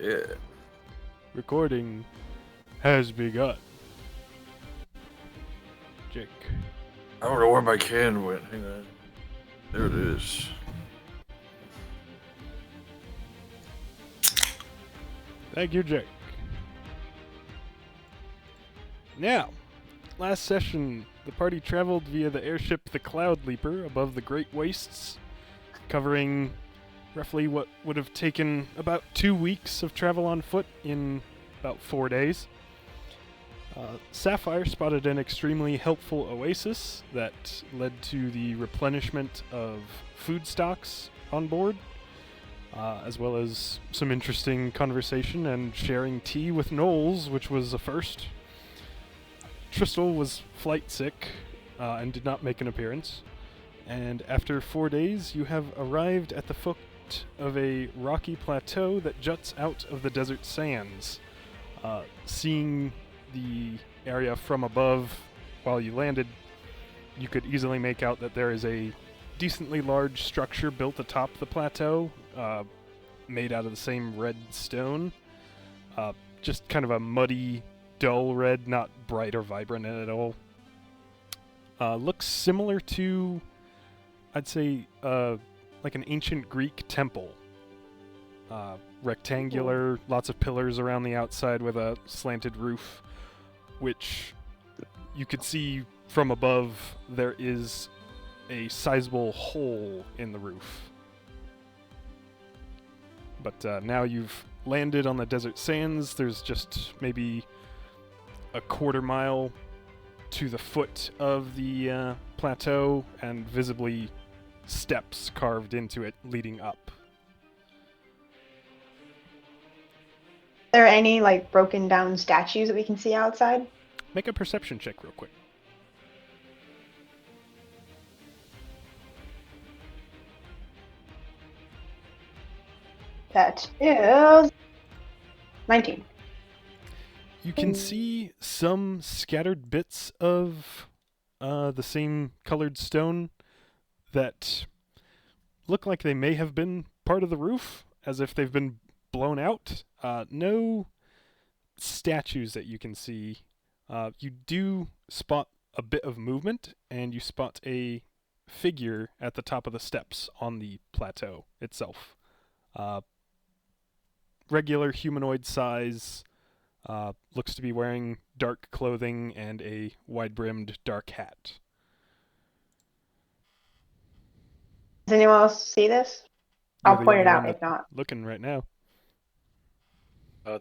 Yeah. Recording has begun. Jake. I don't know where my can went. Hang on. There it is. Thank you, Jake. Now, last session, the party traveled via the airship the Cloud Leaper above the Great Wastes, covering roughly what would have taken about 2 weeks of travel on foot in about 4 days. Sapphire spotted an extremely helpful oasis that led to the replenishment of food stocks on board, as well as some interesting conversation and sharing tea with Knowles, which was a first. Tristal was flight sick and did not make an appearance. And after 4 days, you have arrived at the foot of a rocky plateau that juts out of the desert sands. Seeing the area from above while you landed, you could easily make out that there is a decently large structure built atop the plateau, made out of the same red stone. Just kind of a muddy, dull red, not bright or vibrant at all. Looks similar to, I'd say, like an ancient Greek temple. Rectangular, lots of pillars around the outside with a slanted roof, which you could see from above there is a sizable hole in the roof. But now you've landed on the desert sands, there's just maybe a quarter mile to the foot of the plateau and visibly steps carved into it leading up. Are there any like broken down statues that we can see outside? Make a perception check real quick. That is 19. You can see some scattered bits of the same colored stone that look like they may have been part of the roof, as if they've been blown out. No statues that you can see. You do spot a bit of movement, and you spot a figure at the top of the steps on the plateau itself. Regular humanoid size, looks to be wearing dark clothing and a wide-brimmed dark hat. Does anyone else see this? You're I'll the point only it one out if not. looking right now.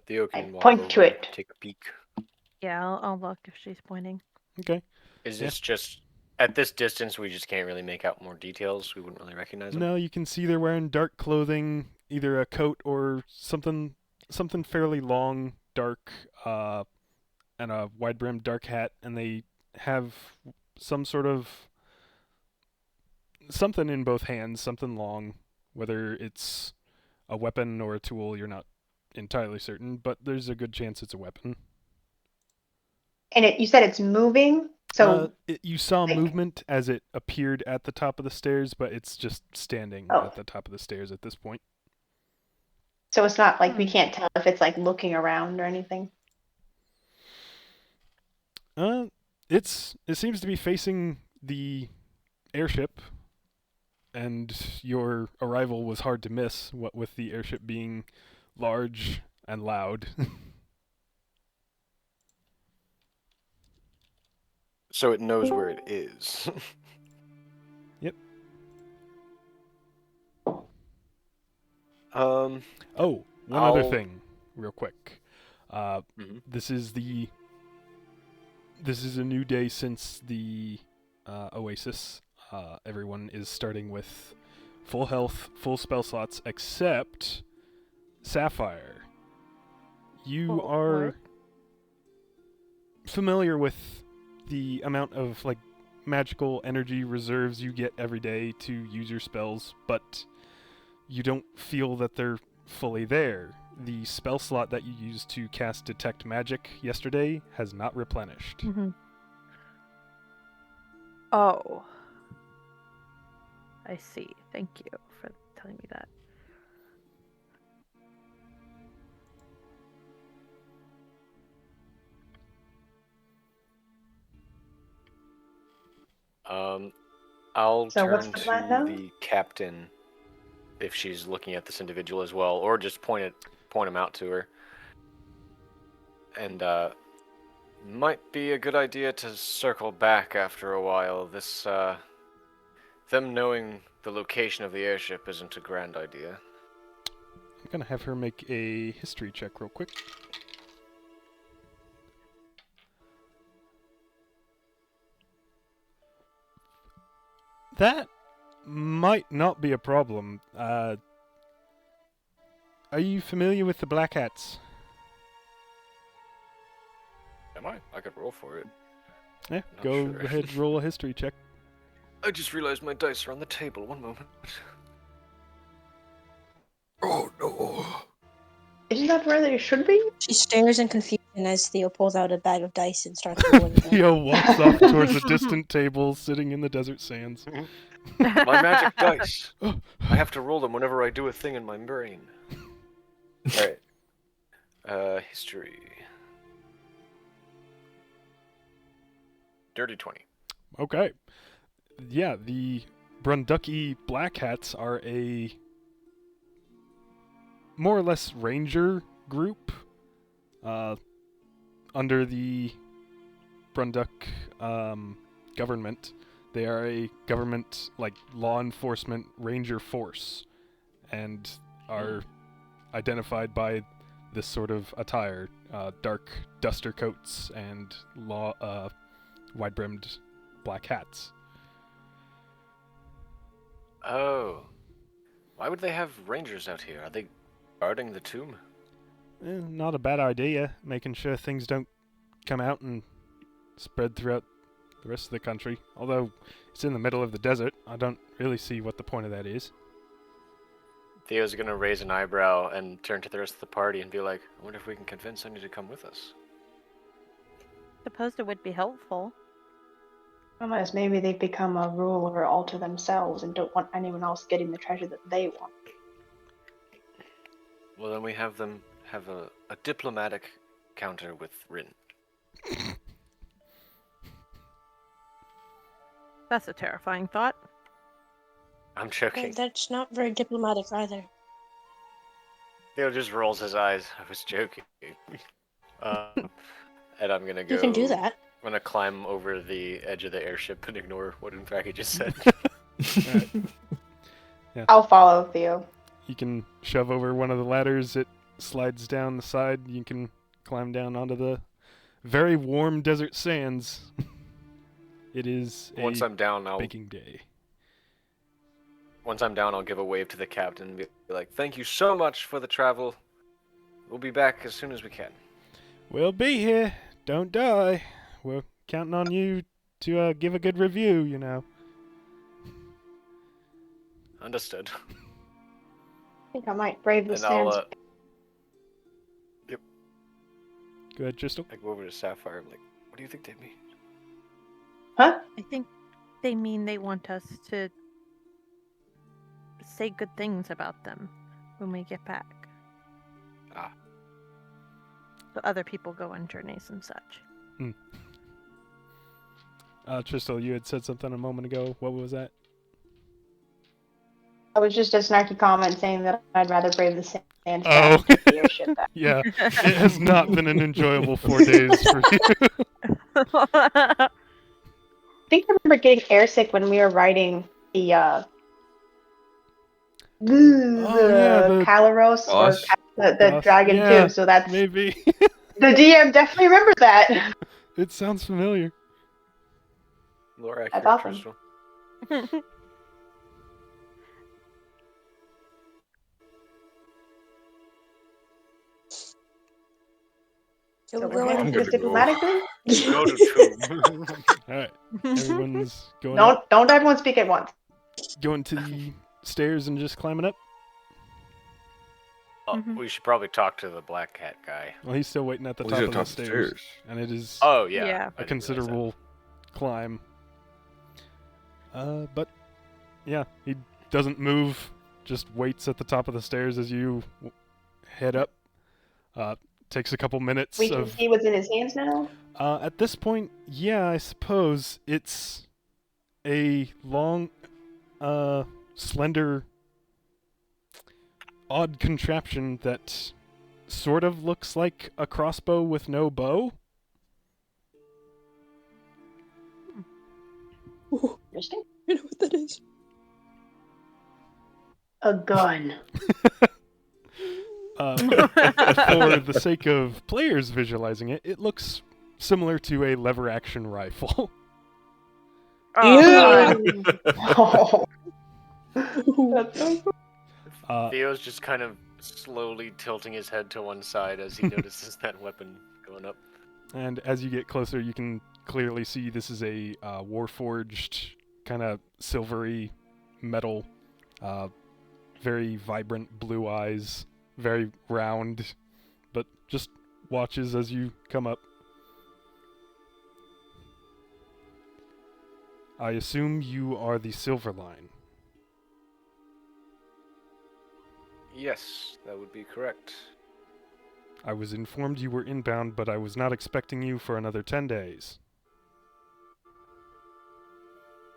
Theo I can walk point over to and it. take a peek. Yeah, I'll look if she's pointing. Okay. Is Yeah. this just at this distance? We just can't really make out more details. We wouldn't really recognize them. No, you can see they're wearing dark clothing, either a coat or something fairly long, dark, and a wide-brimmed dark hat, and they have some sort of something in both hands, something long, whether it's a weapon or a tool, you're not entirely certain, but there's a good chance it's a weapon. And you said it's moving, so you saw like- movement as it appeared at the top of the stairs, but it's just standing Oh. at the top of the stairs at this point. so it's not like we can't tell if it's like looking around or anything. It seems to be facing the airship, and your arrival was hard to miss, what with the airship being large and loud. So it knows where it is. Yep. Um. Oh, one other I'll- thing, real quick. Mhm. This is a new day since the Oasis. Everyone is starting with full health, full spell slots, except Sapphire. You Oh, are what? familiar with the amount of like magical energy reserves you get every day to use your spells, but you don't feel that they're fully there. The spell slot that you used to cast Detect Magic yesterday has not replenished. Mm-hmm. Oh. I see. Thank you for telling me that. I'll So what's turn the plan to now? the captain if she's looking at this individual as well, or just point him out to her. And might be a good idea to circle back after a while. Them knowing the location of the airship isn't a grand idea. I'm gonna have her make a history check real quick. That might not be a problem. Are you familiar with the Black Hats? Am I? I could roll for it. Yeah, Not go sure. ahead, roll a history check. I just realized my dice are on the table. One moment. Oh no. Isn't that where they should be? She stares in confusion as Theo pulls out a bag of dice and starts rolling them. Theo walks off towards a distant table sitting in the desert sands. My magic dice. I have to roll them whenever I do a thing in my brain. Alright. History. Dirty 20. Okay. Yeah, the Brunducky Black Hats are a more or less ranger group under the Brunduck government. They are a government, like, law enforcement ranger force and are identified by this sort of attire, dark duster coats and wide-brimmed black hats. Oh. Why would they have rangers out here? Are they guarding the tomb? Not a bad idea, making sure things don't come out and spread throughout the rest of the country. Although it's in the middle of the desert, I don't really see what the point of that is. Theo's gonna raise an eyebrow and turn to the rest of the party and be like, I wonder if we can convince Sunny to come with us. Suppose it would be helpful. Unless maybe they've become a ruler all to themselves and don't want anyone else getting the treasure that they want. Well, then we have them have a diplomatic counter with Rin. That's a terrifying thought. I'm joking. That's not very diplomatic either. Theo just rolls his eyes. I was joking. And I'm gonna go. You can do that. I'm gonna climb over the edge of the airship and ignore what in fact he just said. Alright. Yeah. I'll follow Theo. You can shove over one of the ladders, it slides down the side, you can climb down onto the very warm desert sands. It is Once I'm down, baking day. Once I'm down, I'll give a wave to the captain and be like, "Thank you so much for the travel. We'll be back as soon as we can." We'll be here. Don't die. We're counting on you to give a good review, you know. Understood. I think I might brave the And I'll sands. Go ahead, Tristan. I go over to Sapphire. I'm like, "What do you think they mean?" Huh? I think they mean they want us to say good things about them when we get back. Ah. So other people go on journeys and such. Tristan, you had said something a moment ago. What was that? I was just a snarky comment saying that I'd rather brave the sands than Oh. the airship. Yeah, it has not been an enjoyable 4 days for you. I think I remember getting airsick when we were riding the the Calaros or boss. the Boss, dragon yeah. too. So that's Maybe. the DM definitely remembers that. It sounds familiar. More That's accurate, awesome. Tristan. So So we're we're going heading I'm to good the to go. diplomatic room? Go to tomb. Alright, everyone's going up, Don't everyone speak at once. going to the stairs and just climbing up. Mhm. We should probably talk to the black cat guy. Well, he's still waiting at the Well, top he's of at the top of the stairs. stairs. And it is Oh yeah. Yeah. I a didn't realize considerable climb. But yeah, he doesn't move, just waits at the top of the stairs as you head up. Takes a couple minutes We can of... see what's in his hands now. At this point, yeah, I suppose it's a long, slender, odd contraption that sort of looks like a crossbow with no bow. Ooh, Interesting. I know what that is. A gun. For the sake of players visualizing it, it looks similar to a lever action rifle. Oh, Oh. That's so cool. Theo's just kind of slowly tilting his head to one side as he notices that weapon going up. And as you get closer, you can clearly see this is a warforged, kind of silvery metal, very vibrant blue eyes, very round, but just watches as you come up. I assume you are the Silverline. Yes, that would be correct. I was informed you were inbound, but I was not expecting you for another 10 days.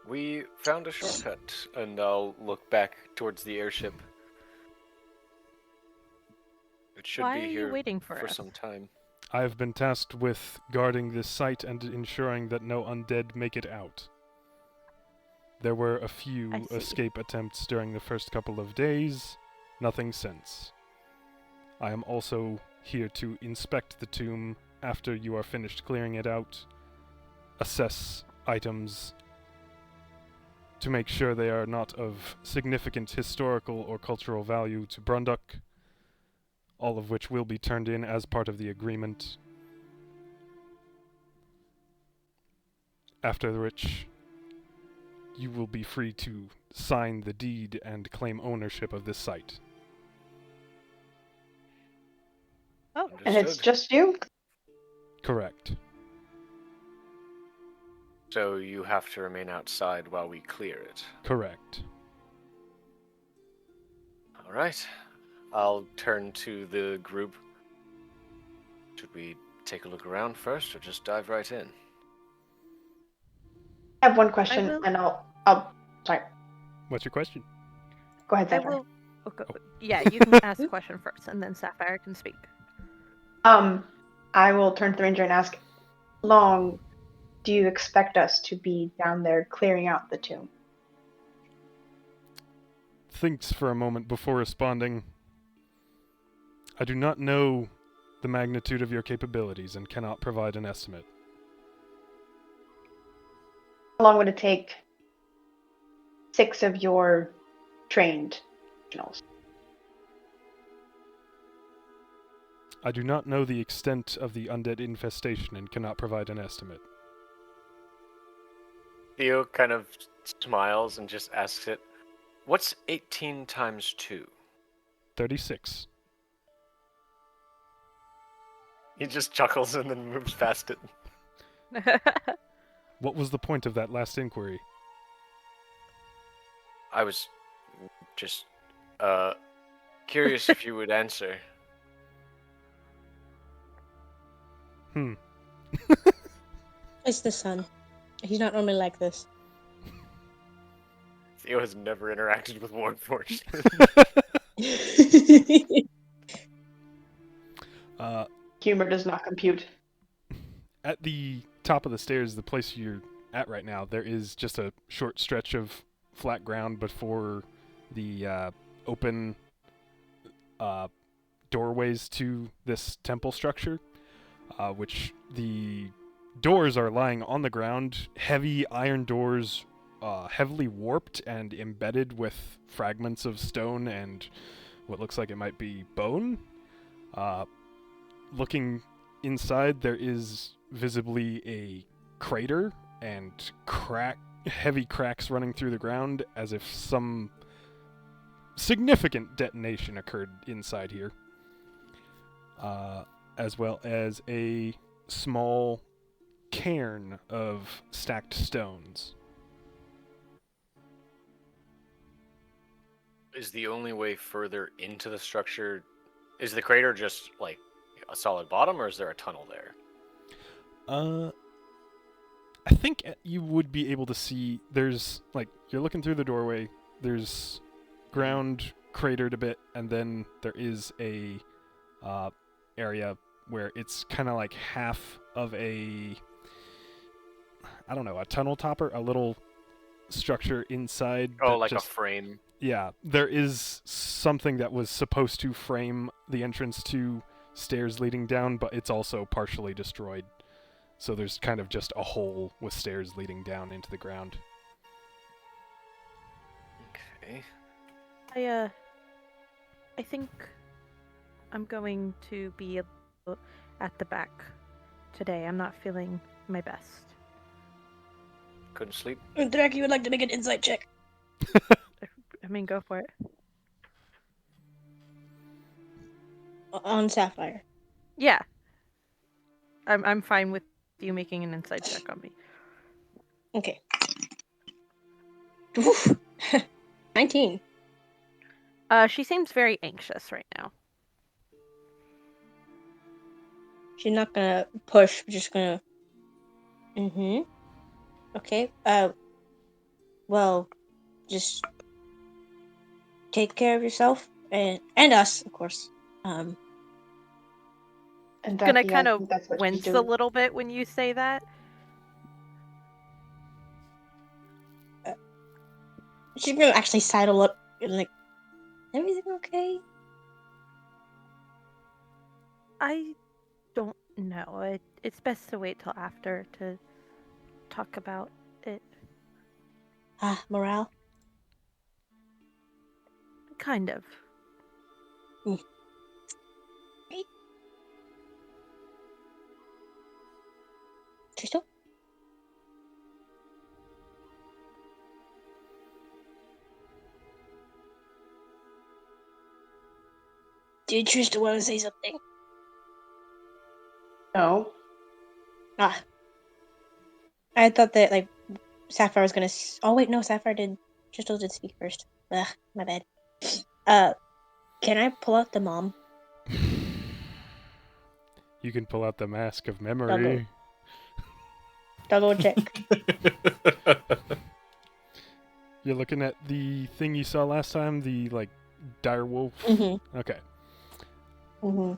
We found a shortcut, and I'll look back towards the airship. It should why be are here you waiting for us? some time. I have been tasked with guarding this site and ensuring that no undead make it out. There were a few I see. escape attempts during the first couple of days, nothing since. I am also here to inspect the tomb after you are finished clearing it out, assess items to make sure they are not of significant historical or cultural value to Brunduk, all of which will be turned in as part of the agreement. After which, you will be free to sign the deed and claim ownership of this site. Oh, And it's Understood. just you? Correct. So you have to remain outside while we clear it. Correct. All right. I'll turn to the group. Should we take a look around first, or just dive right in? I have one question, will- and I'll. Sorry. What's your question? Go ahead, I Sapphire. will. Okay. Yeah, you can ask the question first, and then Sapphire can speak. I will turn to the ranger and ask, how long do you expect us to be down there clearing out the tomb? Thinks for a moment before responding. I do not know the magnitude of your capabilities and cannot provide an estimate. How long would it take 6 of your trained professionals? I do not know the extent of the undead infestation and cannot provide an estimate. Theo kind of smiles and just asks it, what's 18 times 2? 36. He just chuckles and then moves past it. What was the point of that last inquiry? I was just curious if you would answer. It's the sun. He's not normally like this. Theo has never interacted with Warforged. Humor does not compute. At the top of the stairs, the place you're at right now, there is just a short stretch of flat ground before the open doorways to this temple structure, which the doors are lying on the ground, heavy iron doors, heavily warped and embedded with fragments of stone and what looks like it might be bone. Looking inside, there is visibly a crater and heavy cracks running through the ground as if some significant detonation occurred inside here. As well as a small cairn of stacked stones. Is the only way further into the structure, is the crater just like a solid bottom, or is there a tunnel there? I think you would be able to see. There's like you're looking through the doorway. There's ground cratered a bit, and then there is a area where it's kind of like half of a, I don't know, a tunnel topper, a little structure inside. Oh, that like just, a frame. Yeah, there is something that was supposed to frame the entrance to stairs leading down, but it's also partially destroyed. So there's kind of just a hole with stairs leading down into the ground. Okay. I think I'm going to be at the back today. I'm not feeling my best. Couldn't sleep. Draki would like to make an insight check. I mean, go for it. On Sapphire. Yeah. I'm fine with you making an insight check on me. Okay. Oof. 19. She seems very anxious right now. She's not gonna push, just gonna... Okay, well, just take care of yourself, and us, of course. And Gonna that, yeah, kind I of think that's what she's wince a doing. little bit when you say that. She's gonna actually sidle up and like, everything okay? I don't know. It's best to wait till after to talk about it. Morale? Kind of. Crystal? Did Trista want to say something? No. I thought that, like, Sapphire was gonna... Oh, wait, no, Sapphire did... Crystal did speak first. Ugh, my bad. Can I pull out the mom? You can pull out the mask of memory. Double check. You're looking at the thing you saw last time, the, like, dire wolf? Mm-hmm. Okay. Mm-hmm.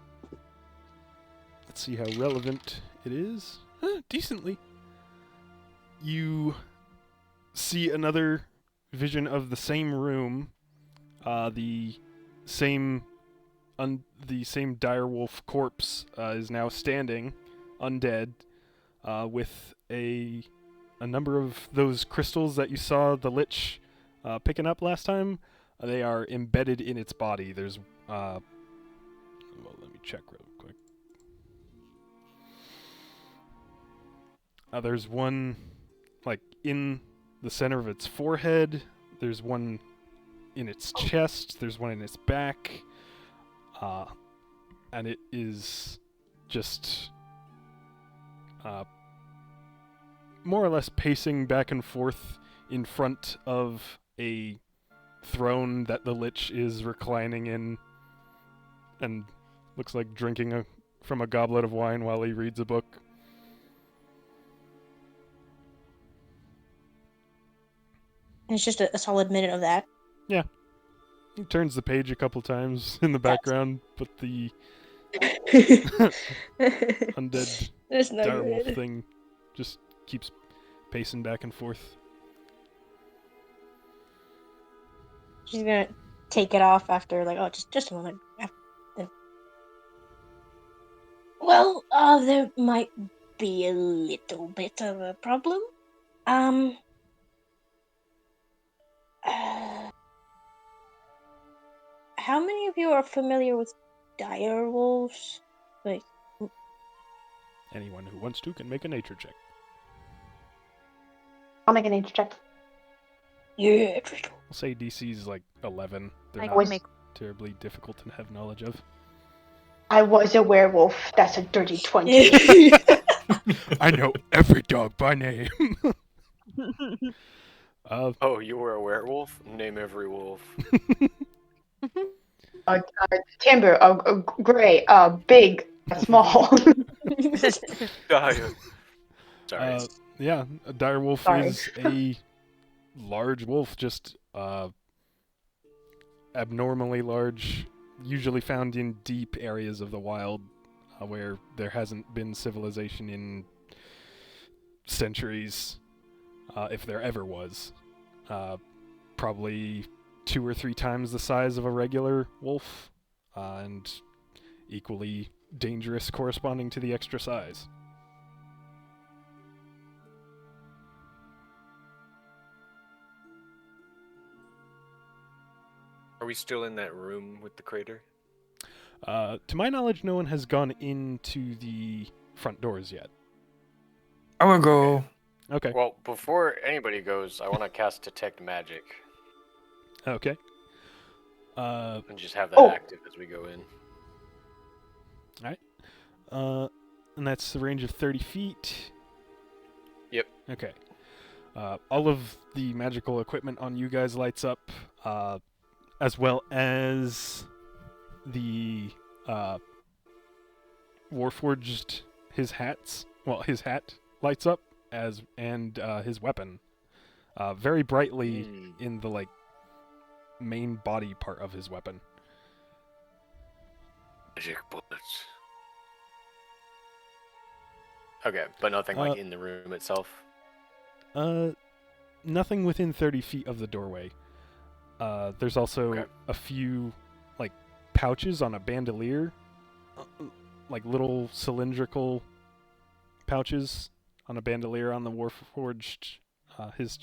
Let's see how relevant it is. Decently. You see another vision of the same room, the same direwolf corpse is now standing, undead, with a number of those crystals that you saw the lich picking up last time. They are embedded in its body. There's well, let me check real quick. There's one like in the center of its forehead. There's one in its chest. There's one in its back. And it is just more or less pacing back and forth in front of a throne that the lich is reclining in, and looks like drinking from a goblet of wine while he reads a book. It's just a solid minute of that. Yeah. He turns the page a couple times in the background, but the undead That's not direwolf good. thing just keeps pacing back and forth. She's gonna take it off after, like, oh, just a moment. Well, there might be a little bit of a problem. How many of you are familiar with dire wolves? Like, Anyone who wants to can make a nature check. I'll make an nature check. yeah, Crystal. I'll say DC's like 11. They're I not can make. terribly difficult to have knowledge of. I was a werewolf. That's a dirty 20. I know every dog by name. Oh, you were a werewolf? Name every wolf. Timber, gray, big, small. Sorry. Yeah, a dire wolf Sorry. is a large wolf, just abnormally large, usually found in deep areas of the wild where there hasn't been civilization in centuries, if there ever was. Probably 2 or 3 times the size of a regular wolf, and equally dangerous corresponding to the extra size. Are we still in that room with the crater? To my knowledge, no one has gone into the front doors yet. I'm gonna go. Okay. Well, before anybody goes, I want to cast Detect Magic Okay. and just have that Oh. active as we go in. And that's the range of 30 feet. Yep. Okay. All of the magical equipment on you guys lights up, as well as the Warforged, his hat lights up, and his weapon, very brightly in the main body part of his weapon. Magic bullets. Okay, but nothing in the room itself. Nothing within 30 feet of the doorway. There's also a few pouches on a bandolier, like little cylindrical pouches on a bandolier on the Warforged. His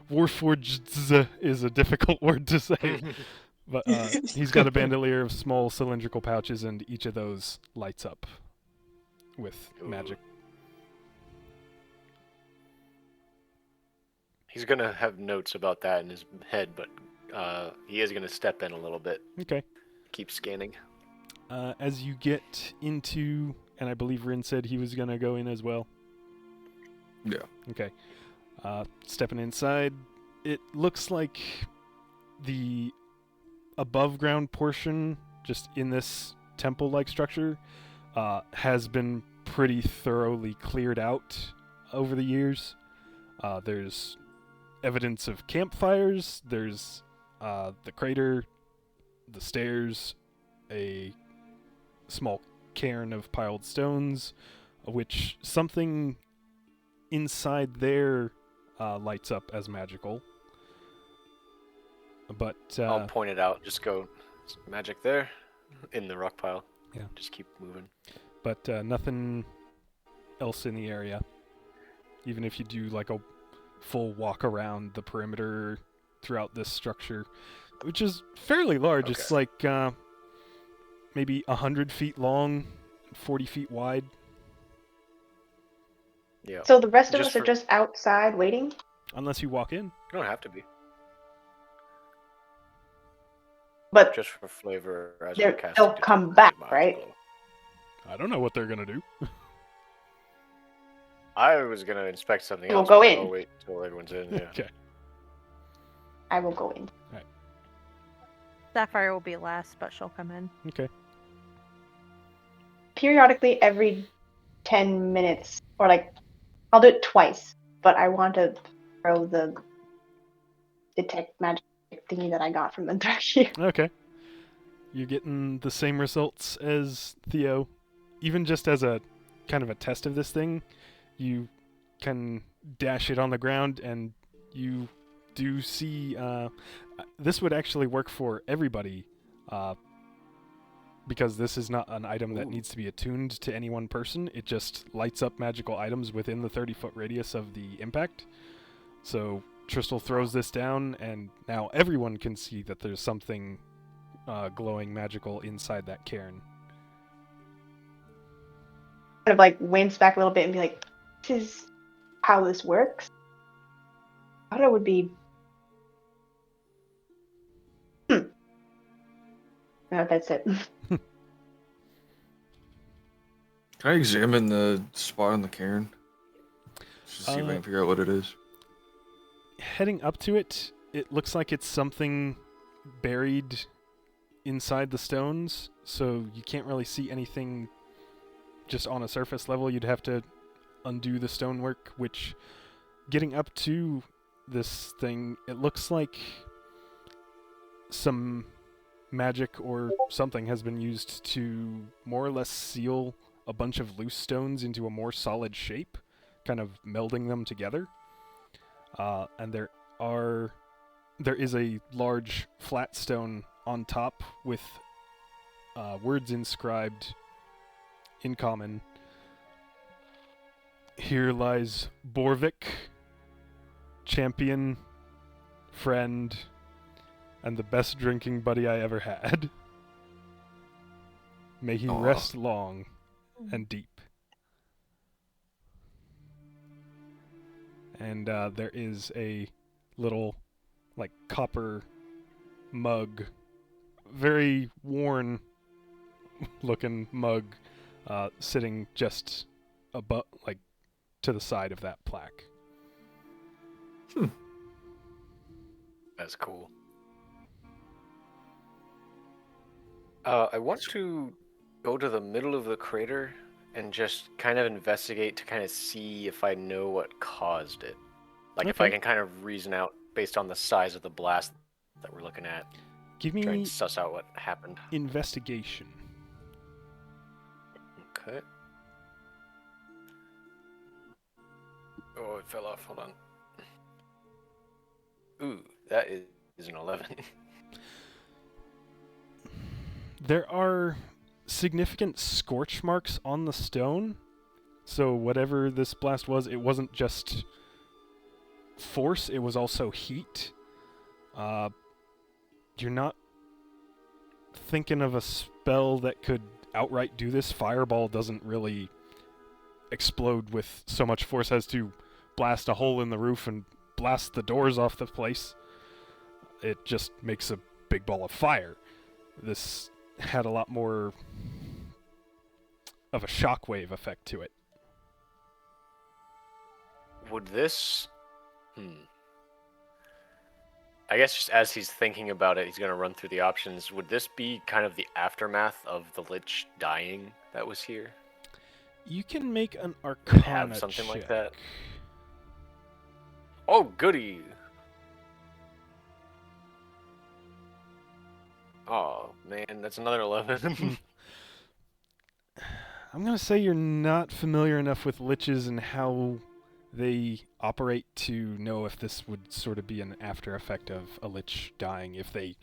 Warforged is a difficult word to say, but he's got a bandolier of small cylindrical pouches, and each of those lights up with magic. He's gonna have notes about that in his head, but he is gonna step in a little bit. Okay. Keep scanning. As you get into, and I believe Rin said he was gonna go in as well. Yeah. Okay. Stepping inside, it looks like the above ground portion, just in this temple-like structure, has been pretty thoroughly cleared out over the years. There's evidence of campfires. There's the crater, the stairs, a small cairn of piled stones, which something inside there lights up as magical. But I'll point it out. Just go magic there in the rock pile. Yeah. Just keep moving. But nothing else in the area. Even if you do a full walk around the perimeter throughout this structure, which is fairly large. Okay. It's maybe 100 feet long, 40 feet wide. Yeah. So the rest of Just us are for- just outside waiting? Unless you walk in. You don't have to be. But Just for flavor as They're- we cast. they'll Detect come Magic back, miles right? below. I don't know what they're gonna do. I was gonna inspect something We'll else. go but in. I'll wait till everyone's in. Yeah. Okay. I will go in. Sapphire will be last, but she'll come in. Okay. Periodically, every 10 minutes, or I'll do it twice, but I want to throw the detect magic thingy that I got from the here. Okay. You're getting the same results as Theo. Even just as a kind of a test of this thing, you can dash it on the ground, and you do see... this would actually work for everybody, because this is not an item that needs to be attuned to any one person. It just lights up magical items within the 30-foot radius of the impact. So Tristal throws this down, and now everyone can see that there's something glowing magical inside that cairn. Kind of wince back a little bit and be like, this is how this works? I thought it would be... No, that's it. Can I examine the spot on the cairn? Just to see if I can figure out what it is. Heading up to it, it looks like it's something buried inside the stones, so you can't really see anything just on a surface level. You'd have to undo the stonework, which getting up to this thing, it looks like some magic or something has been used to more or less seal a bunch of loose stones into a more solid shape, kind of melding them together. And there is a large flat stone on top with words inscribed in common. Here lies Borvik, champion, friend, and the best drinking buddy I ever had. May he rest long and deep. And there is a little, like, copper mug, very worn looking mug, sitting just above, like, to the side of that plaque. That's cool. I want to go to the middle of the crater and just kind of investigate to kind of see if I know what caused it. Like if I can kind of reason out based on the size of the blast that we're looking at. Give Try me and suss out what happened. investigation. Okay. Oh, it fell off. Hold on. Ooh, that is an 11. There are significant scorch marks on the stone. So whatever this blast was, it wasn't just force, it was also heat. You're not thinking of a spell that could outright do this. Fireball doesn't really explode with so much force as to blast a hole in the roof and blast the doors off the place. It just makes a big ball of fire. This had a lot more of a shockwave effect to it. Would this... I guess just as he's thinking about it, he's going to run through the options. Would this be kind of the aftermath of the lich dying that was here? You can make an Could Arcana have something check. like that. Oh, goody! Oh, man, that's another 11. I'm going to say you're not familiar enough with liches and how they operate to know if this would sort of be an after effect of a lich dying if they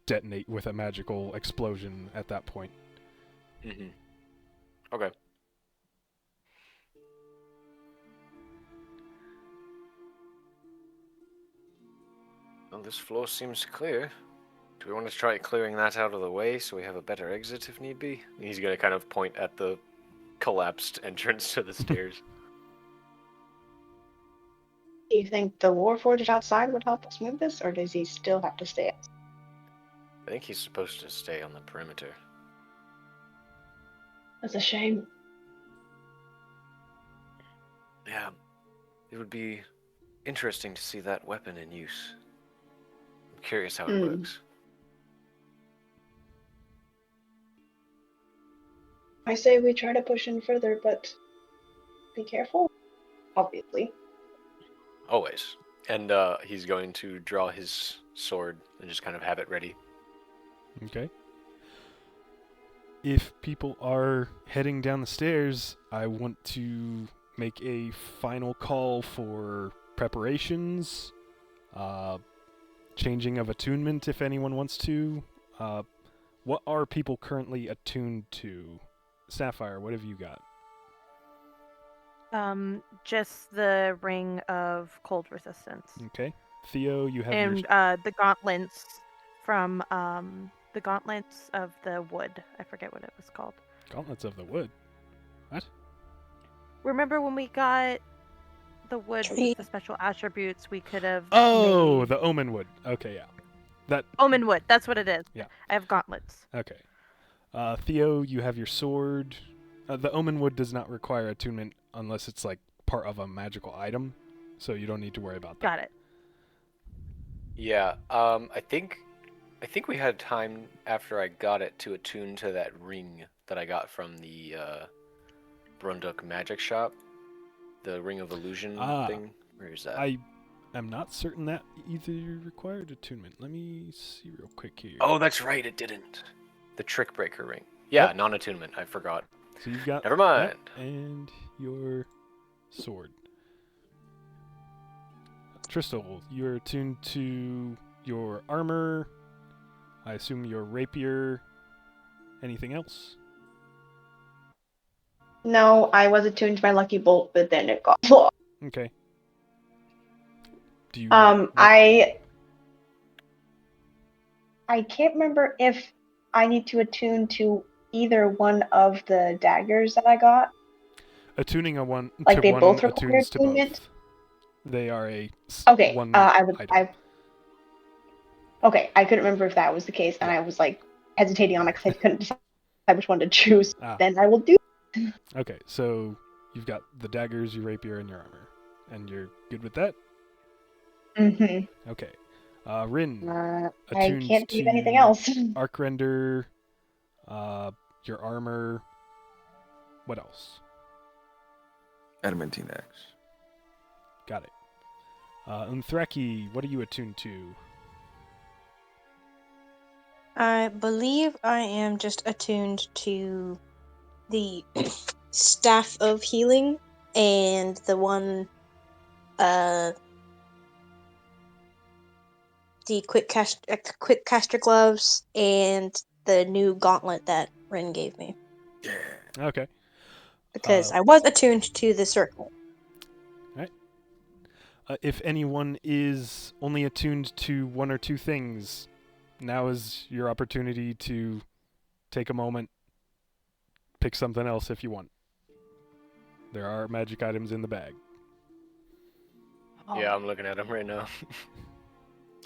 detonate with a magical explosion at that point. Mm-hmm. Okay. Well, this floor seems clear. Do we want to try clearing that out of the way so we have a better exit if need be? He's going to kind of point at the collapsed entrance to the stairs. Do you think the Warforged outside would help us move this, or does he still have to stay outside? I think he's supposed to stay on the perimeter. That's a shame. Yeah. It would be interesting to see that weapon in use. I'm curious how it works. I say we try to push in further, but be careful. Obviously. Always. And he's going to draw his sword and just kind of have it ready. Okay. If people are heading down the stairs, I want to make a final call for preparations, changing of attunement if anyone wants to. What are people currently attuned to? Sapphire, what have you got? Just the ring of cold resistance. Okay. Theo, you have And your... the gauntlets from the gauntlets of the wood. I forget what it was called. Gauntlets of the Wood? What? Remember when we got the wood Tree. with the special attributes we could have Oh, made? the Omen Wood. Okay, yeah. That... Omen wood, that's what it is. Yeah. I have gauntlets. Okay. Theo, you have your sword. The Omen Wood does not require attunement unless it's like part of a magical item, so you don't need to worry about that. Got it. Yeah, I think we had time after I got it to attune to that ring that I got from the Brunduk magic shop. The Ring of Illusion thing Where is that? I am not certain that either required attunement. Let me see real quick here. Oh, that's right, it didn't. The trick breaker ring. Yeah, Yep. non-attunement. I forgot. So you've got Never mind. that and your sword. Tristal, you're attuned to your armor. I assume your rapier. Anything else? No, I was attuned to my lucky bolt, but then it got lost. Okay. Do you? I can't remember if I need to attune to either one of the daggers that I got. Attuning a one Like to they one both require attunes to attunement? both. They are a Okay, one I item. okay, I couldn't remember if that was the case, and Yeah. I was like hesitating on it because I couldn't decide which one to choose. Ah. Then I will do. Okay, so you've got the daggers, your rapier, and your armor, and you're good with that. Mm-hmm. Okay. Rin, I attuned can't think of anything to else. arc render, your armor. What else? Adamantine axe. Got it. Unthraki, what are you attuned to? I believe I am just attuned to the staff of healing and the one, the quick caster gloves and the new gauntlet that Rin gave me Yeah. Okay. because I was attuned to the circle. If anyone is only attuned to one or two things, now is your opportunity to take a moment, pick something else if you want. There are magic items in the bag. Yeah, I'm looking at them right now.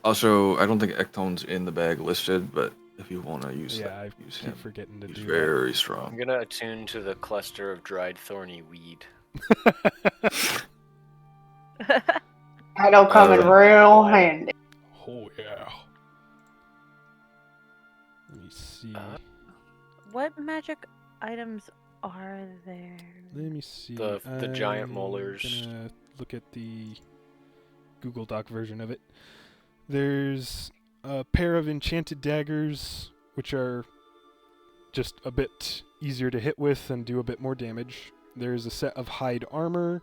Also, I don't think Ectone's in the bag listed, but if you want to use Yeah, that, I use keep him. forgetting to He's do very I'm strong. gonna attune to the cluster of dried thorny weed. that. That'll come in real handy. Oh, yeah. Let me see. What magic items are there? Let me see. The giant I'm molars. Gonna look at the Google Doc version of it. There's a pair of enchanted daggers, which are just a bit easier to hit with and do a bit more damage. There's a set of hide armor,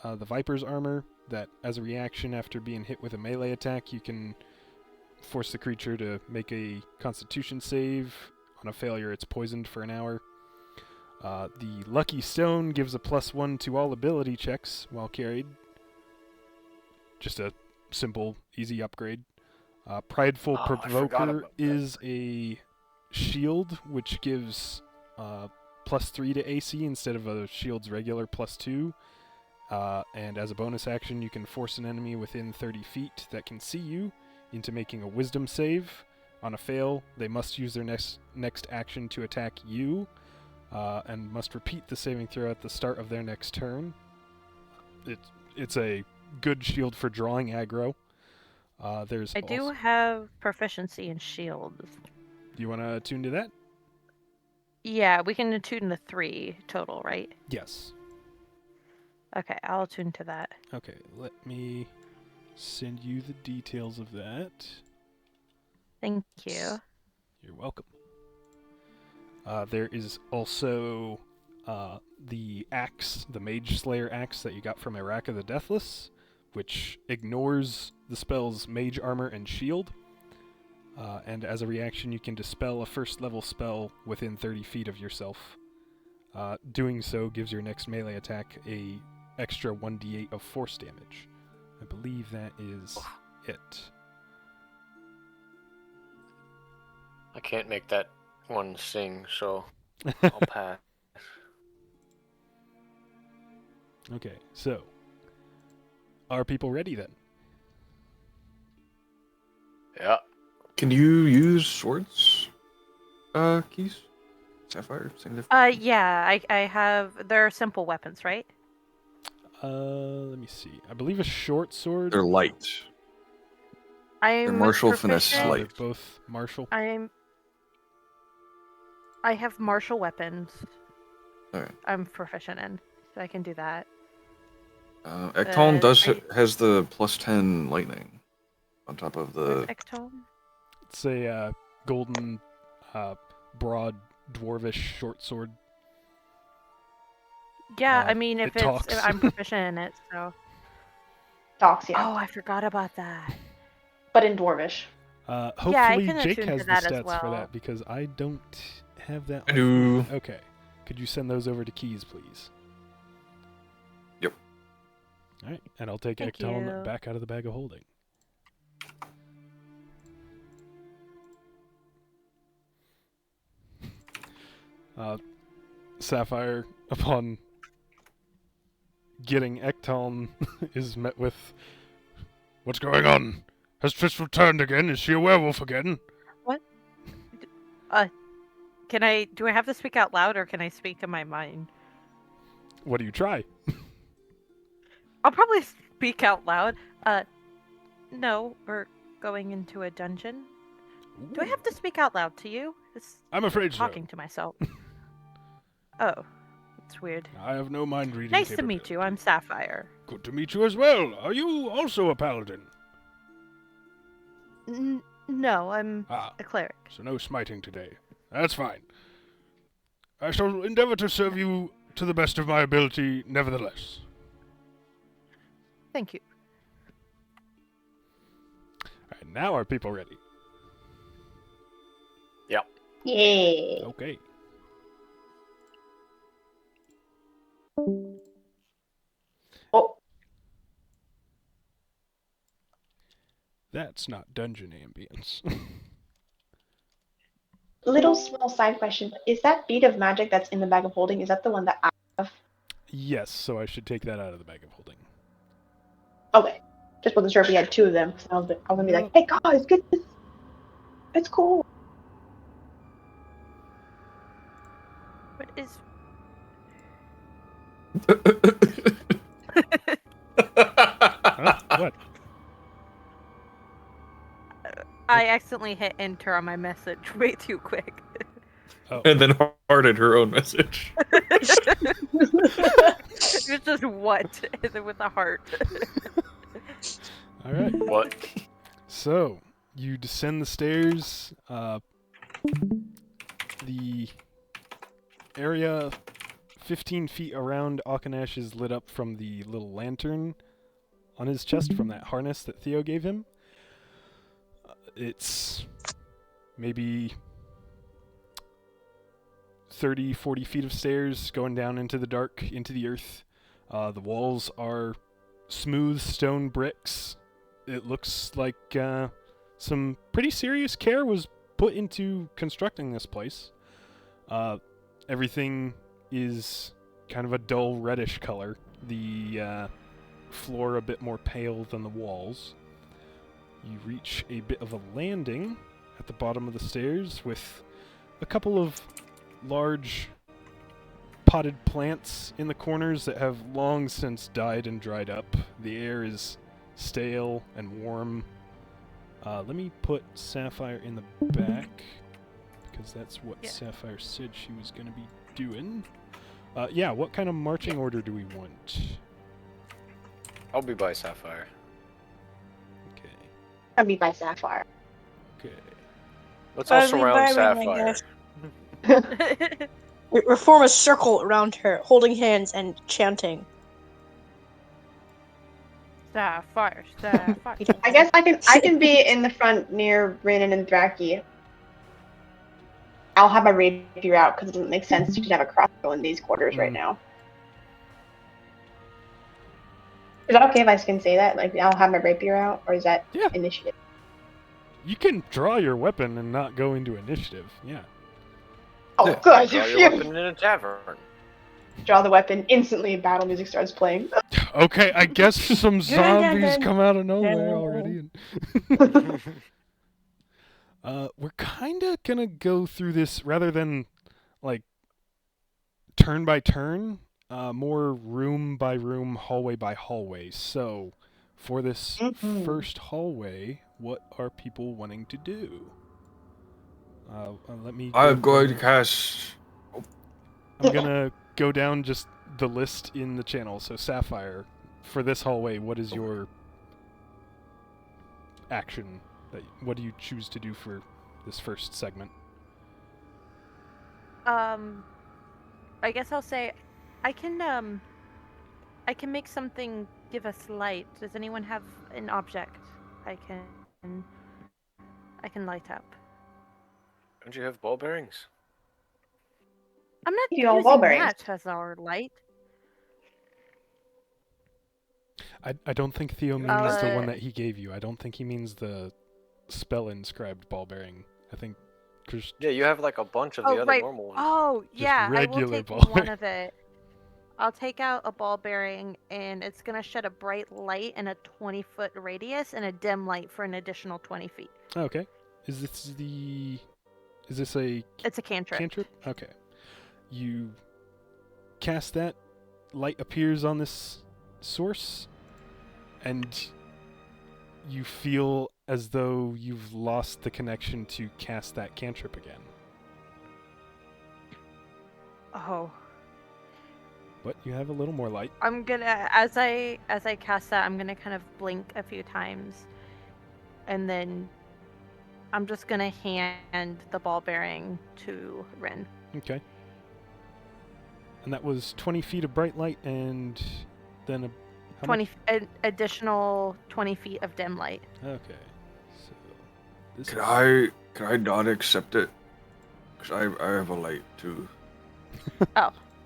the Viper's armor, that as a reaction after being hit with a melee attack, you can force the creature to make a Constitution save. On a failure, it's poisoned for an hour. The Lucky Stone gives a +1 to all ability checks while carried. Just a simple, easy upgrade. Prideful Oh, I forgot Provoker about that. is a shield which gives +3 to AC instead of a shield's regular +2. And as a bonus action, you can force an enemy within 30 feet that can see you into making a Wisdom save. On a fail, they must use their next action to attack you, and must repeat the saving throw at the start of their next turn. It's a good shield for drawing aggro. There's I do also, have proficiency in shields. do you want to attune to that? Yeah, we can attune to 3 total, right? Yes. Okay, I'll attune to that. Okay, let me send you the details of that. Thank you. You're welcome. There is also the axe, the Mage Slayer axe that you got from Iraka the Deathless, which ignores the spells Mage Armor and Shield. And as a reaction, you can dispel a first level spell within 30 feet of yourself. Doing so gives your next melee attack a extra 1d8 of force damage. I believe that is it. I can't make that one sing, so I'll pass. Okay, so are people ready then? Yeah. Can you use swords? Keys? Sapphire? Same difference? Yeah, I have. They're simple weapons, right? Let me see. I believe a short sword. They're light. I'm martial finesse proficient- light. They're both martial. I have martial weapons. Okay. I'm proficient in, so I can do that. Ekton I- has the +10 lightning on top of Where's the. Ectone? It's a golden, broad, dwarvish short sword. Yeah, I mean, it if it's talks. I'm proficient in it, so. Talks, yeah. Oh, I forgot about that. But in Dwarvish. Hopefully can Jake attune to has the that as stats for well. that because I don't have that. I on do. me. Okay. Could you send those over to Keys, please? Yep. All right, and I'll take Thank Ectone you. back out of the bag of holding. Sapphire, upon getting Ecton, is met with, "What's going on? Has Trish returned again? Is she a werewolf again?" Do I have to speak out loud or can I speak in my mind? What do you try? I'll probably speak out loud. No, we're going into a dungeon. Do I have to speak out loud to you? It's I'm afraid so. talking to myself. Oh, that's weird. I have no mind reading. Nice to meet you. I'm Sapphire. Good to meet you as well. Are you also a paladin? No, I'm Ah, a cleric. so no smiting today. That's fine. I shall endeavor to serve you to the best of my ability, nevertheless. Thank you. And now are people ready? Yep. Yeah. Okay. Oh, That's not dungeon ambience. little small side question. Is that bead of magic that's in the bag of holding, is that the one that I have? Yes, so I should take that out of the bag of holding. Okay. Just wasn't sure if we had two of them. So I was gonna be No. like, hey guys, get this. It's cool. What is? Huh? What? I accidentally hit enter on my message way too quick. Oh. And then hearted her own message. It was just what and then with a heart. All right. What? So you descend the stairs. The area 15 feet around Akanesh is lit up from the little lantern on his chest from that harness that Theo gave him. It's maybe 30, 40 feet of stairs going down into the dark, into the earth. The walls are smooth stone bricks. It looks like some pretty serious care was put into constructing this place. Everything is kind of a dull reddish color. The floor a bit more pale than the walls. You reach a bit of a landing at the bottom of the stairs with a couple of large potted plants in the corners that have long since died and dried up. The air is stale and warm. Let me put Sapphire in the back, because that's what Yeah. Sapphire said she was going to be doing. Yeah, what kind of marching order do we want? I'll be by Sapphire. Okay. I'd be by Sapphire. Okay. Let's all I'll be surround by Ring, I Sapphire. guess. We form a circle around her, holding hands and chanting. Sapphire, Sapphire. I guess I can be in the front near Rhiannon and Thraki. I'll have my rapier out because it doesn't make sense to have a crossbow in these quarters right now. Is that okay if I can say that? Like, I'll have my rapier out, or is that Yeah. initiative? You can draw your weapon and not go into initiative. Yeah. Oh, Yeah. good. Draw your Phew. weapon in a tavern. Draw the weapon. Instantly, battle music starts playing. Okay, I guess some zombies dun, come out of nowhere dun. already. We're kind of gonna go through this rather than like turn by turn, more room by room, hallway by hallway. So, for this first hallway, what are people wanting to do? Let me. I'm going to cast. I'm gonna go down just the list in the channel. So Sapphire, for this hallway, what is your action? What do you choose to do for this first segment? I guess I'll say, I can make something give us light. Does anyone have an object I can light up? Don't you have ball bearings? I'm not You all using ball bearings. that as our light. I don't think Theo You means have the one Uh, that he gave you. I don't think he means the spell-inscribed ball bearing. I think just Yeah, you have like a bunch of the Oh, other right. normal ones. Oh, Just yeah. I will regular take ball one bearing. of it. I'll take out a ball bearing, and it's gonna shed a bright light in a 20-foot radius, and a dim light for an additional 20 feet. Okay. Is this a It's a cantrip. cantrip? Okay. You cast that, light appears on this source, and you feel as though you've lost the connection to cast that cantrip again. Oh, But you have a little more light. I'm gonna as I cast that, I'm gonna kind of blink a few times, and then I'm just gonna hand the ball bearing to Rin. Okay. And that was 20 feet of bright light and then how much? 20 additional 20 feet of dim light. Okay. So this Could is- I not accept it? Cause I have a light too.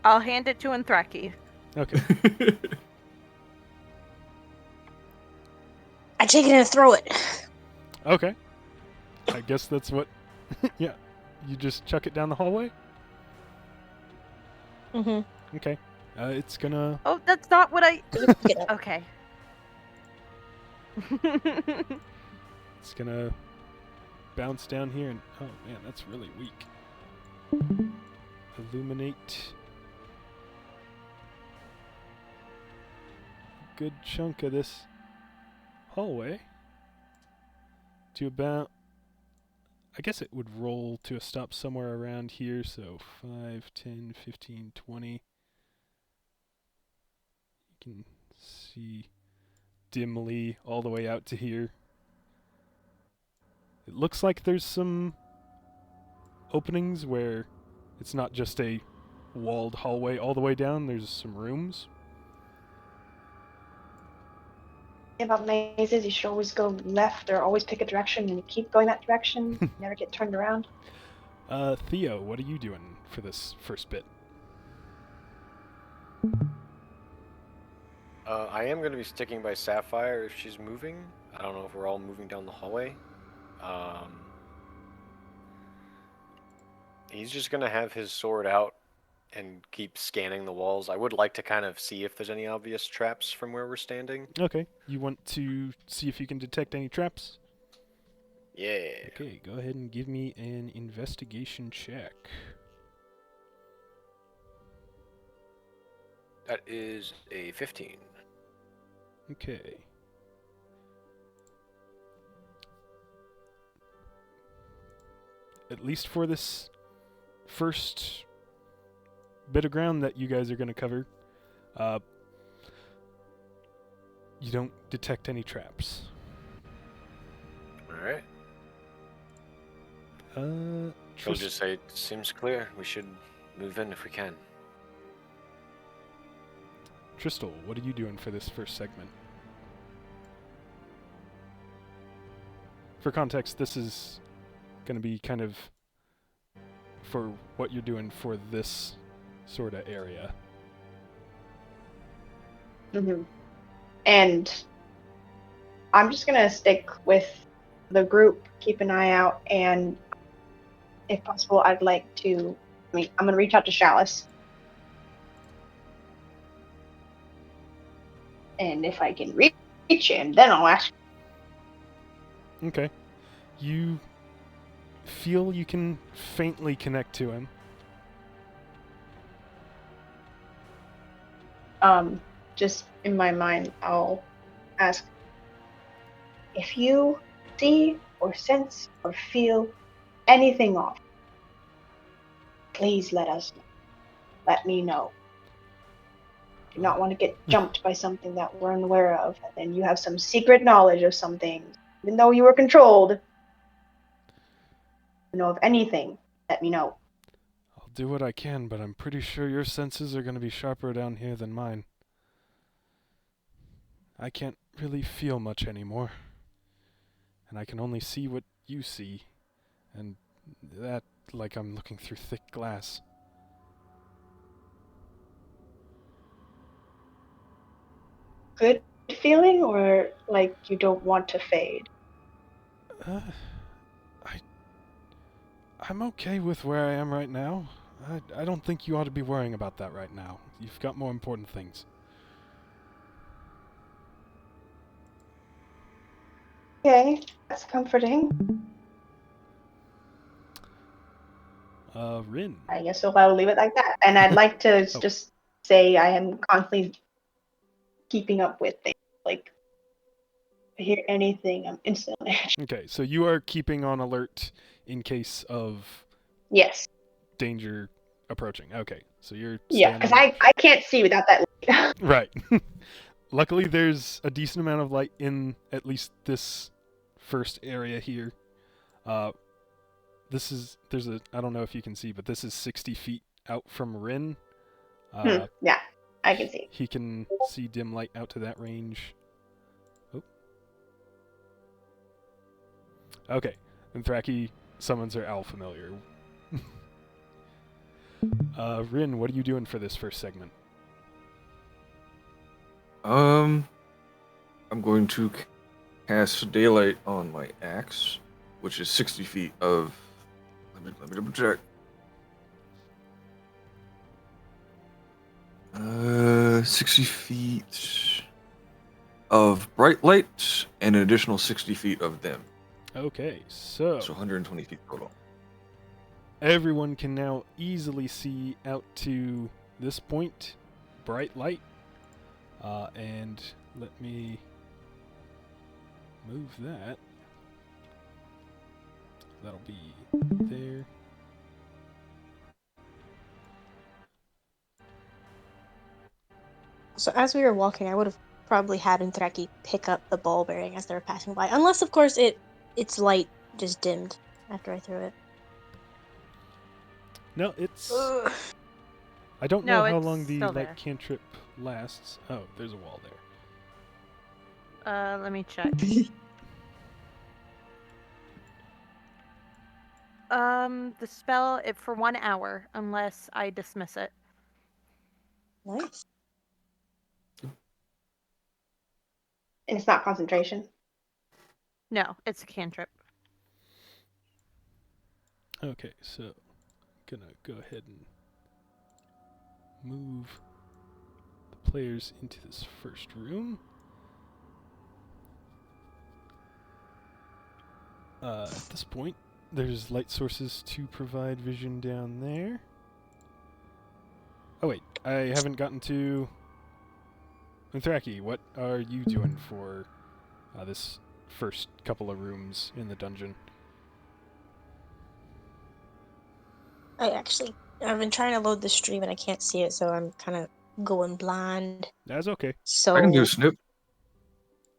I'll hand it to Anthraki. Okay. I take it and throw it. Okay. I guess that's what yeah. You just chuck it down the hallway? Mm-hmm. Okay. It's gonna Oh, that's not what I. Get up. Okay. it's gonna bounce down here and oh man, that's really weak. Illuminate a good chunk of this hallway to about I guess it would roll to a stop somewhere around here, so 5, 10, 15, 20. You can see dimly all the way out to here. It looks like there's some openings where it's not just a walled hallway all the way down, there's some rooms. About mazes, you should always go left or always pick a direction and keep going that direction. Never get turned around. Theo, what are you doing for this first bit? I am going to be sticking by Sapphire if she's moving. I don't know if we're all moving down the hallway. He's just going to have his sword out and keep scanning the walls. I would like to kind of see if there's any obvious traps from where we're standing. Okay, you want to see if you can detect any traps? Yeah. Okay, go ahead and give me an investigation check. That is a 15. Okay. At least for this first bit of ground that you guys are going to cover, you don't detect any traps. Alright. He'll Trist- just say, seems clear. We should move in if we can. Tristal, what are you doing for this first segment? For context, this is going to be kind of for what you're doing for this sort of area. Mm-hmm. And I'm just gonna stick with the group, keep an eye out, and if possible, I'd like to. I'm gonna reach out to Chalice, and if I can reach him, then I'll ask. Okay. You feel you can faintly connect to him. Just in my mind, I'll ask if you see or sense or feel anything off. Please let us know. Let me know. Do not want to get jumped by something that we're unaware of, and then you have some secret knowledge of something, even though you were controlled. If you know of anything, let me know. I'll do what I can, but I'm pretty sure your senses are going to be sharper down here than mine. I can't really feel much anymore. And I can only see what you see. And that, like I'm looking through thick glass. Good feeling, or like you don't want to fade? I'm okay with where I am right now. I don't think you ought to be worrying about that right now. You've got more important things. Okay, that's comforting. Rin. I guess I'll leave it like that. And I'd like to Oh. just say I am constantly keeping up with things. Like, if I hear anything, I'm instantly. Okay, so you are keeping on alert in case of Yes. danger approaching. Okay, so you're Yeah, standing... because I can't see without that light. Right. Luckily, there's a decent amount of light in at least this first area here. I don't know if you can see, but this is 60 feet out from Rin. Yeah, I can see. He can see dim light out to that range. Oh. Okay, and Thraki summons her owl familiar. Rin, what are you doing for this first segment? I'm going to cast daylight on my axe, which is 60 feet of. Let me double check. 60 feet of bright light and an additional 60 feet of dim. Okay, so 120 feet total. everyone can now easily see out to this point, bright light. And let me move that. That'll be there. So as we were walking, I would have probably had Untraki pick up the ball bearing as they were passing by, unless of course its light just dimmed after I threw it. No, it's... Ugh. I don't No, know how it's long the still light there. cantrip lasts. Oh, there's a wall there. Let me check. The spell for 1 hour, unless I dismiss it. Nice. And it's not concentration. No, it's a cantrip. Okay, so gonna go ahead and move the players into this first room. At this point, there's light sources to provide vision down there. Oh wait, I haven't gotten to... Thraki, what are you doing for this first couple of rooms in the dungeon? I've been trying to load the stream and I can't see it, so I'm kind of going blind. That's okay. So I can do a snip.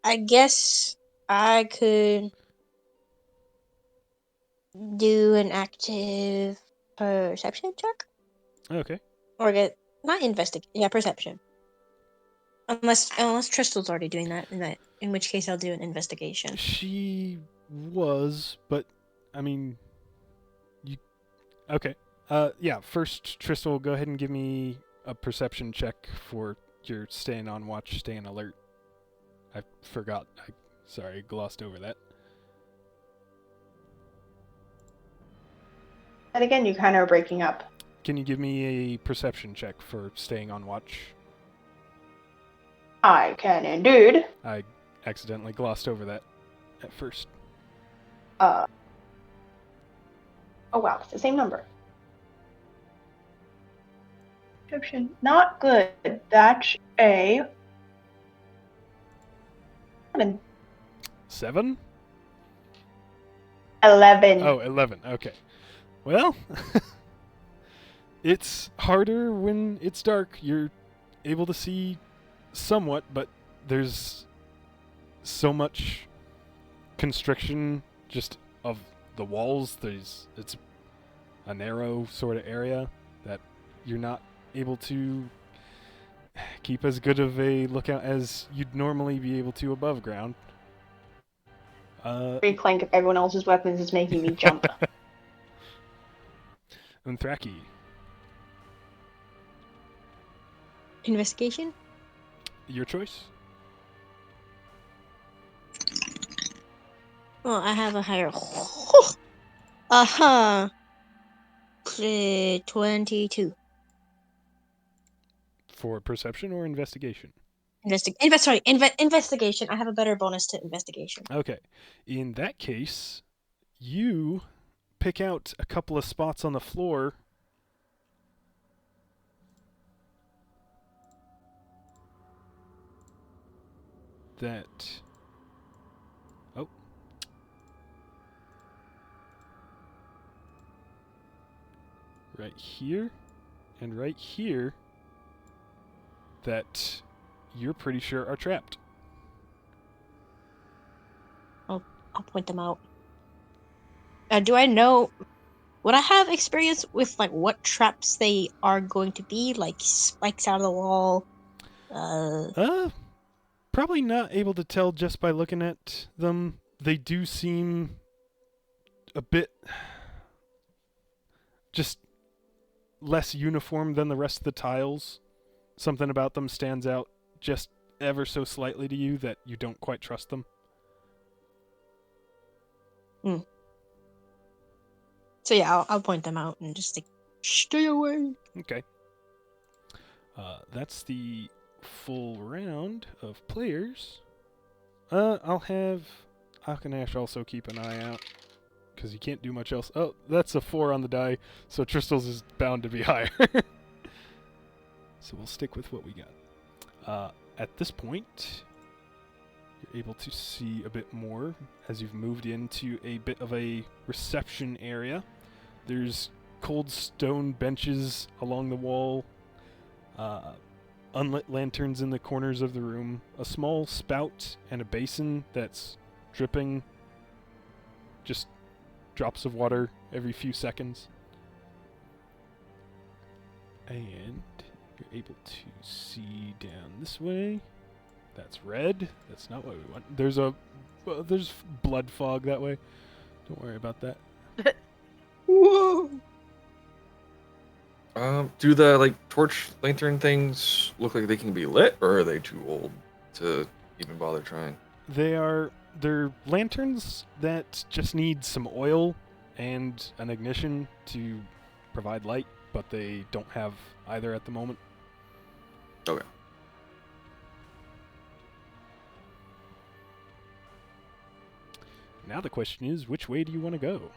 I guess I could do an active perception check, Okay. or perception. Unless Tristle's already doing that, in which case I'll do an investigation. She was, but I mean, you... Okay. Yeah, first, Tristle, go ahead and give me a perception check for your staying on watch, staying alert. I forgot. Sorry, glossed over that. And again, you kind of are breaking up. Can you give me a perception check for staying on watch? I can indeed. I accidentally glossed over that at first. Oh wow, it's the same number. Perception, not good. That's a 7. 7? 11. Oh, 11. Okay. Well, it's harder when it's dark. You're able to see somewhat, but there's so much constriction just of the walls. It's a narrow sort of area that you're not able to keep as good of a lookout as you'd normally be able to above ground. Every clank of everyone else's weapons is making me jump. Unthraki. Investigation? Your choice? Well, I have a higher. Uh-huh. 22. For perception or investigation? Investigation. I have a better bonus to investigation. Okay. In that case, you pick out a couple of spots on the floor that... Oh. Right here and right here that you're pretty sure are trapped. I'll point them out. Do I know? Would I have experience with like what traps they are going to be? Like spikes out of the wall. Probably not able to tell just by looking at them. They do seem a bit just less uniform than the rest of the tiles. Something about them stands out just ever so slightly to you that you don't quite trust them. So yeah, I'll point them out and just like, stay away. Okay. That's the full round of players. I'll have Akanash also keep an eye out, because you can't do much else. Oh, that's a 4 on the die, so Tristle's is bound to be higher. So we'll stick with what we got. At this point, you're able to see a bit more as you've moved into a bit of a reception area. There's cold stone benches along the wall, unlit lanterns in the corners of the room, a small spout and a basin that's dripping just drops of water every few seconds. And you're able to see down this way. That's red. That's not what we want. There's blood fog that way. Don't worry about that. Whoa! Do the torch lantern things look like they can be lit, or are they too old to even bother trying? They're lanterns that just need some oil and an ignition to provide light, but they don't have either at the moment. Okay. Now the question is, which way do you want to go?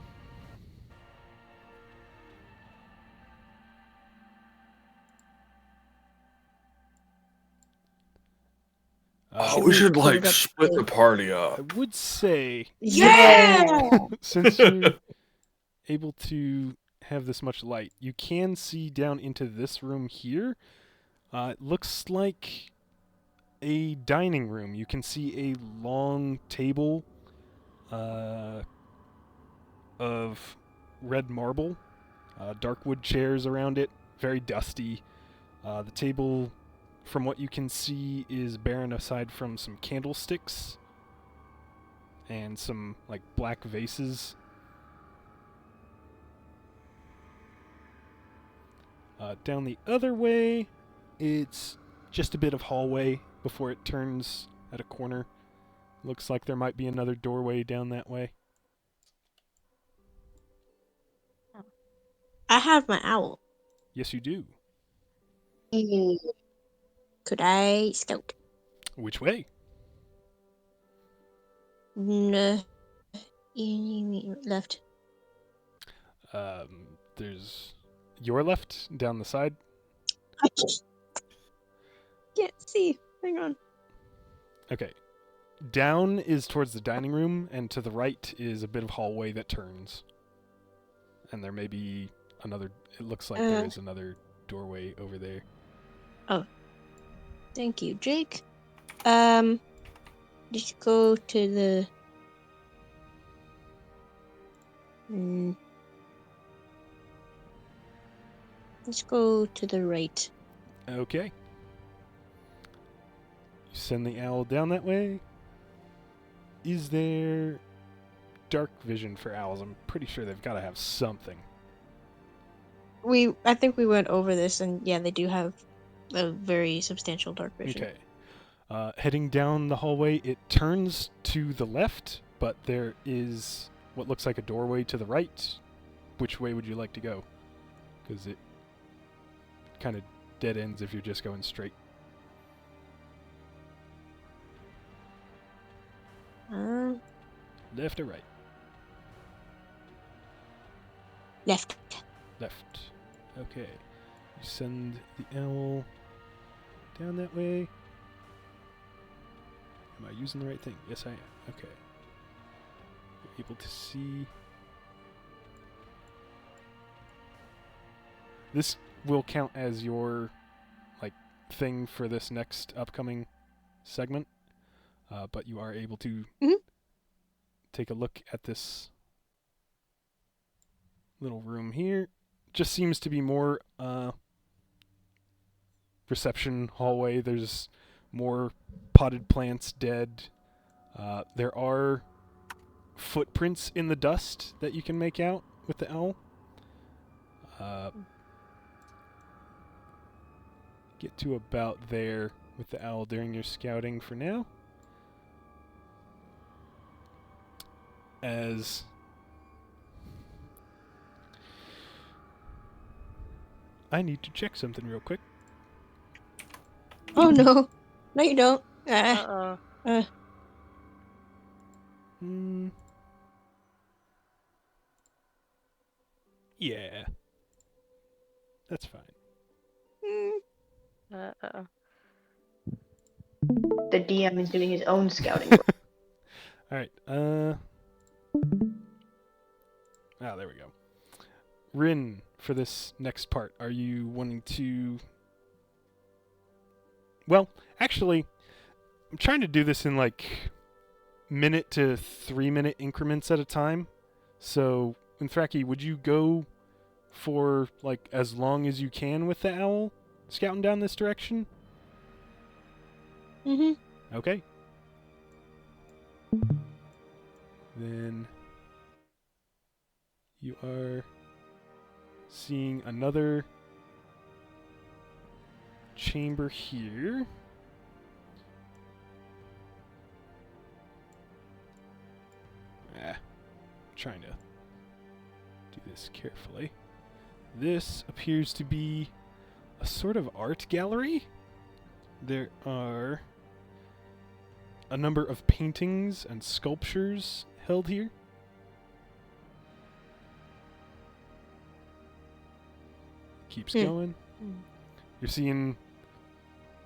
We should split split the party up. I would say, Yeah! since you're able to have this much light, you can see down into this room here. It looks like a dining room. You can see a long table of red marble, dark wood chairs around it, very dusty. The table, from what you can see, is barren aside from some candlesticks and some black vases. Down the other way, it's just a bit of hallway before it turns at a corner. Looks like there might be another doorway down that way. I have my owl. Yes, you do. Could I scout? Which way? No. Left. There's your left down the side. I can't see. Hang on. Okay. Down is towards the dining room, and to the right is a bit of hallway that turns. And there may be another... It looks like there is another doorway over there. Oh. Thank you, Jake. Just go to the. Let's go to the right. Okay. You send the owl down that way. Is there dark vision for owls? I'm pretty sure they've got to have something. I think we went over this, and yeah, they do have a very substantial dark vision. Okay. Heading down the hallway, it turns to the left, but there is what looks like a doorway to the right. Which way would you like to go? Because it kind of dead ends if you're just going straight. Left or right? Left. Left. Okay. You send the owl down that way. Am I using the right thing? Yes, I am. Okay. You're able to see. This will count as your, like, thing for this next upcoming segment. But you are able to take a look at this little room here. Just seems to be more reception hallway. There's more potted plants dead. There are footprints in the dust that you can make out with the owl. Get to about there with the owl during your scouting for now. As I need to check something real quick. Oh no. No, you don't. Uh-oh. Yeah. That's fine. Uh-oh. The DM is doing his own scouting work. Alright, there we go. Rin, for this next part, are you wanting to... Well, actually, I'm trying to do this in, like, minute to 3 minute increments at a time. So, Inthraki, would you go for, like, as long as you can with the owl scouting down this direction? Okay. Then you are seeing another chamber here. Trying to do this carefully. This appears to be a sort of art gallery. There are a number of paintings and sculptures held here. Keeps going. You're seeing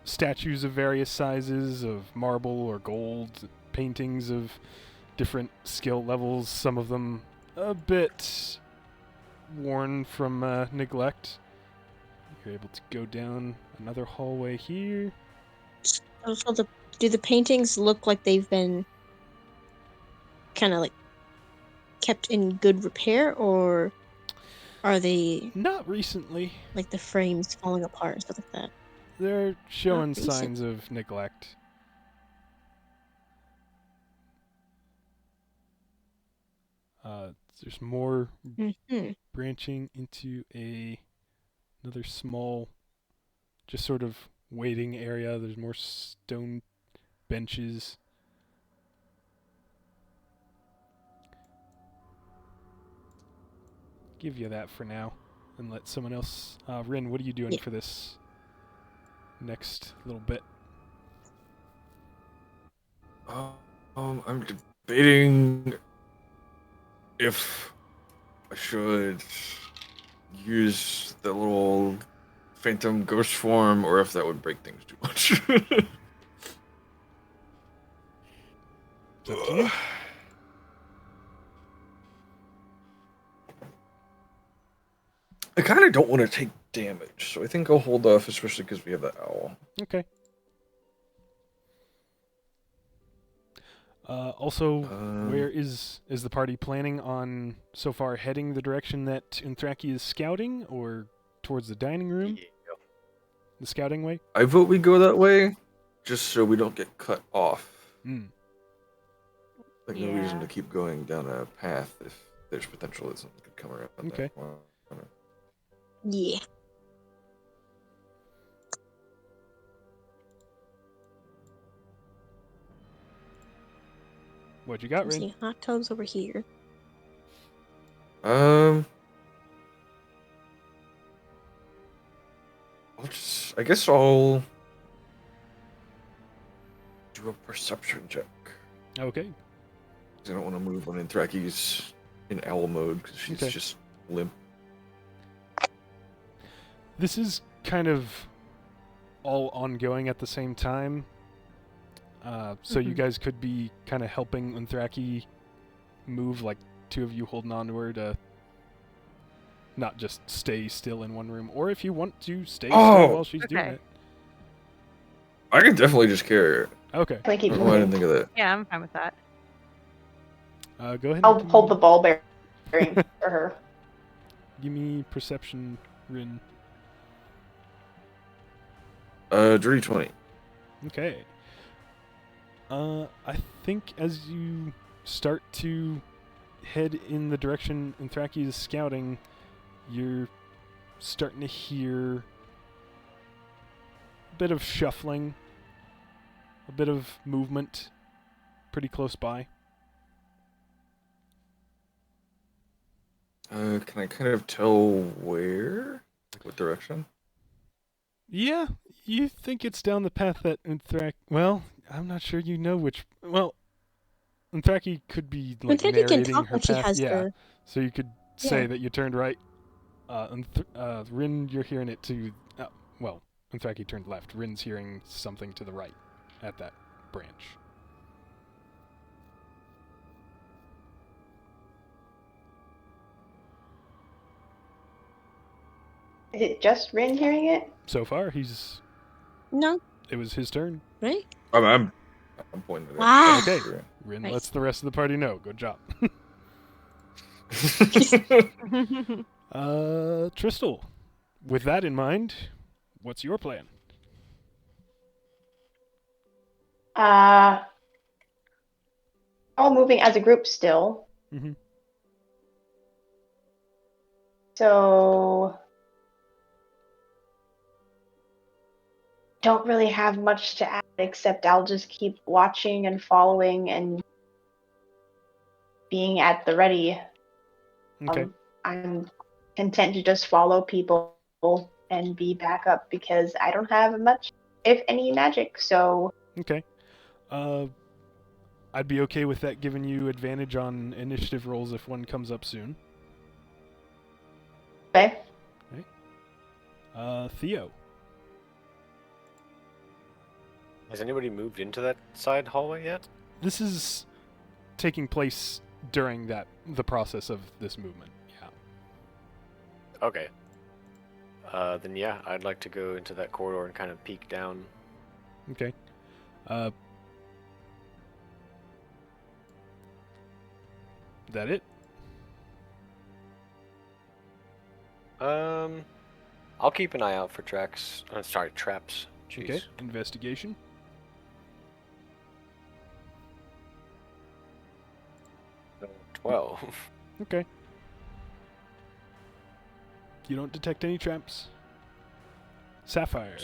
statues of various sizes of marble or gold, paintings of different skill levels, some of them a bit worn from neglect. You're able to go down another hallway here. So do the paintings look like they've been kind of like kept in good repair, or are they Not recently. like the frames falling apart and stuff like that? They're showing recent. signs of neglect. There's more branching into another small, just sort of waiting area. There's more stone benches. Give you that for now, and let someone else. Rin, what are you doing for this next little bit? I'm debating if I should use the little phantom ghost form or if that would break things too much. It's up to you. I kind of don't want to take damage, so I think I'll hold off, especially because we have the owl. Okay. Also, where is the party planning on so far heading the direction that Unthraki is scouting, or towards the dining room? Yeah. The scouting way? I vote we go that way, just so we don't get cut off. Mm. Like no reason Yeah. to keep going down a path if there's potential that something could come around. Okay. That corner. Yeah. What you got, Let's Rin? see, hot tubs over here. I guess I'll do a perception check. Okay. 'Cause I don't want to move when Anthraki's in owl mode because she's Okay. just limp. This is kind of all ongoing at the same time. So you guys could be kind of helping Unthraki move, like two of you holding on to her to not just stay still in one room, or if you want to stay still Oh! while she's doing Okay. it. I can definitely just carry her. Okay. Can I keep Oh, I didn't moving? think of that. Yeah, I'm fine with that. Go ahead. I'll and hold the ball bearing for her. Give me perception, Rin. Dirty 20. Okay. I think as you start to head in the direction Unthraki is scouting, you're starting to hear a bit of shuffling, a bit of movement pretty close by. Can I kind of tell where? Like what direction? Yeah, you think it's down the path that Well, I'm not sure you know which. Well, Unthraki could be like Unthraki can narrating talk her when she path. has Yeah, the. so you could say Yeah. that you turned right. Rin, you're hearing it to. Well, Unthraki turned left. Rin's hearing something to the right at that branch. Is it just Rin hearing it? So far, No, it was his turn. right? I'm pointing at Ah. Okay, it. Rin Nice. lets the rest of the party know. Good job. Tristal, with that in mind, what's your plan? All moving as a group still. Mm-hmm. So don't really have much to add except I'll just keep watching and following and being at the ready. Okay. I'm content to just follow people and be backup because I don't have much, if any, magic. So Okay. I'd be okay with that giving you advantage on initiative rolls if one comes up soon. okay. Theo. Has anybody moved into that side hallway yet? This is taking place during the process of this movement. Yeah. Okay. Then yeah, I'd like to go into that corridor and kind of peek down. Okay. That it? I'll keep an eye out for traps. Jeez. Okay. Investigation. Uh, 12. Okay. You don't detect any traps. Sapphire.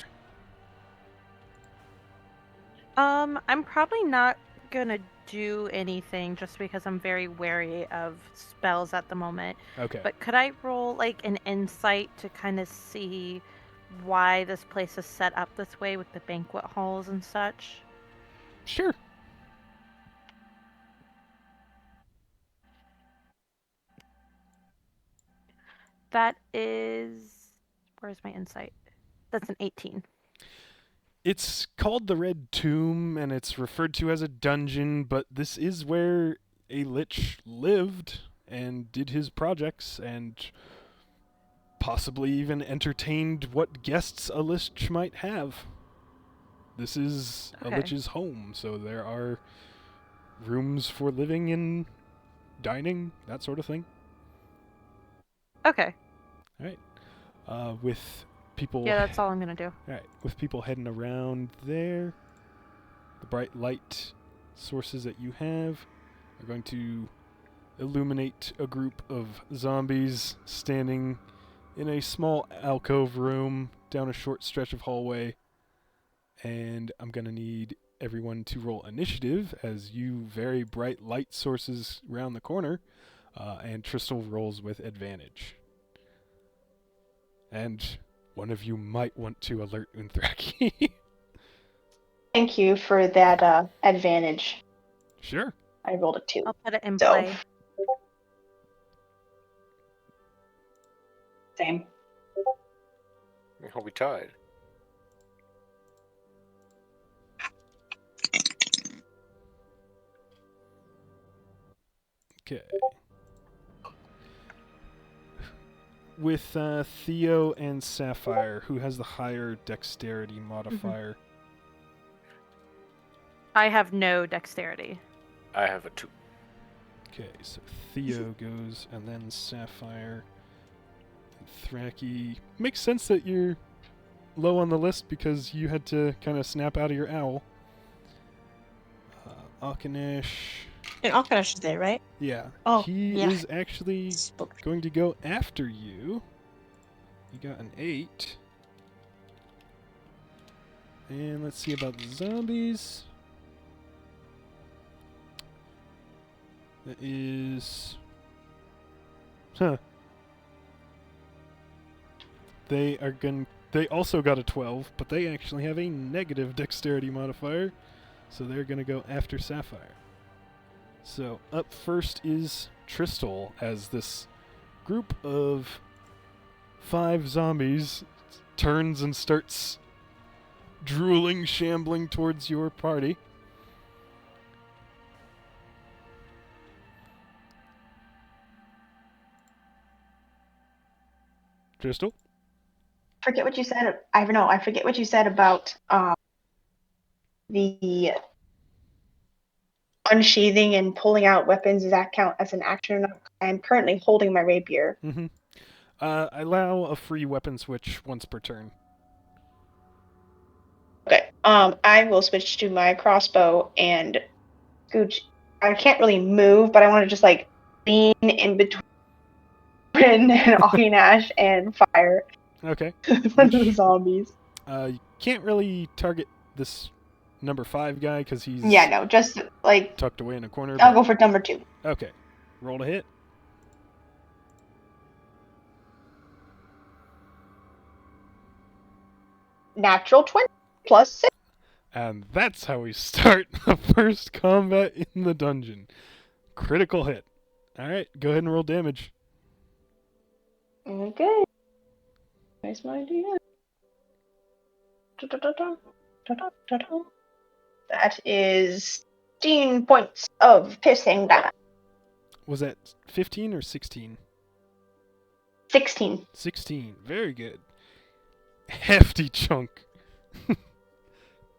I'm probably not gonna do anything just because I'm very wary of spells at the moment. Okay. But could I roll like an insight to kind of see why this place is set up this way with the banquet halls and such? Sure. That is... Where's my insight? That's an 18. It's called the Red Tomb, and it's referred to as a dungeon, but this is where a lich lived and did his projects and possibly even entertained what guests a lich might have. This is a Okay. lich's home, so there are rooms for living and dining, that sort of thing. Okay. With people. Yeah, that's all I'm gonna do. All right, with people heading around there, the bright light sources that you have are going to illuminate a group of zombies standing in a small alcove room down a short stretch of hallway. And I'm going to need everyone to roll initiative as you very bright light sources round the corner, and Tristal rolls with advantage. And one of you might want to alert Unthraki. Thank you for that advantage. Sure. I rolled a 2. I'll put it in So- play. Same. We tied. Okay. With Theo and Sapphire, who has the higher dexterity modifier? I have no dexterity. I have a 2. Okay, so Theo goes, and then Sapphire, and Thraki. Makes sense that you're low on the list because you had to kind of snap out of your owl. Alkanesh. And Alkanesh is there, right? Yeah. Oh, he yeah. is actually Spoke. going to go after you. You got an 8. And let's see about the zombies. That is... Huh. They also got a 12, but they actually have a negative dexterity modifier. So they're going to go after Sapphire. So up first is Tristal, as this group of 5 zombies turns and starts drooling, shambling towards your party. Tristal? Forget what you said. I forget what you said about the unsheathing and pulling out weapons. Does that count as an action or not? I'm currently holding my rapier. Mm-hmm. Allow a free weapon switch once per turn. Okay. I will switch to my crossbow and scooch. I can't really move, but I want to just like lean in between Alkinash and fire. Okay. One of the zombies. You can't really target this number 5 guy because he's Yeah, no, just like tucked away in a corner. I'll but- go for number 2. Okay. Roll to hit. Natural 20 plus 6. And that's how we start the first combat in the dungeon. Critical hit. Alright, go ahead and roll damage. Okay. Nice my idea. That is 16 points of piercing damage. Was that 15 or 16? 16. 16. Very good. Hefty chunk.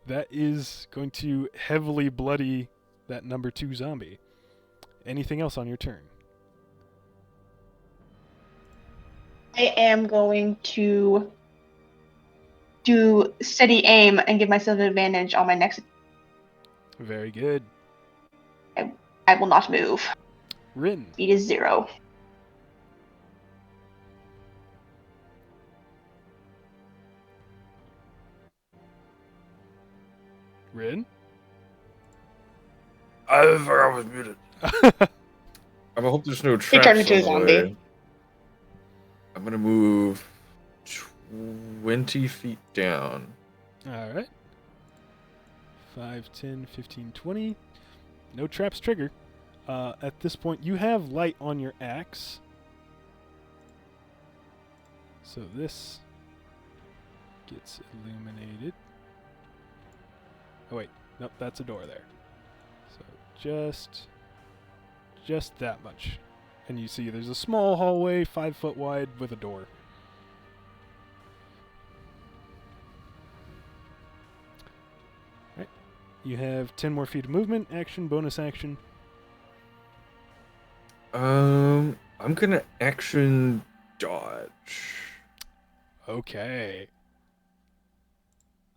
That is going to heavily bloody that number 2 zombie. Anything else on your turn? I am going to do steady aim and give myself an advantage on my next. Very good. I will not move. Rin. Speed is 0. Rin? I forgot I was muted. I hope there's no traps turned into on a the zombie. way. I'm gonna move 20 feet down. Alright. 5, 10, 15, 20. No traps trigger. At this point, you have light on your axe. So this gets illuminated. Oh wait, nope, that's a door there. So just that much. And you see there's a small hallway, 5 foot wide, with a door. You have 10 more feet of movement, action, bonus action. I'm gonna action dodge. Okay.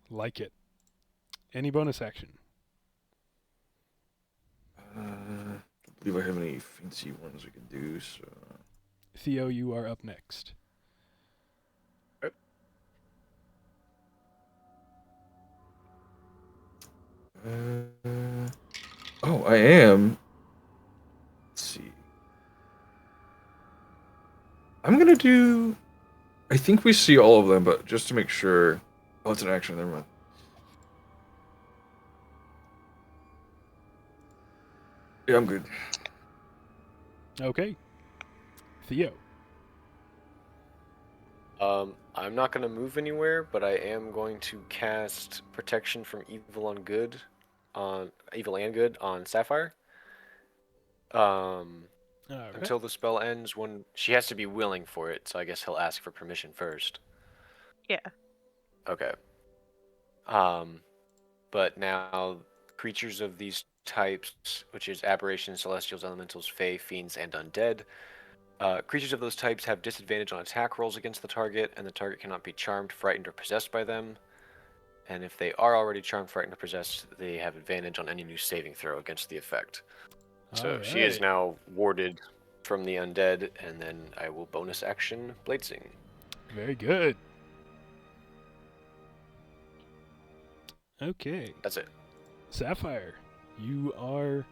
Like it. Any bonus action? I don't believe I have any fancy ones I could do, so. Theo, you are up next. Oh, I am. Let's see. I'm gonna do. I think we see all of them, but just to make sure. Oh, it's an action. Never mind. Yeah, I'm good. Okay. Theo. I'm not going to move anywhere, but I am going to cast Protection from Evil and Good on Sapphire. Until the spell ends, when she has to be willing for it, so I guess he'll ask for permission first. Yeah. Okay. But now creatures of these types, which is aberrations, celestials, elementals, fae, fiends, and undead. Creatures of those types have disadvantage on attack rolls against the target, and the target cannot be charmed, frightened, or possessed by them. And if they are already charmed, frightened, or possessed, they have advantage on any new saving throw against the effect. So she is now warded from the undead, and then I will bonus action Bladesing. Very good. Okay. That's it. Sapphire, you are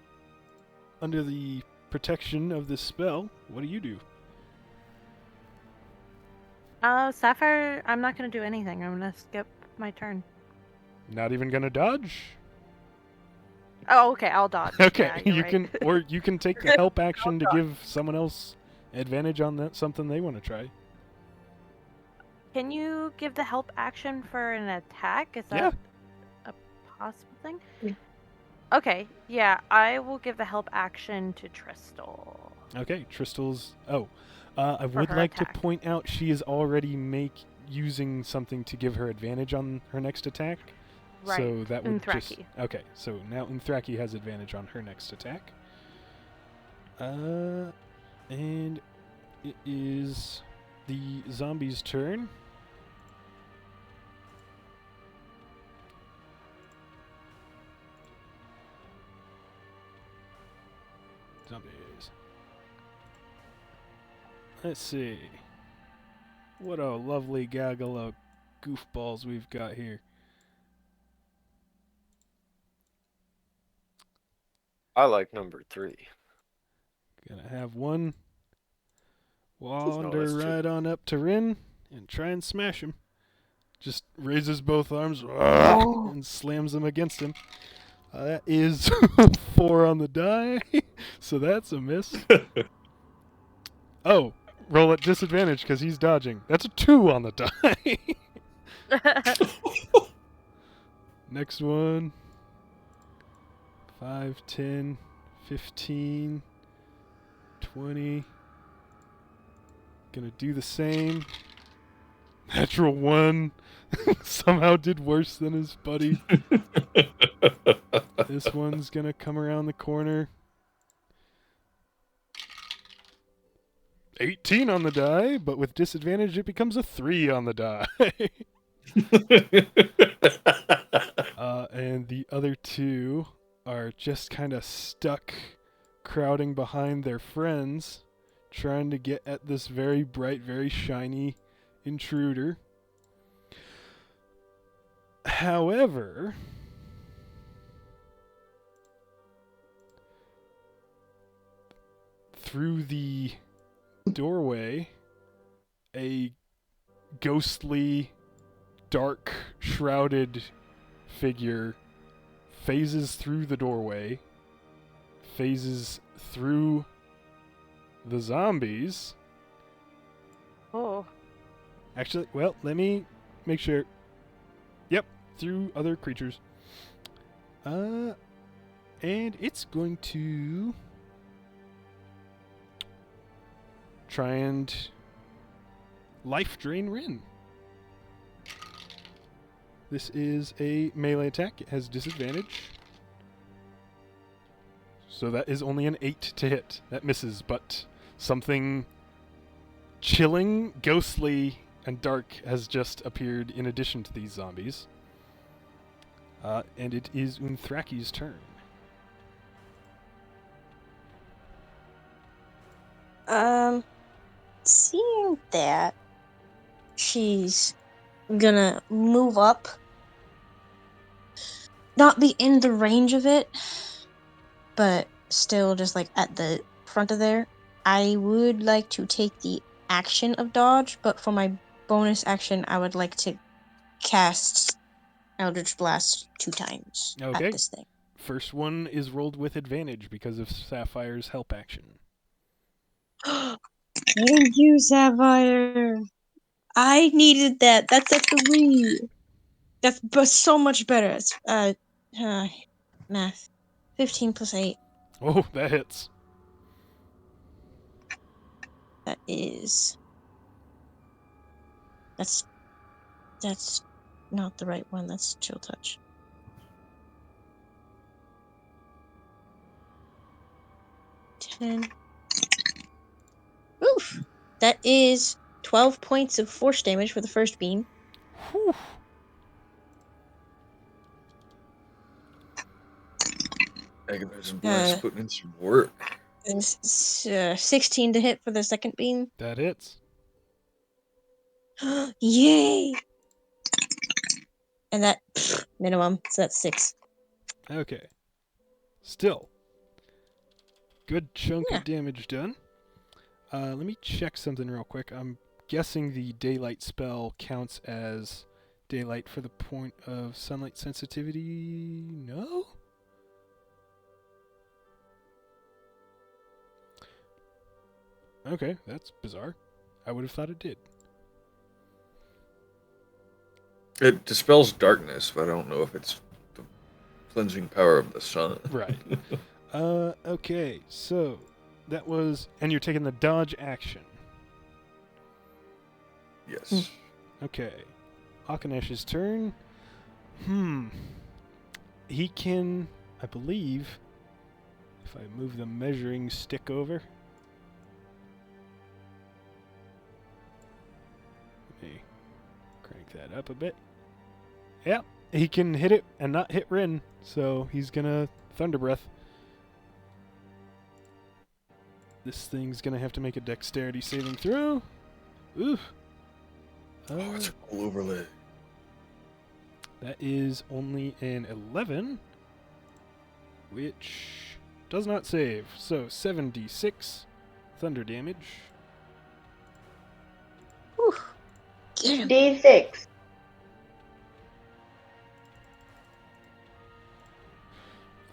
under the protection of this spell. What do you do? Sapphire, I'm not going to do anything. I'm going to skip my turn. Not even gonna dodge? Oh, okay, I'll dodge. Okay, Yeah, you're you right. can, or you can take the help action to give someone else advantage on that something they want to try. Can you give the help action for an attack? Is that a possible thing? Yeah. Okay, yeah, I will give the help action to Tristal. Okay, Tristal's. Oh, I For would her like attack. to point out she is already using something to give her advantage on her next attack. Right. So that would just Unthraki. okay. So now Unthraki has advantage on her next attack. And it is the zombie's turn. Zombies. Let's see. What a lovely gaggle of goofballs we've got here. I like number 3. Gonna have one No, wander that's two. right on up to Rin and try and smash him. Just raises both arms and slams them against him. That is 4 on the die, so that's a miss. Oh, roll at disadvantage because he's dodging. That's a 2 on the die. Next one. 5, 10, 15, 20. Gonna do the same. Natural 1. Somehow did worse than his buddy. This one's gonna come around the corner. 18 on the die, but with disadvantage it becomes a 3 on the die. And the other 2 are just kind of stuck crowding behind their friends, trying to get at this very bright, very shiny intruder. However, through the doorway, a ghostly, dark, shrouded figure phases through the doorway, phases through the zombies. Oh. Actually, well, let me make sure. Yep, through other creatures. And it's going to try and life drain Rin. This is a melee attack. It has disadvantage. So that is only an 8 to hit. That misses, but something chilling, ghostly, and dark has just appeared in addition to these zombies. And it is Unthraki's turn. Seeing that, she's gonna move up. Not be in the range of it, but still just like at the front of there. I would like to take the action of dodge, but for my bonus action, I would like to cast Eldritch Blast 2 times Okay. at this thing. First one is rolled with advantage because of Sapphire's help action. Thank you, Sapphire. I needed that. That's a 3. That's so much better. It's, math. 15 plus 8. Oh, that hits. That is. That's not the right one. That's Chill Touch. 10. Oof. That is 12 points of force damage for the first beam. Whew. Agonizing Blast putting in some work. And 16 to hit for the second beam. That hits. Yay! And that minimum, so that's 6. Okay. Still. Good chunk Yeah. of damage done. Let me check something real quick. I'm guessing the daylight spell counts as daylight for the point of sunlight sensitivity. No? Okay, that's bizarre. I would have thought it did. It dispels darkness, but I don't know if it's the cleansing power of the sun. Right. Okay, so that was... And you're taking the dodge action. Yes. Okay. Akanesh's turn. He can, I believe, if I move the measuring stick over. Let me crank that up a bit. Yeah, he can hit it and not hit Rin, so he's gonna Thunder Breath. This thing's gonna have to make a dexterity saving throw. Oof. Oh, it's a cool overlay. That is only an 11, which does not save. So 7d6 thunder damage. Whew. Get him. D6.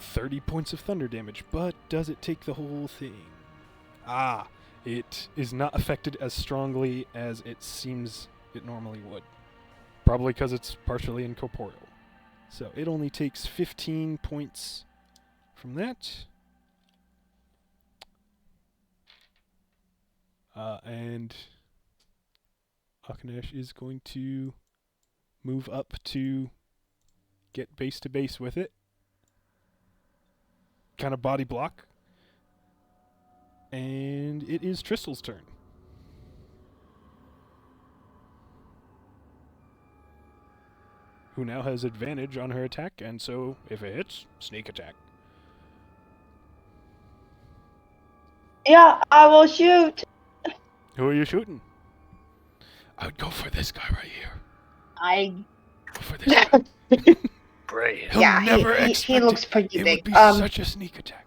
30 points of thunder damage, but does it take the whole thing? Ah, it is not affected as strongly as it seems it normally would. Probably because it's partially incorporeal. So it only takes 15 points from that. And Akanesh is going to move up to get base to base with it. Kind of body block. And it is Tristel's turn. Who now has advantage on her attack, and so if it hits, sneak attack. Yeah, I will shoot. Who are you shooting? I would go for this guy right here. Go for this guy. Great. He'll Yeah, never he expect looks it. pretty It big. would be such a sneak attack.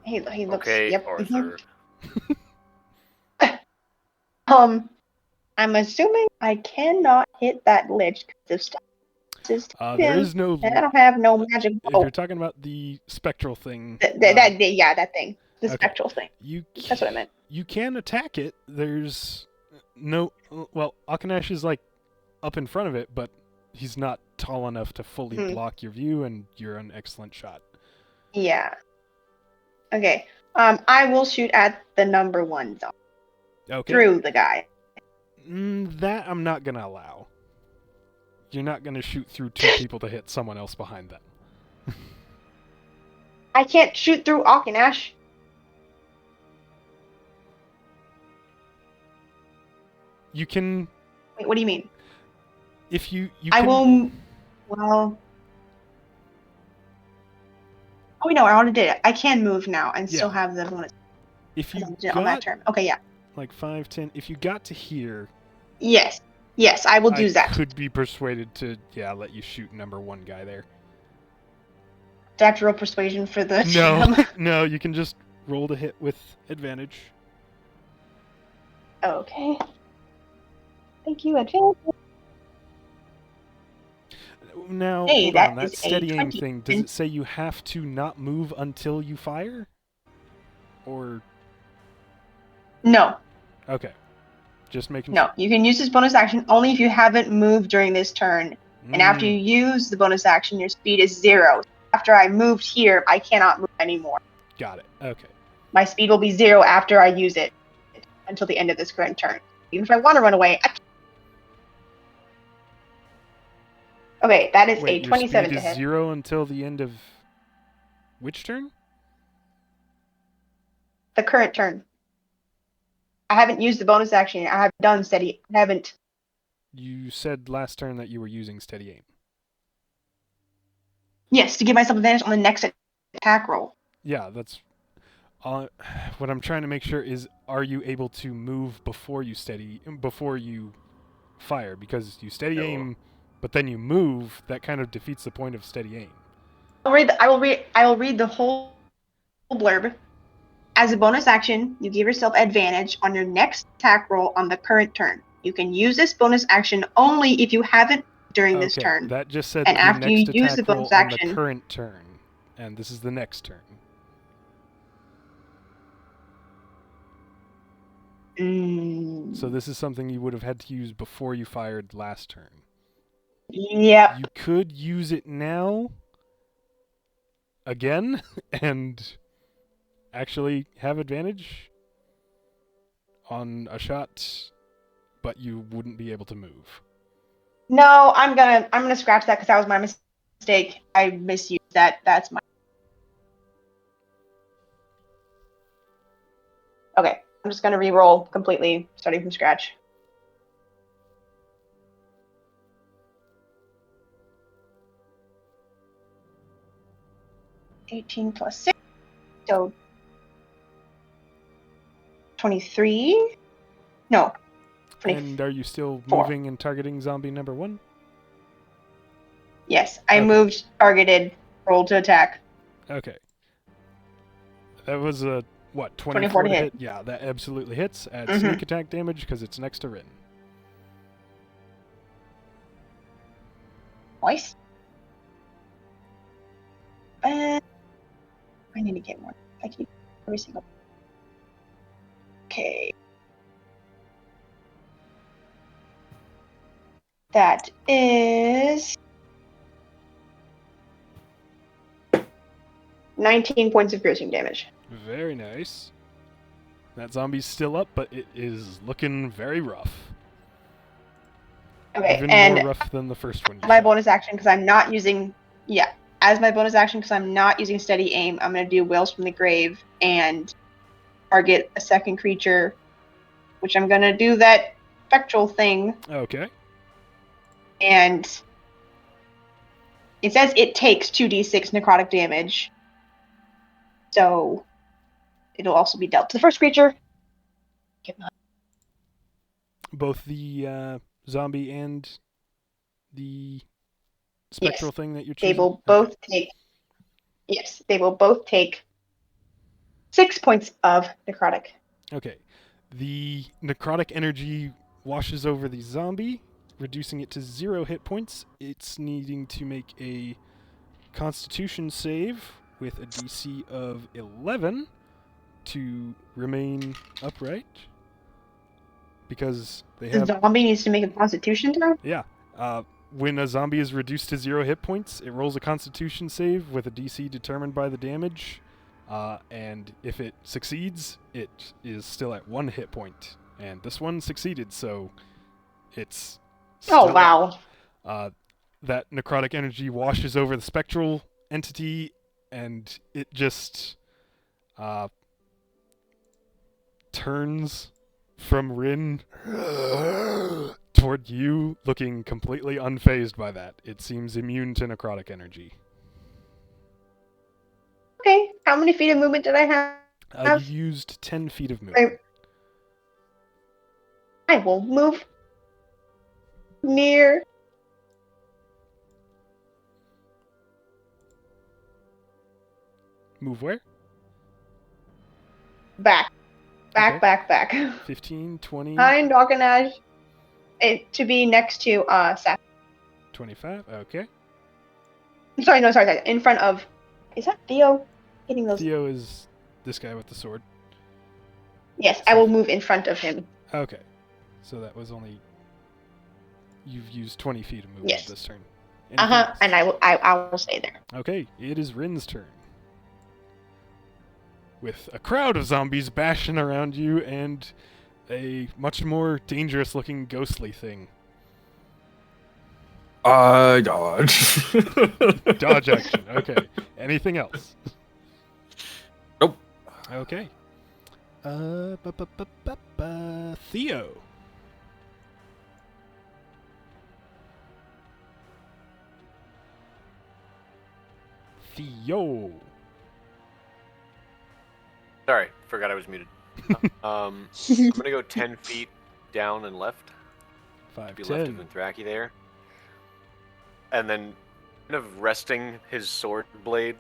He looks. Okay, Yep. Arthur. I'm assuming I cannot hit that lich because of There is no... I don't have no magic. If you're talking about the spectral thing... that thing. The okay. spectral thing. That's what I meant. You can attack it. There's no... Well, Akanesh is, like, up in front of it, but he's not tall enough to fully block your view, and you're an excellent shot. Yeah. Okay. I will shoot at the number 1 zone. Okay. Through the guy. That I'm not going to allow. You're not going to shoot through 2 people to hit someone else behind them. I can't shoot through Akinash. You can, Wait, what do you mean? if you I can. will. Well. Oh no, I already did it. I can move now and still Yeah. have the bonus If you on that got turn. Okay, yeah. like 5, 10, if you got to here, Yes. Yes, I will I do that. could be persuaded to let you shoot number 1 guy there. Do I have to roll persuasion for the No, GM? no, you can just roll to hit with advantage. Okay. Thank you, advantage. Now, Hey, hold on, that that is a steady aim 20. thing, does it say you have to not move until you fire? Or, No, okay, just making no. You can use this bonus action only if you haven't moved during this turn. sure. And after you use the bonus action, your speed is 0. After I moved here, I cannot move anymore. Got it, okay. My speed will be 0 after I use it until the end of this current turn. Even if I want to run away, I can't. Okay, that is Wait, a your 27 speed to is hit. 0 until the end of which turn? The current turn. I haven't used the bonus action yet. I haven't done steady. I haven't. You said last turn that you were using steady aim. Yes, to give myself advantage on the next attack roll. Yeah, that's... what I'm trying to make sure is, are you able to move before you fire? Because you steady No. aim, but then you move, that kind of defeats the point of steady aim. I will read the whole blurb. As a bonus action, you give yourself advantage on your next attack roll on the current turn. You can use this bonus action only if you haven't during this turn. That just said And the after next you use the attack roll bonus on the action, current turn. And this is the next turn. So this is something you would have had to use before you fired last turn. Yep. You could use it now again and actually have advantage on a shot, but you wouldn't be able to move. No, I'm gonna scratch that because that was my mistake. I misused that. That's my. Okay, I'm just gonna re-roll completely, starting from scratch. $18 plus 6, so 23. No, 24. And are you still moving and targeting zombie number 1? Yes, I Okay. moved, targeted, rolled to attack. Okay. That was a, 24 to to hit? hit. Yeah, that absolutely hits. Add Mhm. sneak attack damage because it's next to Rin. Twice. I need to get more. I keep every single. Okay. That is 19 points of piercing damage. Very nice. That zombie's still up, but it is looking very rough. Okay, Even and more rough than the first one you my shot. bonus action, because I'm not using, as my bonus action, because I'm not using steady aim, I'm going to do Wails from the Grave and target a second creature, which I'm going to do that spectral thing, Okay. and it says it takes 2d6 necrotic damage, so it'll also be dealt to the first creature. Both the zombie and the spectral thing that you're They choosing? will both take, they will both take 6 points of necrotic. Okay. The necrotic energy washes over the zombie, reducing it to 0 hit points. It's needing to make a constitution save with a DC of 11 to remain upright. Because they The have... zombie needs to make a constitution throw? Yeah. When a zombie is reduced to 0 hit points, it rolls a constitution save with a DC determined by the damage. And if it succeeds, it is still at 1 hit point. And this one succeeded, so it's still Oh, wow. that necrotic energy washes over the spectral entity and it just turns from Rin toward you, looking completely unfazed by that. It seems immune to necrotic energy. Okay, how many feet of movement did I have? You used 10 feet of movement. I will move near. Move where? Back. Okay. Back. 15, 20, Behind Organized. It to be next to Seth. 25. Okay. Sorry. In front of. Is that Theo? Hitting those. Theo is this guy with the sword. Yes, I will move in front of him. Okay. So that was only... You've used 20 feet of movement Yes. this turn. And I will stay there. Okay, it is Rin's turn. With a crowd of zombies bashing around you and a much more dangerous looking ghostly thing. Dodge. Dodge action. Okay. Anything else? Nope. Okay. Theo. Theo. Sorry, forgot I was muted. I'm gonna go 10 feet down and left. 5, Be left of 10. Venthraki there. And then kind of resting his sword blade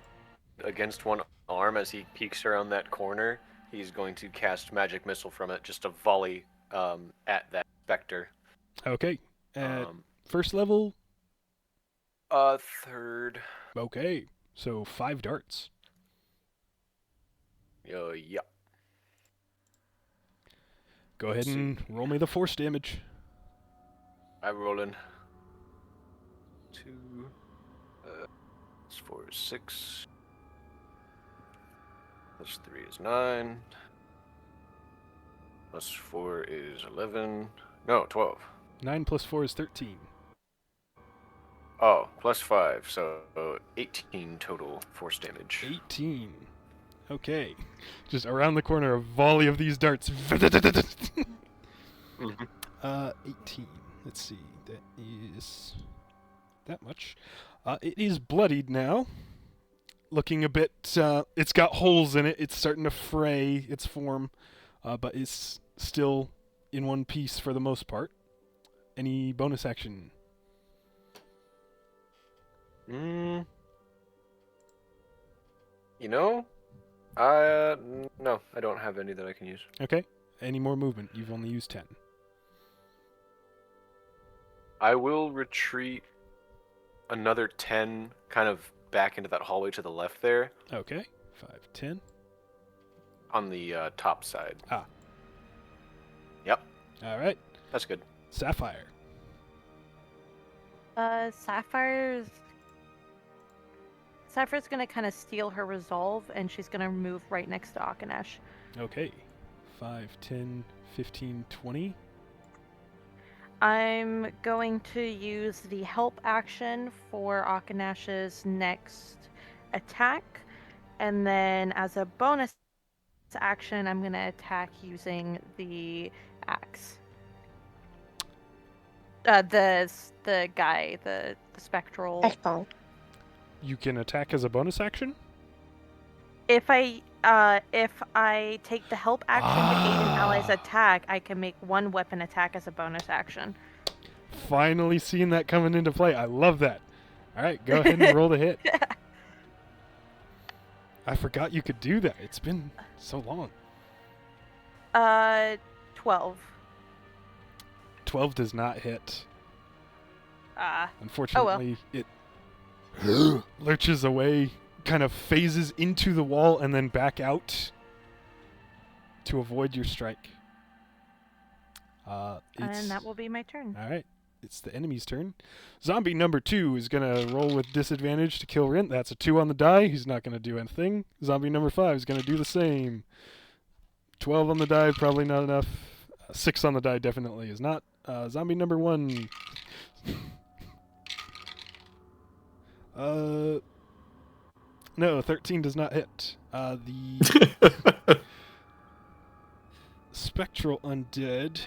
against one arm as he peeks around that corner, he's going to cast magic missile from it, just a volley at that specter. Okay. First level? Third. Okay. So 5 darts. Yeah. Go ahead and roll me the force damage. I'm rolling. 2 plus 4 is 6. Plus 3 is 9. Plus 4 is 11. No, 12. 9 plus 4 is 13. Oh, plus 5, so 18 total force damage. 18. Okay. Just around the corner, a volley of these darts. 18. Let's see. That is that much. It is bloodied now. Looking a bit... it's got holes in it. It's starting to fray its form. But it's still in one piece for the most part. Any bonus action? You know, no, I don't have any that I can use. Okay. Any more movement? You've only used 10. I will retreat another 10 kind of back into that hallway to the left there. Okay. 5, 10. On the top side. Ah. Yep. All right. That's good. Sapphire. Sapphire's gonna kind of steal her resolve, and she's gonna move right next to Akanash. Okay. 5, 10, 15, 20. I'm going to use the help action for Akanash's next attack, and then as a bonus action, I'm gonna attack using the axe. The guy, the spectral. Excellent. You can attack as a bonus action? If I take the help action to aid an ally's attack, I can make one weapon attack as a bonus action. Finally seeing that coming into play. I love that. All right, go ahead and roll the hit. I forgot you could do that. It's been so long. 12. 12 does not hit. Oh Unfortunately, it lurches away, kind of phases into the wall, and then back out to avoid your strike. And that will be my turn. All right. It's the enemy's turn. Zombie number 2 is going to roll with disadvantage to kill Rint. That's a 2 on the die. He's not going to do anything. Zombie number 5 is going to do the same. 12 on the die, probably not enough. 6 on the die definitely is not. Zombie number 1. No, 13 does not hit. The spectral undead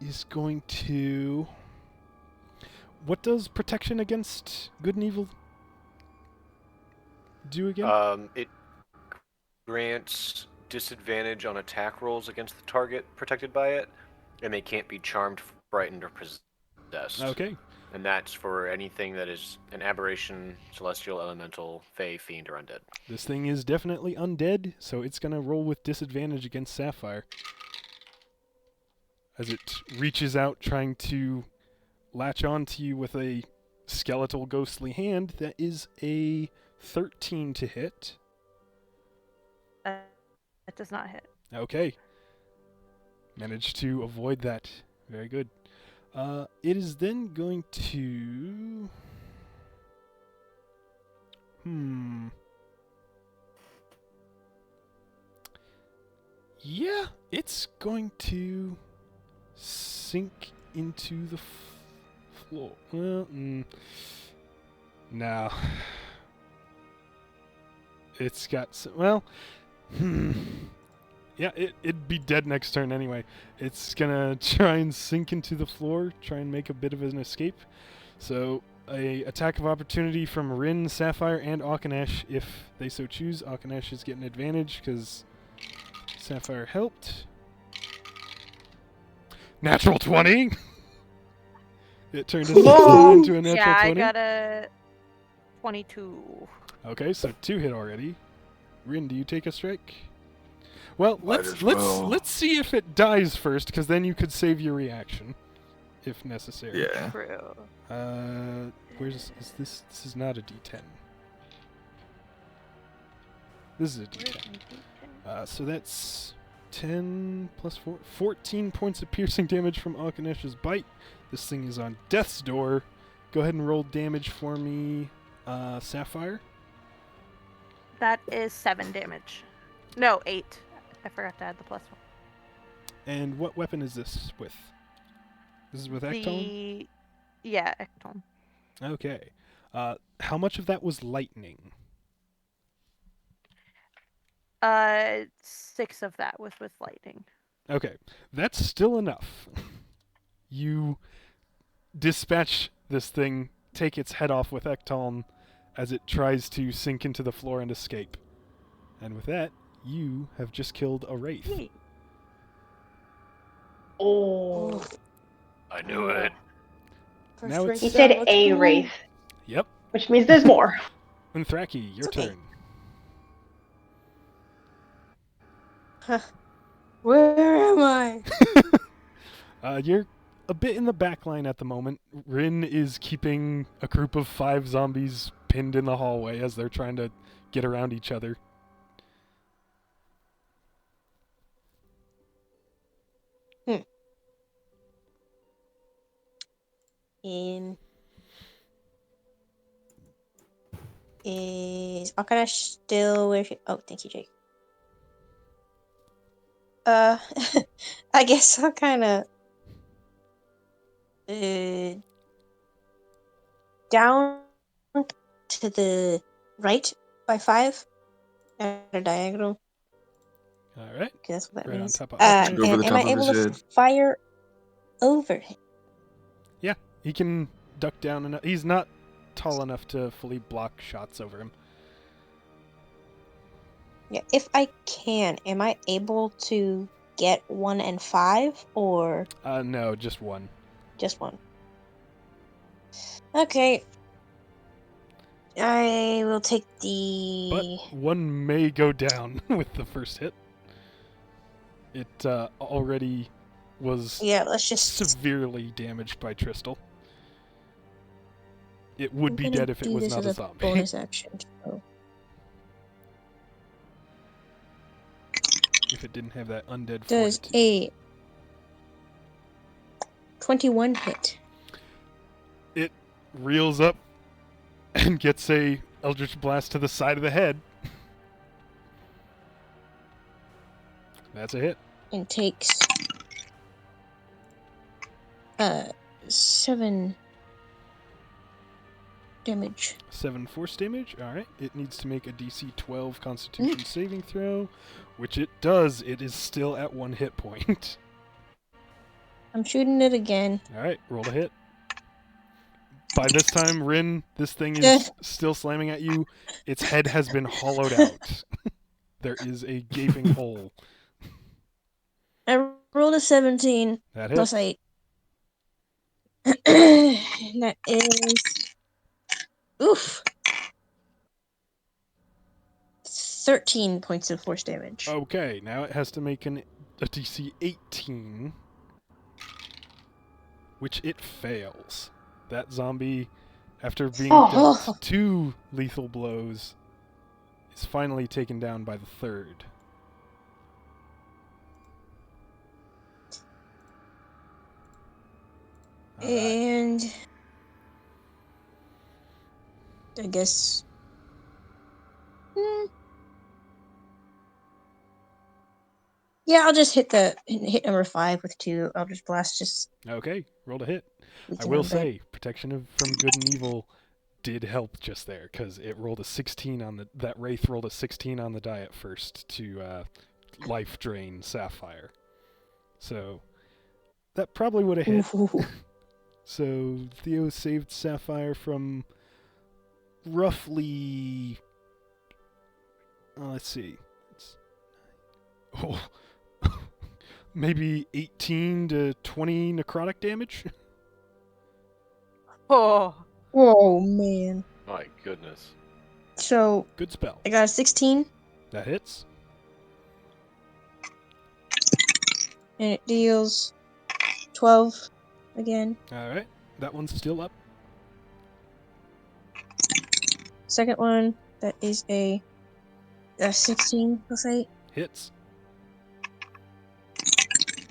is going to... What does protection against good and evil do again? It grants disadvantage on attack rolls against the target protected by it, and they can't be charmed, frightened, or possessed. Okay. And that's for anything that is an aberration, celestial, elemental, fey, fiend, or undead. This thing is definitely undead, so it's going to roll with disadvantage against Sapphire. As it reaches out, trying to latch onto you with a skeletal, ghostly hand. That is a 13 to hit. It does not hit. Okay. Managed to avoid that. Very good. It is then going to... Yeah, it's going to sink into the floor. Well, no. It's got some... Well, yeah, it'd be dead next turn anyway. It's gonna try and sink into the floor, try and make a bit of an escape. So, a attack of opportunity from Rin, Sapphire, and Aucanash if they so choose. Aucanash is getting advantage because Sapphire helped. Natural 20! It turned into a natural 20. Yeah, I got a 22. Okay, so 2 hit already. Rin, do you take a strike? Well, Might as well. let's see if it dies first, because then you could save your reaction, if necessary. Yeah. True. Where's is this? This is not a D10. This is a D10. So that's 10 plus 4, 14 points of piercing damage from Aucanash's bite. This thing is on death's door. Go ahead and roll damage for me, Sapphire. That is 7 damage. No, 8. I forgot to add the +1. And what weapon is this with? This is with Ectone? Yeah, Ectone. Okay. How much of that was lightning? 6 of that was with lightning. Okay. That's still enough. You dispatch this thing, take its head off with Ectone as it tries to sink into the floor and escape. And with that, you have just killed a wraith. Yay. Oh. I knew it. First Now race He it's- said down, let's a go. wraith, Yep. which means there's more. Unthraki, your It's okay. turn. Huh. Where am I? You're a bit in the back line at the moment. Rin is keeping a group of 5 zombies pinned in the hallway as they're trying to get around each other. Is Akarash still where she... Oh, thank you, Jake. I guess I'll kind of down to the right by 5 at a diagonal. All right. Okay, that's what that Right on means. top of And Over the am I top of able his to head. fire over him? He can duck down enough. He's not tall enough to fully block shots over him. Yeah, if I can, am I able to get 1 and 5 or No, just 1. just 1? Okay. I will take the... But 1 may go down with the first hit. It already was Yeah, let's just... severely damaged by Tristal. It would I'm be gonna dead if it do was this not as a zombie. bonus action. So. If it didn't have that undead Does fortitude. a 21 hit? It reels up and gets a Eldritch Blast to the side of the head. That's a hit. And takes 7 damage. 7 force damage. Alright. It needs to make a DC 12 Constitution saving throw, which it does. It is still at 1 hit point. I'm shooting it again. Alright, roll to hit. By this time, Rin, this thing is still slamming at you. Its head has been hollowed out. There is a gaping hole. I rolled a 17 That plus hits. 8. That is... Oof. 13 points of force damage. Okay, now it has to make a DC 18, which it fails. That zombie, after being dealt 2 lethal blows, is finally taken down by the 3rd. And I guess yeah, I'll just hit number 5 with 2. I'll just blast just Okay, roll to hit. I weaken will undead. say, protection from good and evil did help just there, because it rolled a 16 on that wraith rolled a 16 on the die at first to life drain Sapphire. So that probably would have hit. Ooh. So Theo saved Sapphire from roughly, let's see, maybe 18 to 20 necrotic damage. Oh. Whoa, man. My goodness. So Good spell. I got a 16, That hits. and it deals 12 again. All right, that one's still up. Second one, that is a 16 plus 8, Hits.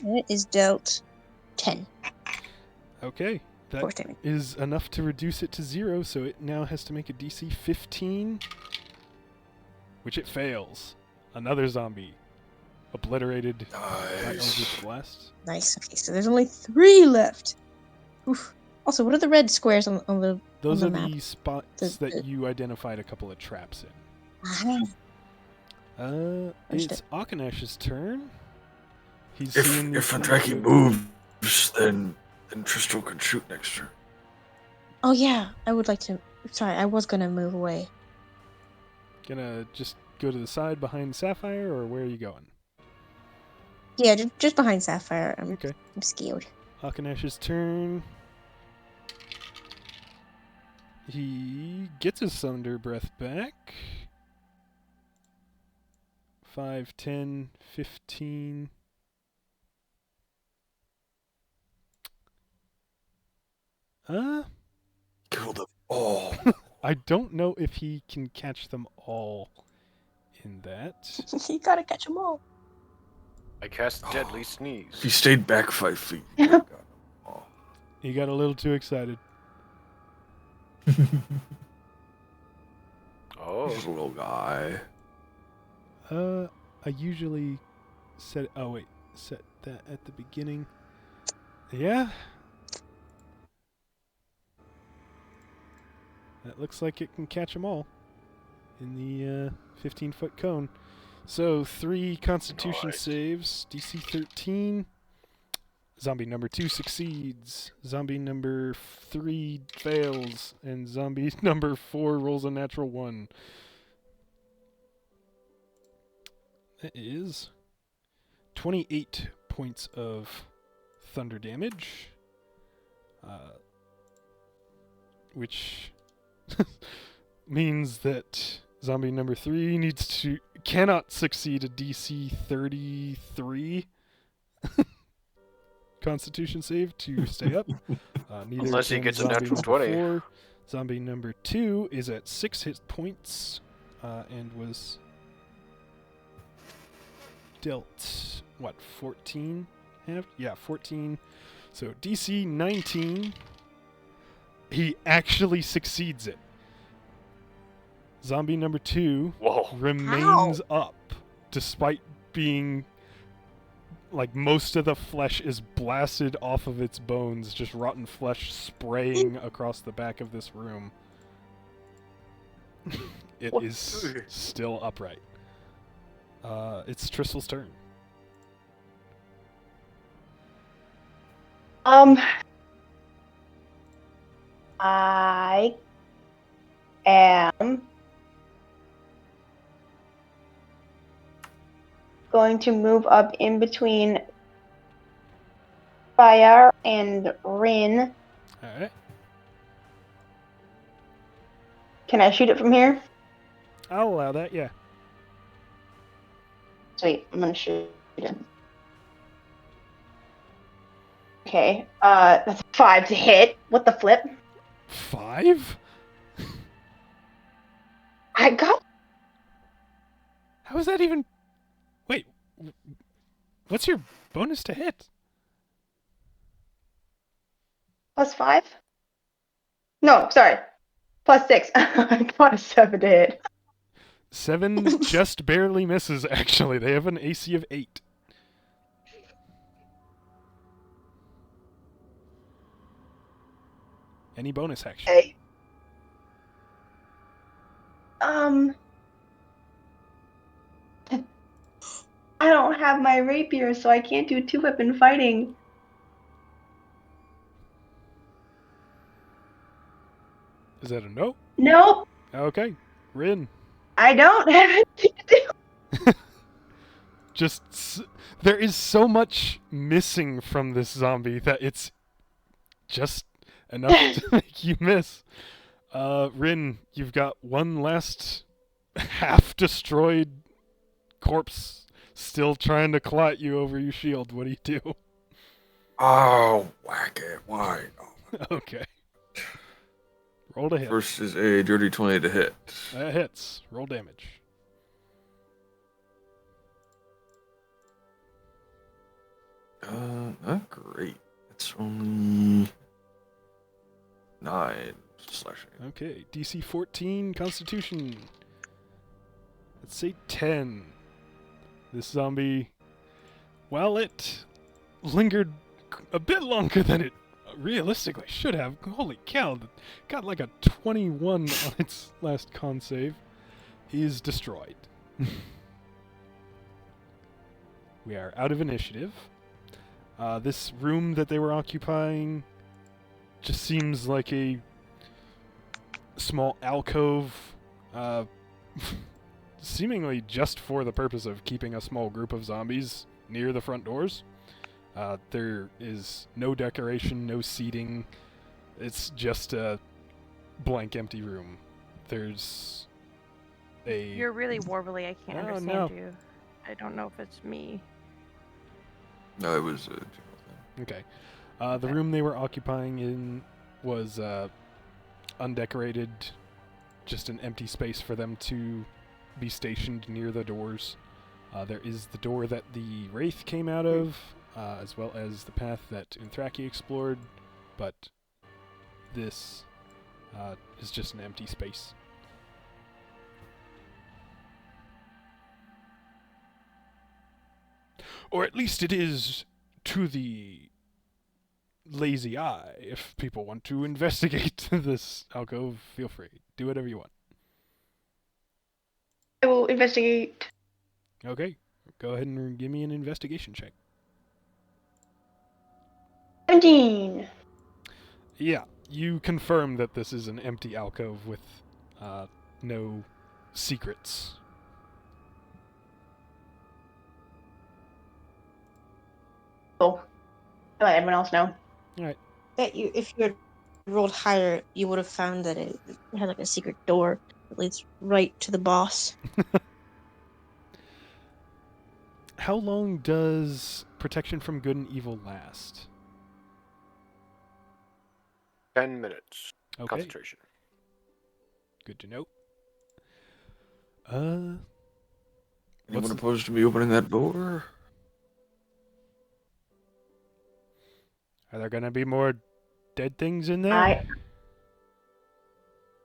and it is dealt 10 Okay, that force damage. is enough to reduce it to 0, so it now has to make a DC 15, which it fails. Another zombie. Obliterated by Eldritch Blast. Nice. Okay, so there's only 3 left. Oof. Also, what are the red squares on the Those on are the map? the spots that you identified a couple of traps in. Ah, It's Akanesh's turn. He's If seeing these Andraki things- moves, then Tristol can shoot next turn. oh yeah, I would like to. Sorry, I was gonna move away. Gonna just go to the side behind Sapphire, or where are you going? Yeah, just behind Sapphire. Okay. I'm scared. Akanesh's turn. He gets his Thunder Breath back. 5, 10, 15. Kill them all. I don't know if he can catch them all in that. You gotta catch them all. I cast Deadly Sneeze. If he stayed back 5 feet. he got them all. He got a little too excited. Oh. This little guy. I usually set that at the beginning. Yeah. That looks like it can catch them all in the 15-foot cone. So 3 Constitution Nice. saves, DC 13. Zombie number 2 succeeds. Zombie number 3 fails, and zombie number 4 rolls a natural 1. That is 28 points of thunder damage, which means that zombie number 3 cannot succeed a DC 33 Constitution save to stay up. Neither Unless he can gets a zombie natural number 20. 4. Zombie number 2 is at 6 hit points and was dealt, 14? Yeah, 14. So DC 19. He actually succeeds it. Zombie number 2 Whoa. remains up despite being like most of the flesh is blasted off of its bones, just rotten flesh spraying across the back of this room. It is still upright. It's Tristle's turn. I am going to move up in between Fire and Rin. Alright. Can I shoot it from here? I'll allow that, yeah. Sweet, I'm gonna shoot it. Okay, that's 5 to hit. What the flip? 5? I got How is that even... Wait, what's your bonus to hit? +5? No, sorry. +6. I got a 7 to hit. 7 just barely misses, actually. They have an AC of 8. Any bonus action? Okay. I don't have my rapier, so I can't do 2-weapon fighting. Is that a no? Nope, Okay. Rin. I don't have anything to do. There is so much missing from this zombie that it's just enough to make you miss. Rin, you've got one last half-destroyed corpse still trying to claw at you over your shield. What do you do? Oh, whack it. Why? Oh. Okay. Roll to hit. First is a dirty 20 to hit. That hits. Roll damage. Not great. It's only 9 slashing. Okay. DC 14, Constitution. Let's say 10. This zombie, while it lingered a bit longer than it realistically should have, holy cow, it got like a 21 on its last con save, is destroyed. We are out of initiative. This room that they were occupying just seems like a small alcove, seemingly just for the purpose of keeping a small group of zombies near the front doors. There is no decoration, no seating. It's just a blank, empty room. There's a... You're really warbly. I can't Oh, understand no. you. I don't know if it's me. No, it was a general thing. Okay. The room they were occupying in was undecorated, just an empty space for them to be stationed near the doors. There is the door that the Wraith came out of, as well as the path that Unthraki explored, but this is just an empty space. Or at least it is to the lazy eye. If people want to investigate this alcove, feel free. Do whatever you want. I will investigate. Okay, go ahead and give me an investigation check. 17. Yeah, you confirm that this is an empty alcove with no secrets. Cool. I'll let everyone else know. Alright. Bet you, if you had rolled higher, you would have found that it had like a secret door that leads right to the boss. How long does protection from good and evil last? 10 minutes. Okay, Concentration. good to know. Anyone What's- opposed to me opening that door? Are there gonna be more dead things in there?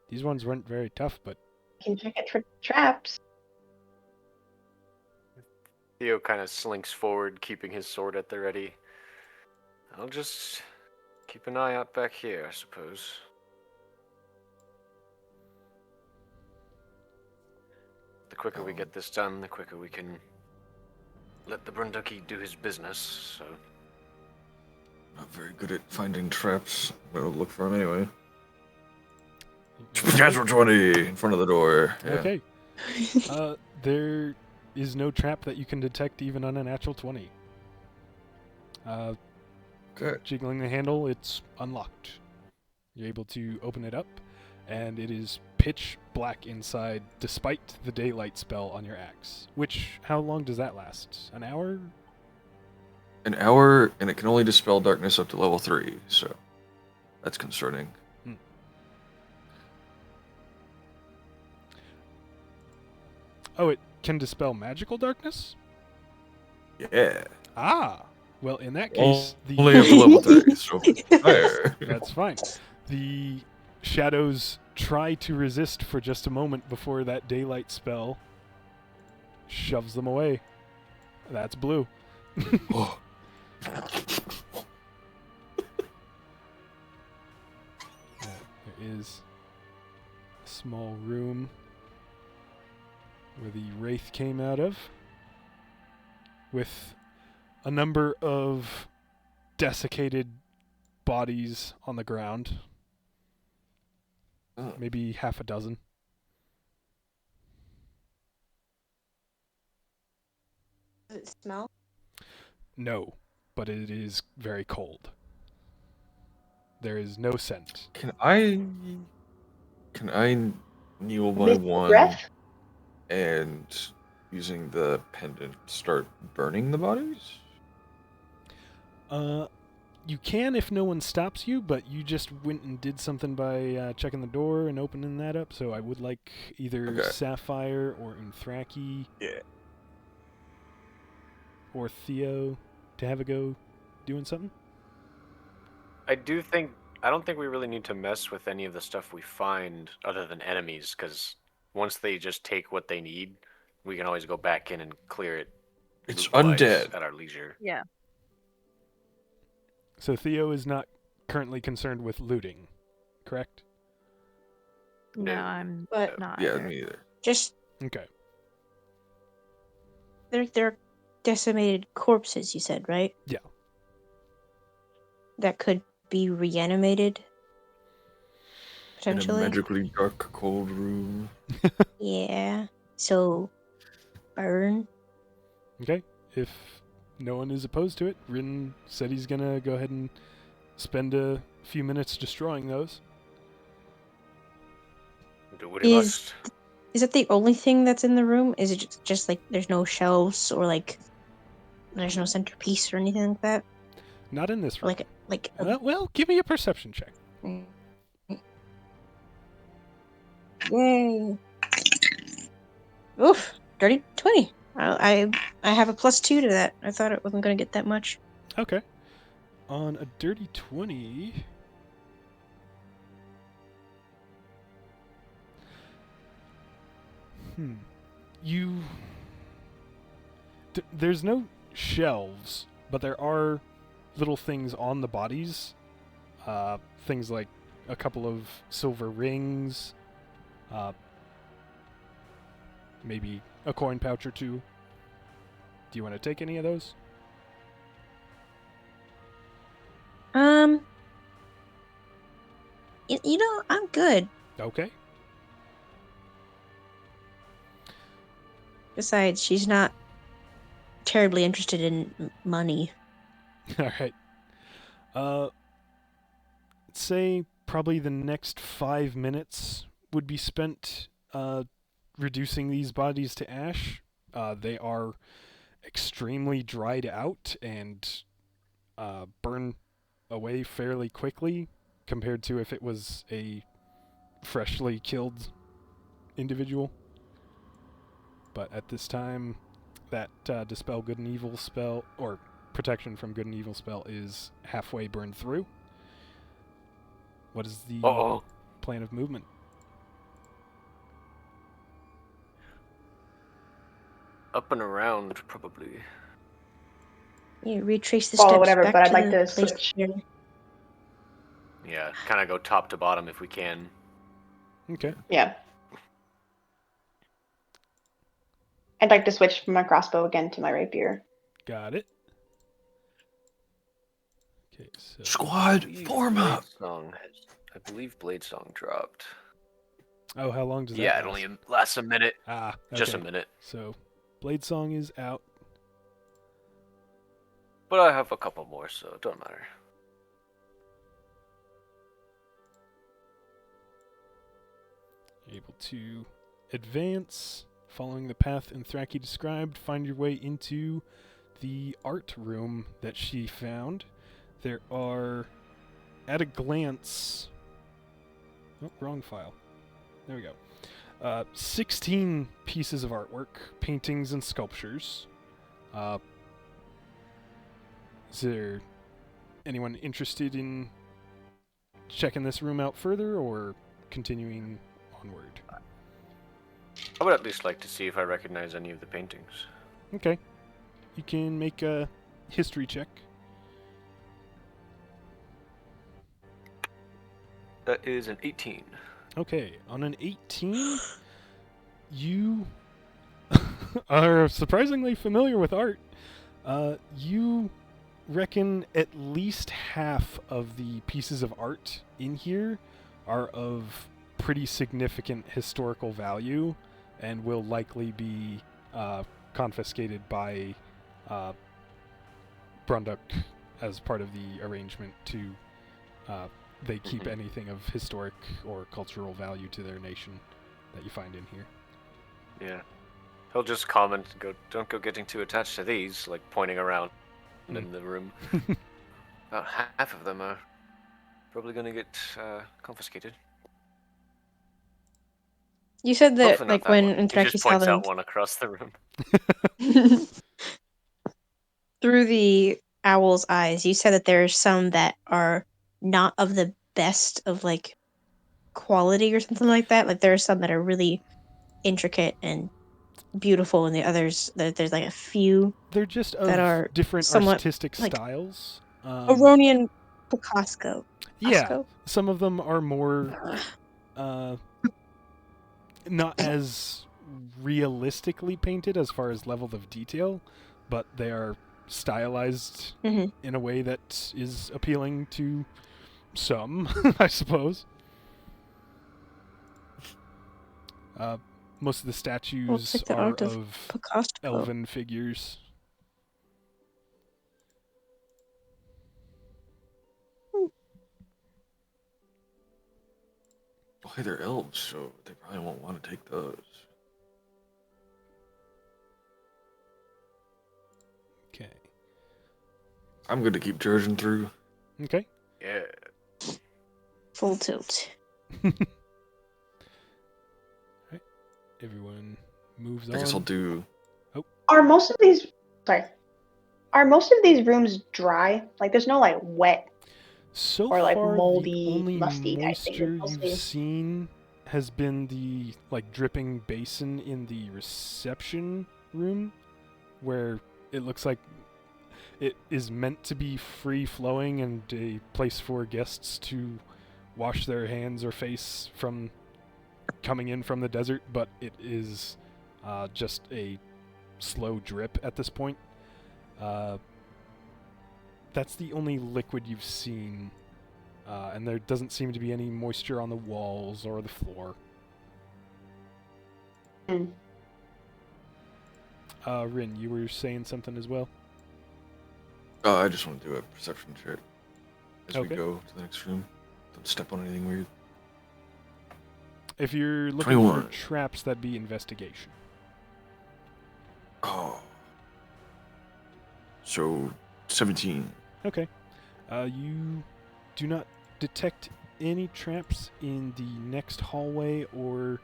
These ones weren't very tough, but Can check it for traps. Theo kind of slinks forward, keeping his sword at the ready. I'll just keep an eye out back here, I suppose. quicker we get this done, the quicker we can let the Brunduki do his business. So. Not very good at finding traps. I'm gonna look for them anyway. Natural 20 in front of the door. Yeah. Okay. There is no trap that you can detect even on a natural 20. Okay. Jiggling the handle, it's unlocked. You're able to open it up, and it is pitch black inside despite the daylight spell on your axe. Which, how long does that last? An hour? An hour, and it can only dispel darkness up to level 3, so that's concerning. Oh, it can dispel magical darkness? Yeah. Ah! Well, in that case, Only up to level 3, so fire. That's fine. The shadows try to resist for just a moment before that daylight spell shoves them away. That's blue. Oh. There is a small room where the wraith came out of, with a number of desiccated bodies on the ground. Maybe half a dozen. Does it smell? No, but it is very cold. There is no scent. Can I kneel by Miss one breath? and using the pendant start burning the bodies? You can if no one stops you, but you just went and did something by checking the door and opening that up, so I would like either Sapphire or Unthraki or Theo to have a go doing something. I don't think we really need to mess with any of the stuff we find other than enemies, because once they just take what they need, we can always go back in and clear it. It's loot-wise undead. At our leisure. Yeah. So Theo is not currently concerned with looting, correct? No, No. I'm But not. Yeah, either. me either. just Okay. they're decimated corpses, you said, right? Yeah. That could be reanimated. In a Potentially. magically dark, cold room. Yeah. So burn. Okay. If no one is opposed to it, Rin said he's gonna go ahead and spend a few minutes destroying those. Do what he must. Is that the only thing that's in the room? Is it just like there's no shelves or like there's no centerpiece or anything like that? Not in this room. Like a Well, give me a perception check. Yay. Oof. Dirty 20. I have a +2 to that. I thought it wasn't going to get that much. Okay. On a dirty 20... There's no shelves, but there are little things on the bodies. Things like a couple of silver rings, maybe a coin pouch or two. Do you want to take any of those? You know, I'm good. Okay. Besides, she's not terribly interested in money. All right. Say probably the next 5 minutes would be spent reducing these bodies to ash. They are extremely dried out and burn away fairly quickly compared to if it was a freshly killed individual. But at this time, that Dispel Good and Evil spell, or Protection from Good and Evil spell, is halfway burned through. What is the plan of movement? Up and around, probably. You retrace the Follow steps whatever, back but I'd to like the to place switch. Yeah, kind of go top to bottom if we can. Okay. Yeah. I'd like to switch from my crossbow again to my rapier. Got it. Okay, so Squad, believe form up. I believe Blade Song dropped. oh, how long does that Yeah, last? it only lasts a minute. Ah, okay. Just a minute. So, Blade Song is out. But I have a couple more, so it don't matter. Able to advance, following the path Anthraki described, find your way into the art room that she found. There are, at a glance... Oh, wrong file. There we go. 16 pieces of artwork, paintings and sculptures. Is there anyone interested in checking this room out further, or continuing onward? I would at least like to see if I recognize any of the paintings. Okay. You can make a history check. That is an 18. Okay, on an 18, you are surprisingly familiar with art. You reckon at least half of the pieces of art in here are of pretty significant historical value and will likely be confiscated by Brunduk as part of the arrangement to they keep anything of historic or cultural value to their nation that you find in here. Yeah. He'll just comment and go, "Don't go getting too attached to these," like pointing around in the room. About half of them are probably going to get confiscated. You said that, Hopefully not like, that when one. He Anthraki just saw points them out one across the room. through the owl's eyes, you said that there's some that are not of the best of, like, quality or something like that. Like, there are some that are really intricate and beautiful, and the others, there's, like, a few They're just of that are different somewhat, artistic like, styles. Aronian Picasso. Yeah, Picasso? some of them are more not as realistically painted as far as level of detail, but they are stylized Mhm. in a way that is appealing to some, I suppose. Most of the statues like the are art of of Picasso. elven figures. Well, hey, they're elves, so they probably won't want to take those. Okay. I'm going to keep charging through. Okay. Yeah. Full tilt. Everyone moves I guess I'll on. do. Are most of these Are most of these rooms dry? Like there's no like wet So or like far, moldy, the only musty type things. moisture It's you've mostly seen has been the like dripping basin in the reception room, where it looks like it is meant to be free flowing and a place for guests to wash their hands or face from coming in from the desert, but it is just a slow drip at this point. That's the only liquid you've seen, and there doesn't seem to be any moisture on the walls or the floor. Mm. Rin, you were saying something as well? I just want to do a perception check as we Okay. go to the next room. Don't step on anything weird. If you're looking 21. for traps, that'd be investigation. Oh. So, 17. Okay. You do not detect any traps in the next hallway or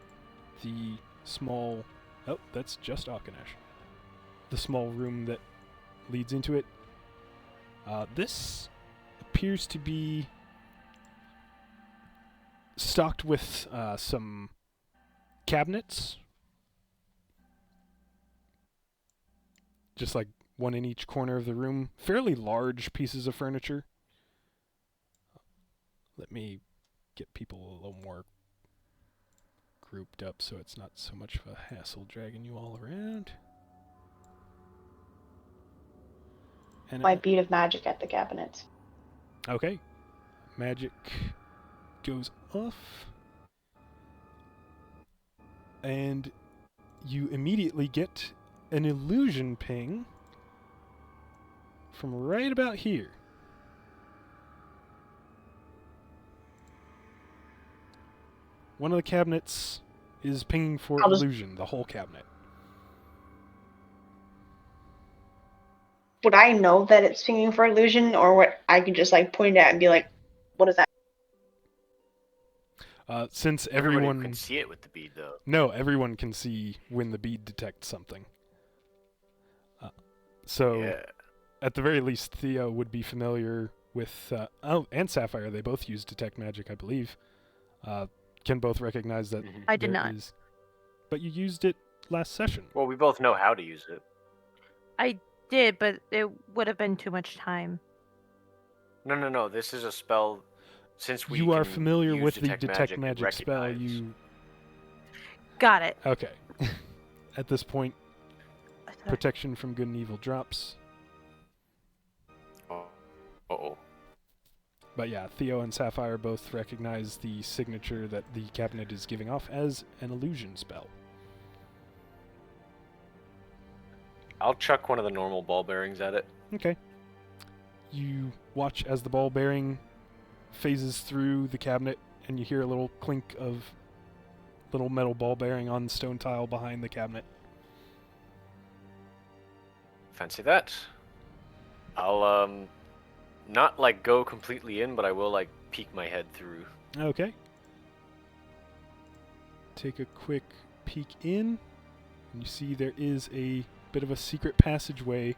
the small... Oh, that's just Akanash. The small room that leads into it. This appears to be stocked with some cabinets. Just like one in each corner of the room. Fairly large pieces of furniture. Let me get people a little more grouped up so it's not so much of a hassle dragging you all around. And my bead of magic at the cabinets. okay. Magic goes off. And you immediately get an illusion ping from right about here. One of the cabinets is pinging for I'll just- illusion, the whole cabinet. Would I know that it's pinging for illusion, or what? I could just like point at it and be like, "What is that?" Since Everybody everyone can see it with the bead, though. No, everyone can see when the bead detects something. So, Yeah. at the very least, Theo would be familiar with. And Sapphire, they both use Detect Magic, I believe. Can both recognize that. Mhm. I did there not. is- But you used it last session. Well, we both know how to use it. I did, but it would have been too much time. No. This is a spell. Since we You are can familiar use with the Detect Detect and Magic spell. recognize- You Got it. okay? At this point, I thought- protection from good and evil drops. Oh. Uh-oh. But yeah, Theo and Sapphire both recognize the signature that the cabinet is giving off as an illusion spell. I'll chuck one of the normal ball bearings at it. Okay. You watch as the ball bearing phases through the cabinet, and you hear a little clink of little metal ball bearing on the stone tile behind the cabinet. Fancy that. I'll not like go completely in, but I will like peek my head through. Okay. Take a quick peek in, and you see there is a bit of a secret passageway.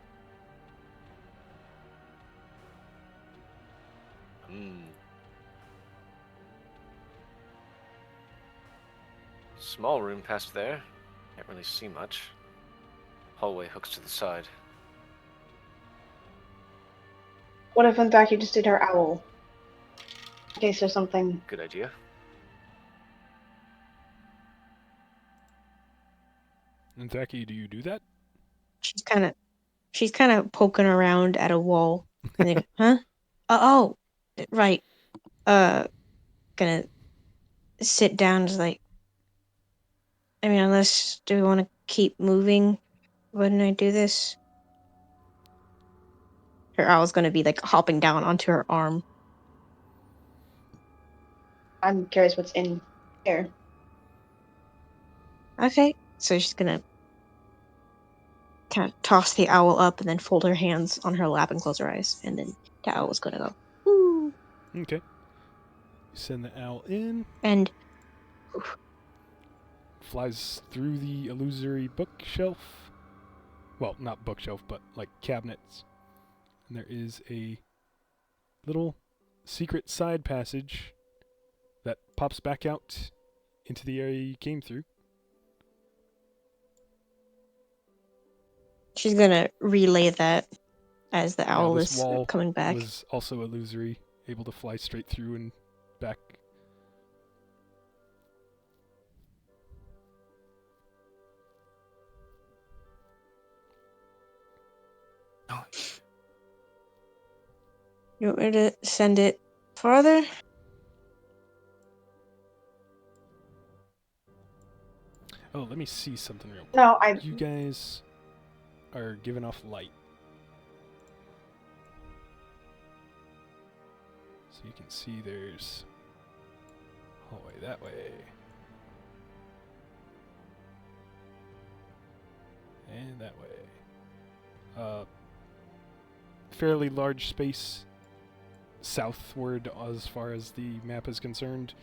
Small room past there. Can't really see much. Hallway hooks to the side. What if in fact you just did our owl? In case there's something. Good idea. And Zaki, do you do that? She's kind of poking around at a wall. And then, huh? Oh, right. Gonna sit down. Just like, I mean, unless do we want to keep moving? Wouldn't I do this? Her owl's gonna be like hopping down onto her arm. I'm curious what's in here. Okay, so she's gonna kind of toss the owl up and then fold her hands on her lap and close her eyes, and then the owl's gonna go, woo, Okay. You send the owl in, and flies through the illusory bookshelf. Well, not bookshelf, but like cabinets. And there is a little secret side passage that pops back out into the area you came through. she's gonna relay that as the owl this is wall coming back. was also illusory, able to fly straight through and back. You want me to send it farther? Oh, let me see something real quick. No, You guys are giving off light. So you can see there's hallway that way. And that way. Fairly large space southward as far as the map is concerned.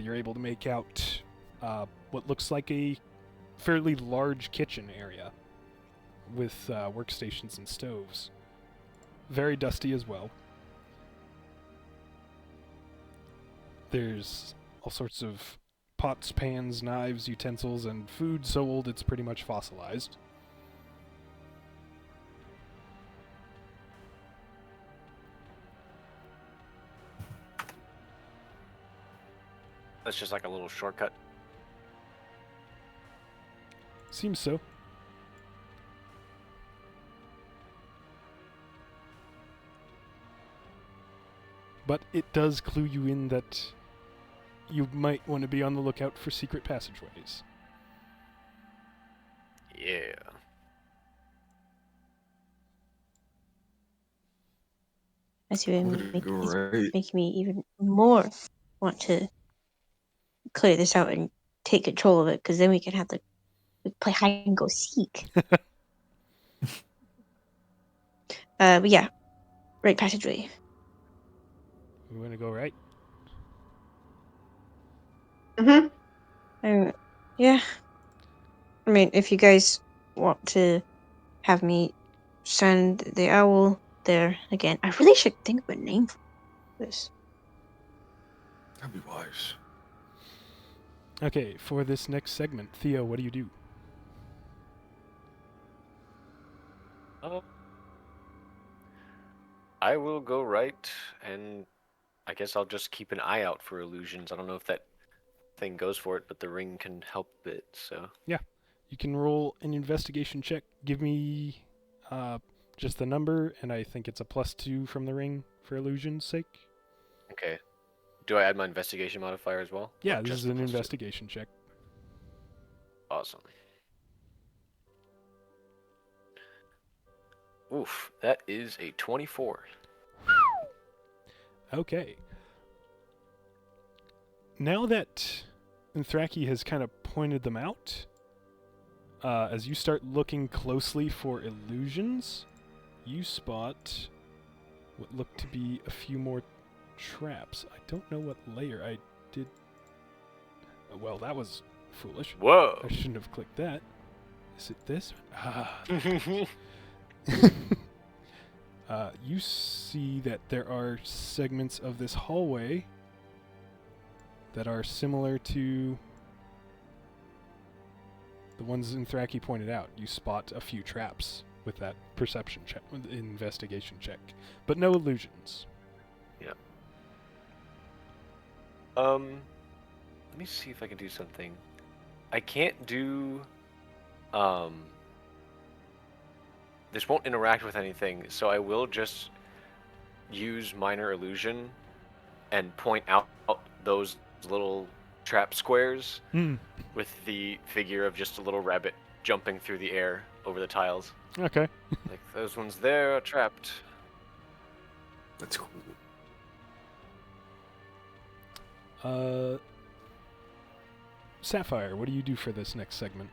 You're able to make out what looks like a fairly large kitchen area with workstations and stoves. Very dusty as well. There's all sorts of pots, pans, knives, utensils, and food so old it's pretty much fossilized. That's just like a little shortcut. Seems so. but it does clue you in that you might want to be on the lookout for secret passageways. Yeah. As you I'm gonna go right. make me even more want to clear this out and take control of it, because then we can have to play hide and go seek. But yeah, right passageway. We want to go right. Yeah. I mean, if you guys want to have me send the owl there again, I really should think of a name for this. That'd be wise. Okay, for this next segment, Theo, what do you do? I will go right, and I guess I'll just keep an eye out for illusions. I don't know if that thing goes for it, but the ring can help it, so. Yeah, you can roll an investigation check. Give me just the number, and I think it's a +2 from the ring for illusion's sake. Okay. Do I add my investigation modifier as well? Yeah, Or this just is the an +2? investigation check. Awesome. Oof, that is a 24. Okay. Now that Nthraki has kind of pointed them out, as you start looking closely for illusions, you spot what look to be a few more traps. I don't know what layer I did. Well, that was foolish. Whoa! I shouldn't have clicked that. Is it this? Ah. You see that there are segments of this hallway that are similar to the ones Nthraki pointed out. You spot a few traps with that perception check, with the investigation check, but no illusions. Yeah. Let me see if I can do something. I can't do, this won't interact with anything, so I will just use minor illusion and point out those little trap squares with the figure of just a little rabbit jumping through the air over the tiles. Okay. Like, those ones there are trapped. That's cool. Sapphire, what do you do for this next segment?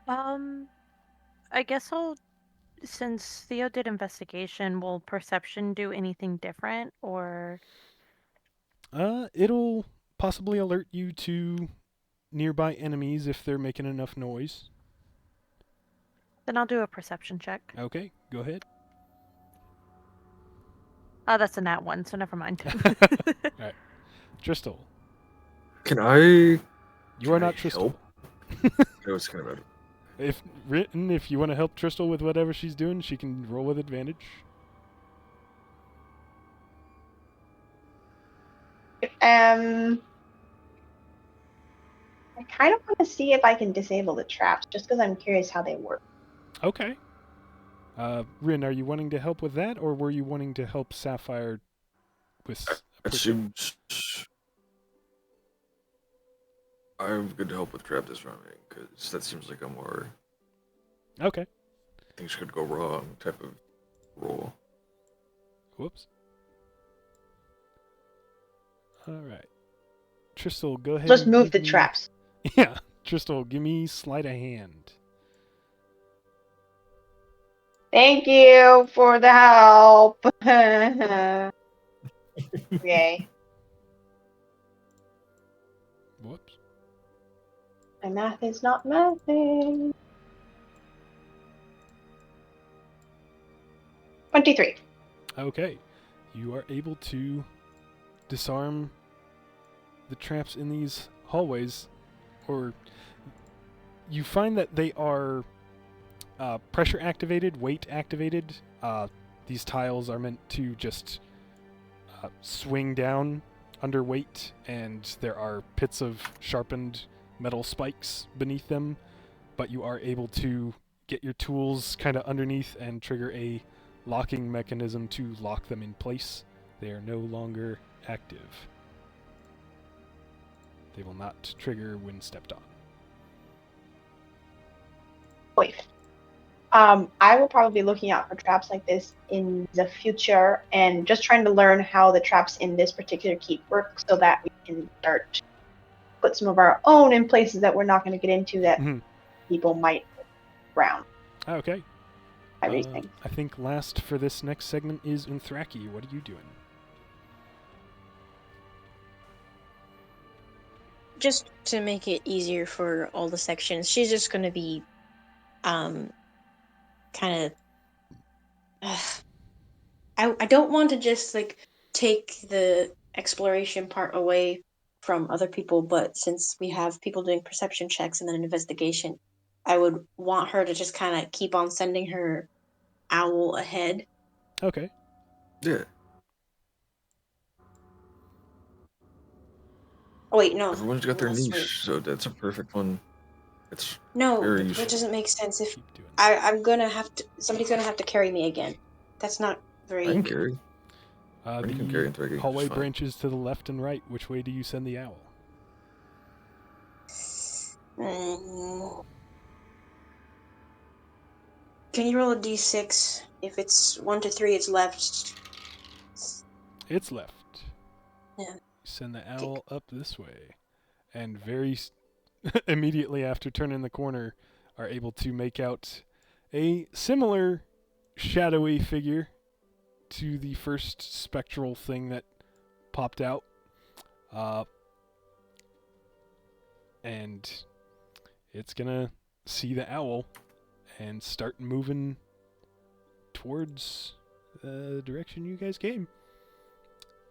I guess since Theo did investigation, will perception do anything different, or? It'll possibly alert you to nearby enemies if they're making enough noise. Then I'll do a perception check. Okay, go ahead. Oh, that's a nat 1, so never mind. Alright. Tristal. Can I? You Can are I not Tristal. help? That was kind of bad. If you want to help Tristal with whatever she's doing, she can roll with advantage. I kind of want to see if I can disable the traps, just because I'm curious how they work. Okay. Rin, are you wanting to help with that, or were you wanting to help Sapphire with? It seems I'm good to help with trap disarming, because that seems like a more Okay. things could go wrong type of roll. Whoops. All right. Tristal, go ahead. Just and move give the me- traps. Yeah. Tristal, give me sleight of hand. Thank you for the help. Okay. Whoops. My math is not mathing. 23. Okay. You are able to disarm the traps in these hallways, or you find that they are pressure activated, weight activated. These tiles are meant to just swing down under weight, and there are pits of sharpened metal spikes beneath them, but you are able to get your tools kind of underneath and trigger a locking mechanism to lock them in place. They are no longer active. They will not trigger when stepped on. Wait. I will probably be looking out for traps like this in the future and just trying to learn how the traps in this particular keep work so that we can start to put some of our own in places that we're not going to get into that people might round. Okay. I rethink. I think last for this next segment is Unthraki. What are you doing? Just to make it easier for all the sections, she's just gonna be kind of I don't want to just like take the exploration part away from other people, but since we have people doing perception checks and then an investigation, I would want her to just kind of keep on sending her owl ahead. Okay. Yeah. Oh wait, no. Everyone's got their That's right. niche, so that's a perfect one. It's No, very that useful. doesn't make sense. If Keep doing that. I'm gonna have to, somebody's gonna have to carry me again. That's not I very. can carry. You can carry The Unthraki, it's hallway fine. branches to the left and right. Which way do you send the owl? Can you roll a d6? If it's 1 to 3, it's left. It's left. Yeah. Send the owl up this way. And very immediately after turning the corner, are able to make out a similar shadowy figure to the first spectral thing that popped out. And it's gonna see the owl and start moving towards the direction you guys came.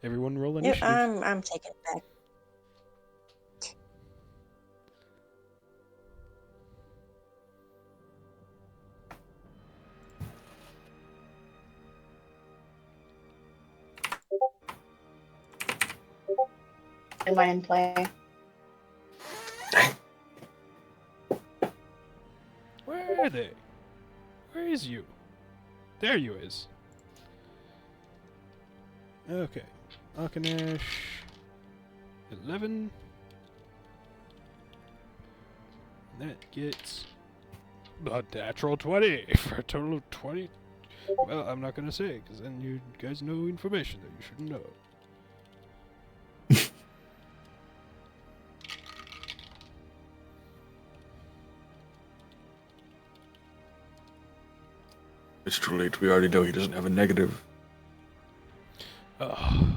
Everyone roll Yep, initiative. I'm taking it back. Am I in play? Where are they? Where is you? There you is. Okay. Akanash 11. That gets a natural 20 for a total of 20. Well, I'm not going to say, because then you guys know information that you shouldn't know. It's too late. We already know he doesn't have a negative. Oh.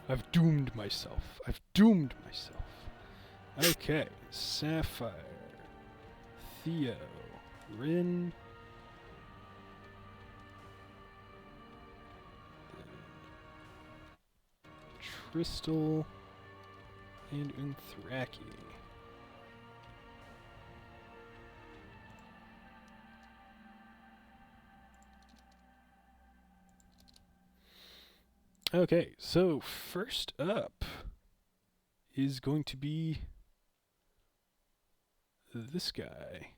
I've doomed myself. Okay. Sapphire. Theo. Rin. Tristal. And Unthraki. Okay, so first up is going to be this guy.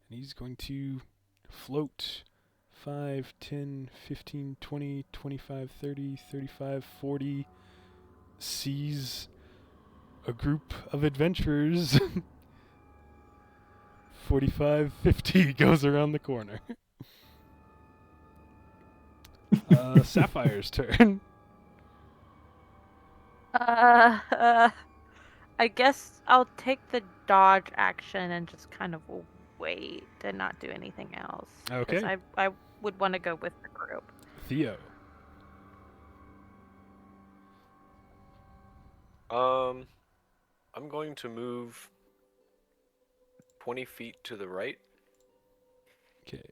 And he's going to float 5, 10, 15, 20, 25, 30, 35, 40, sees a group of adventurers. 45, 50 goes around the corner. Sapphire's turn. I guess I'll take the dodge action and just kind of wait and not do anything else. 'cause Okay. I would want to go with the group. Theo. I'm going to move 20 feet to the right. Okay,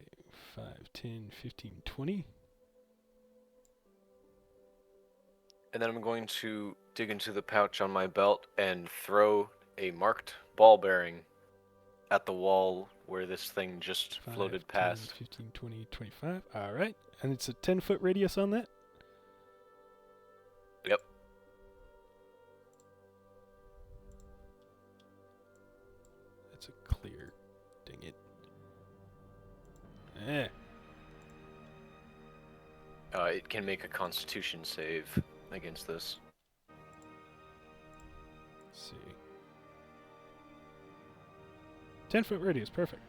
5, 10, 15, 20. And then I'm going to dig into the pouch on my belt and throw a marked ball bearing at the wall where this thing just 5, floated 10, past. 15, 20, 25. All right. And it's a 10-foot radius on that? Yep. That's a clear. Dang it. Eh. It can make a Constitution save against this. Let's see. 10-foot radius, perfect.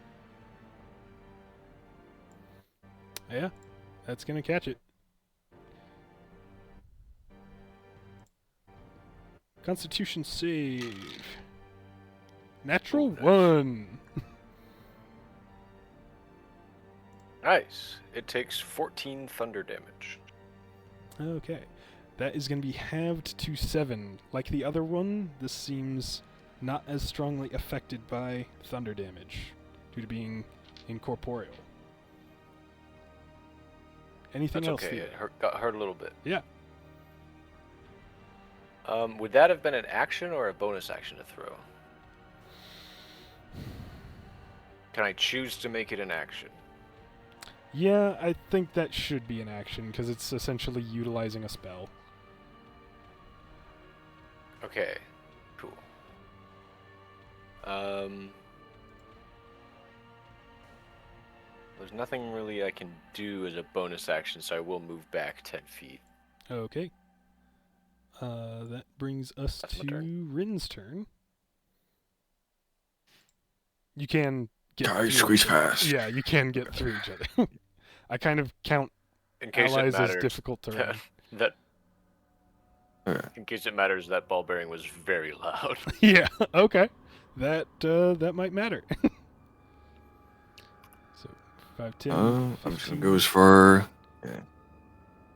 Yeah, that's gonna catch it. Constitution save. Natural Oh, nice. 1. Nice. It takes 14 thunder damage. Okay. That is going to be halved to 7. Like the other one, this seems not as strongly affected by thunder damage due to being incorporeal. Anything That's else? okay. Theo? It got hurt a little bit. Yeah. Would that have been an action or a bonus action to throw? Can I choose to make it an action? Yeah, I think that should be an action because it's essentially utilizing a spell. Okay, cool. There's nothing really I can do as a bonus action, so I will move back 10 feet. Okay. That brings us That's my to turn. Rin's turn. You can get Guys, through squeeze each other. past. Yeah, you can get through each other. I kind of count In case allies it as matters, difficult terrain. that Okay. in case it matters, that ball bearing was very loud. Yeah, okay. That might matter. So 5, 10, I'm just gonna 15, go as far. Yeah.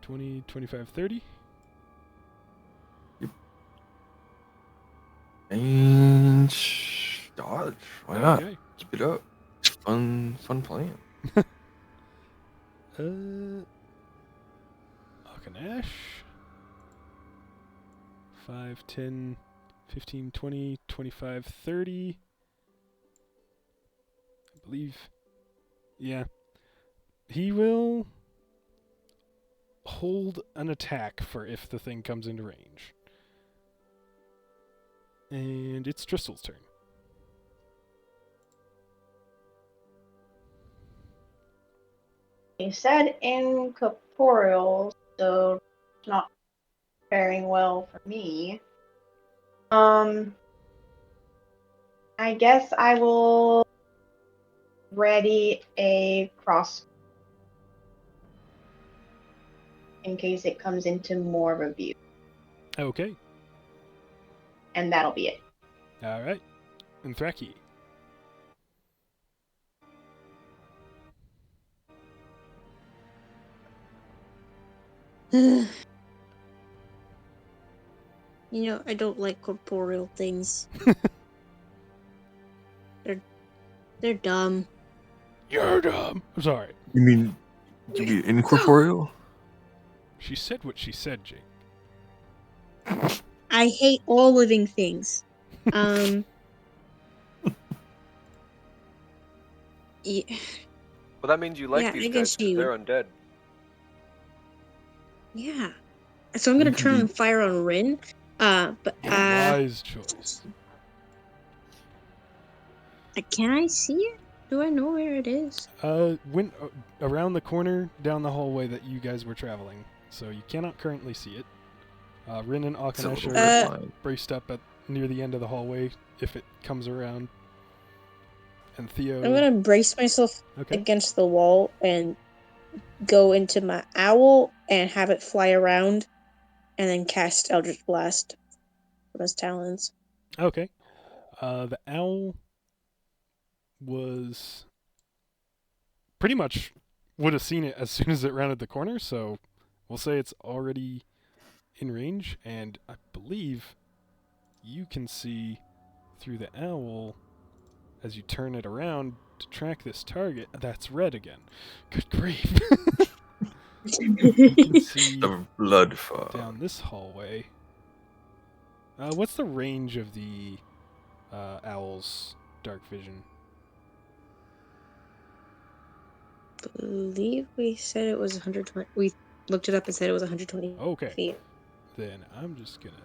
20, 25, 30. And dodge. Why not? Okay. Keep it up. It's fun playing. Akanash. 5, 10, 15, 20, 25, 30. I believe. Yeah. He will hold an attack for if the thing comes into range. And it's Driscoll's turn. You said incorporeal, so it's not faring well for me. I guess I will ready a cross in case it comes into more of a view, Okay. and that'll be it. Alright. And Thraki. You know, I don't like corporeal things. They're dumb. You're dumb. I'm sorry. You mean incorporeal? She said what she said, Jake. I hate all living things. Yeah, Well, that means you like Yeah, these I guys guess because you- they're undead. yeah. So I'm gonna You can turn be- on fire on Rin. But Wise choice. can I see it? Do I know where it is? Went around the corner down the hallway that you guys were traveling, so you cannot currently see it. Rin and It's a Akanash little are red line. braced up at near the end of the hallway if it comes around. And Theo. I'm gonna brace myself Okay. against the wall and go into my owl and have it fly around, and then cast Eldritch Blast from his talons. Okay. The owl was pretty much would have seen it as soon as it rounded the corner, so we'll say it's already in range, and I believe you can see through the owl as you turn it around to track this target. That's red again. Good grief. You can see The blood fog. down this hallway. What's the range of the owl's dark vision? Believe we said it was 120. We looked it up and said it was 120 Okay. feet. Then I'm just gonna.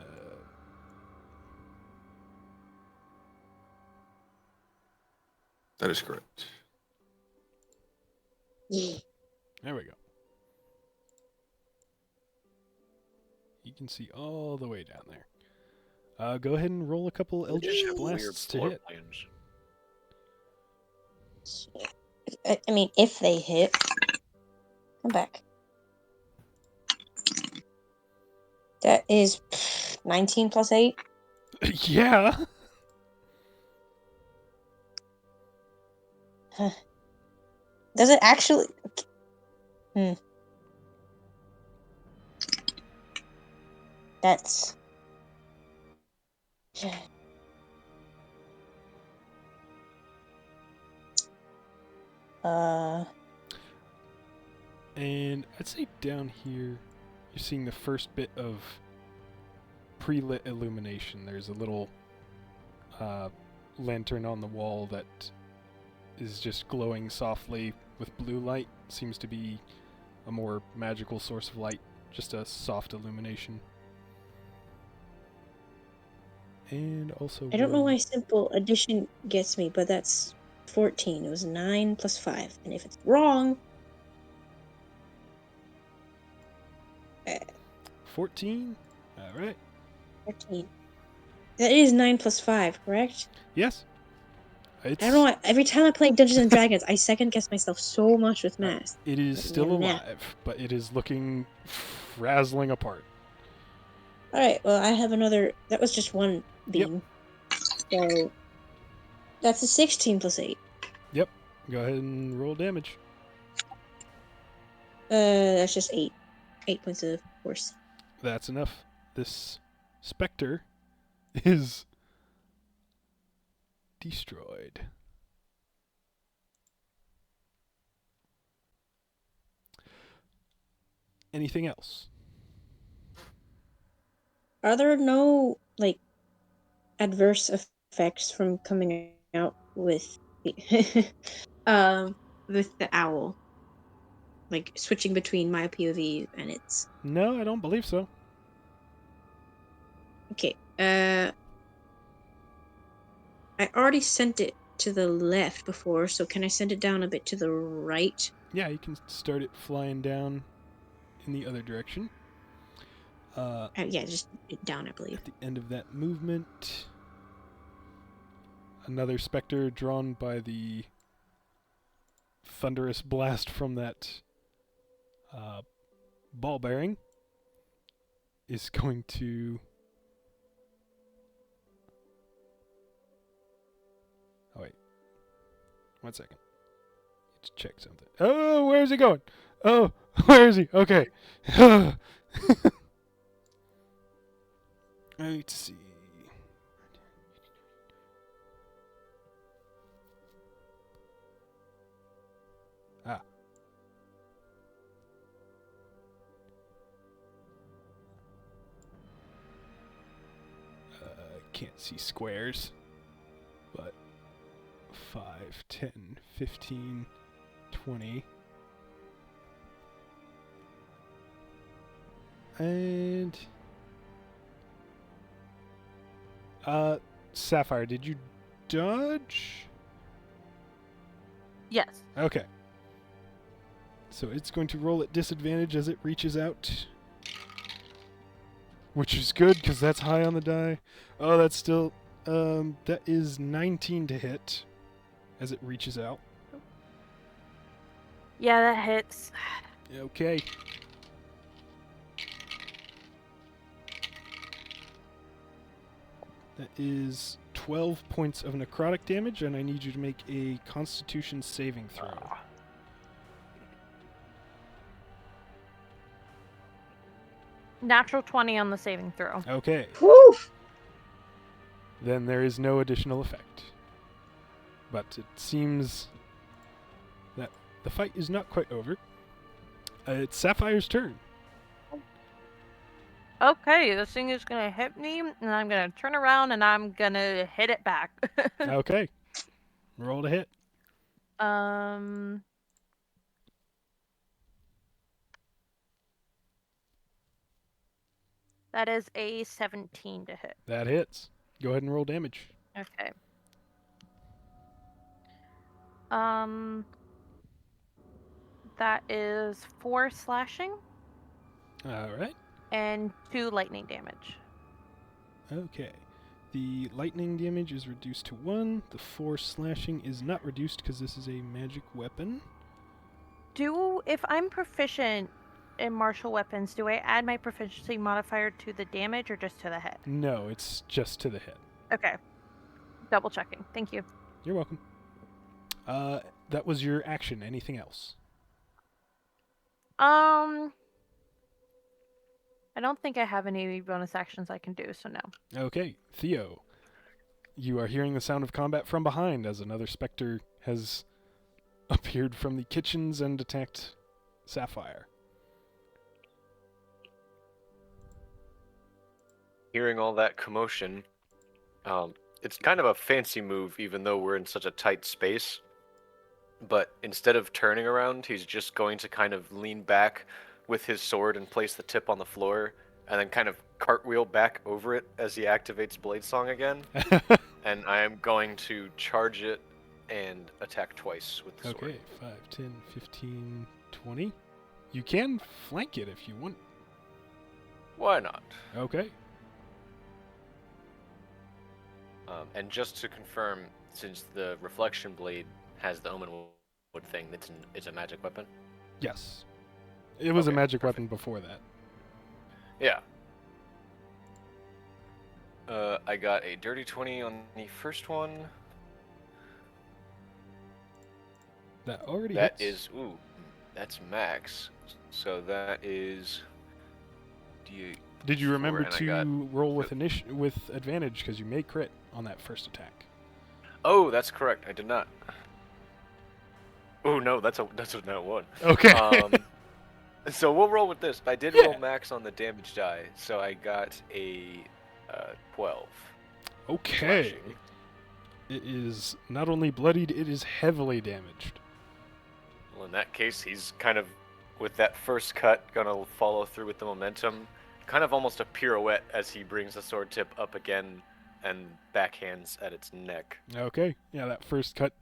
That is correct. Yeah. There we go. You can see all the way down there. Go ahead and roll a couple Eldritch Weird Blasts to floor hit. plans. I mean, if they hit. Come back. That is 19 plus 8. Yeah! Does it actually? That's. And I'd say down here, you're seeing the first bit of pre-lit illumination. There's a little lantern on the wall that is just glowing softly with blue light. Seems to be a more magical source of light, just a soft illumination. And also, I don't know why simple addition gets me, but that's 14. It was 9 plus 5. And if it's wrong. 14? Alright. 14. That is 9 plus 5, correct? Yes. I don't know why. Every time I play Dungeons and Dragons, I second guess myself so much with math. It is still alive, but it is looking frazzling apart. Alright, well, I have another. That was just one beam. Yep. So. That's a 16 plus 8. Yep. Go ahead and roll damage. That's just 8. 8 points of force. That's enough. This specter is destroyed. Anything else? Are there no, like, adverse effects from coming out with the, with the owl? Like, switching between my POV and its... No, I don't believe so. Okay, I already sent it to the left before, so can I send it down a bit to the right? Yeah, you can start it flying down in the other direction. Yeah, just down, I believe. At the end of that movement, another specter drawn by the thunderous blast from that ball bearing is going to... Oh, wait. 1 second. Let's check something. Oh, where's he going? Oh, where is he? Okay. Let's see. Ah. Can't see squares. But 5, 10, 15, 20. And... Sapphire, did you dodge? Yes. Okay. So it's going to roll at disadvantage as it reaches out. Which is good, because that's high on the die. Oh, that's still... that is 19 to hit as it reaches out. Yeah, that hits. Okay. That is 12 points of necrotic damage, and I need you to make a Constitution saving throw. Natural 20 on the saving throw. Okay. Woo! Then there is no additional effect. But it seems that the fight is not quite over. It's Sapphire's turn. Okay, this thing is gonna hit me, and I'm gonna turn around and I'm gonna hit it back. Okay. Roll to hit. That is a 17 to hit. That hits. Go ahead and roll damage. Okay. That is 4 slashing All right. and 2 lightning damage. Okay. The lightning damage is reduced to 1. The 4 slashing is not reduced because this is a magic weapon. If I'm proficient in martial weapons, do I add my proficiency modifier to the damage or just to the hit? No, it's just to the hit. Okay. Double checking. Thank you. You're welcome. That was your action. Anything else? I don't think I have any bonus actions I can do, so no. Okay, Theo. You are hearing the sound of combat from behind as another specter has appeared from the kitchens and attacked Sapphire. Hearing all that commotion, it's kind of a fancy move, even though we're in such a tight space. But instead of turning around, he's just going to kind of lean back with his sword and place the tip on the floor, and then kind of cartwheel back over it as he activates Blade Song again. And I am going to charge it and attack twice with the sword. Okay, 5, 10, 15, 20. You can flank it if you want. Why not? Okay. And just to confirm, since the Reflection Blade has the Omen Wood thing, it's a magic weapon? Yes. It was a Okay, magic perfect. weapon before that. Yeah. I got a dirty 20 on the first one. That already That hits. is, that's max. So that is D8. Did you remember and I got- to roll with with advantage because you may crit on that first attack? Oh, that's correct. I did not. Oh no, that's a nat 1. Okay. So we'll roll with this. I did Yeah. roll max on the damage die, so I got a 12. Okay. slashing. It is not only bloodied, it is heavily damaged. Well, in that case, he's kind of, with that first cut, gonna follow through with the momentum. Kind of almost a pirouette as he brings the sword tip up again and backhands at its neck. Okay. Yeah, that first cut.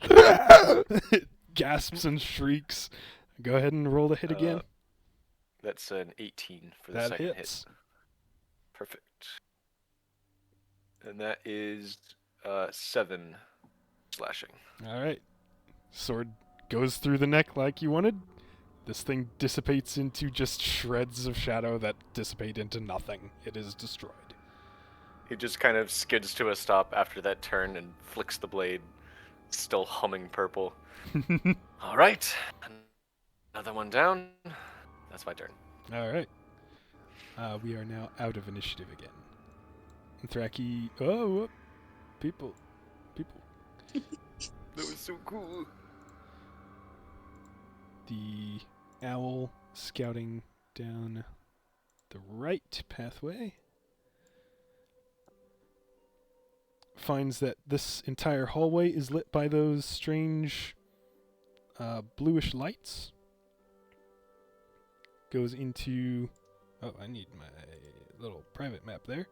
Gasps and shrieks. Go ahead and roll the hit again. That's an 18 for the That second hits. hit. Perfect. And that is 7 slashing. All right. Sword goes through the neck like you wanted. This thing dissipates into just shreds of shadow that dissipate into nothing. It is destroyed. He just kind of skids to a stop after that turn and flicks the blade, still humming purple. All right. Another one down. That's my turn. All right. We are now out of initiative again. Thraki. Oh, people. That was so cool. The owl scouting down the right pathway finds that this entire hallway is lit by those strange bluish lights. Goes into... Oh, I need my little private map there.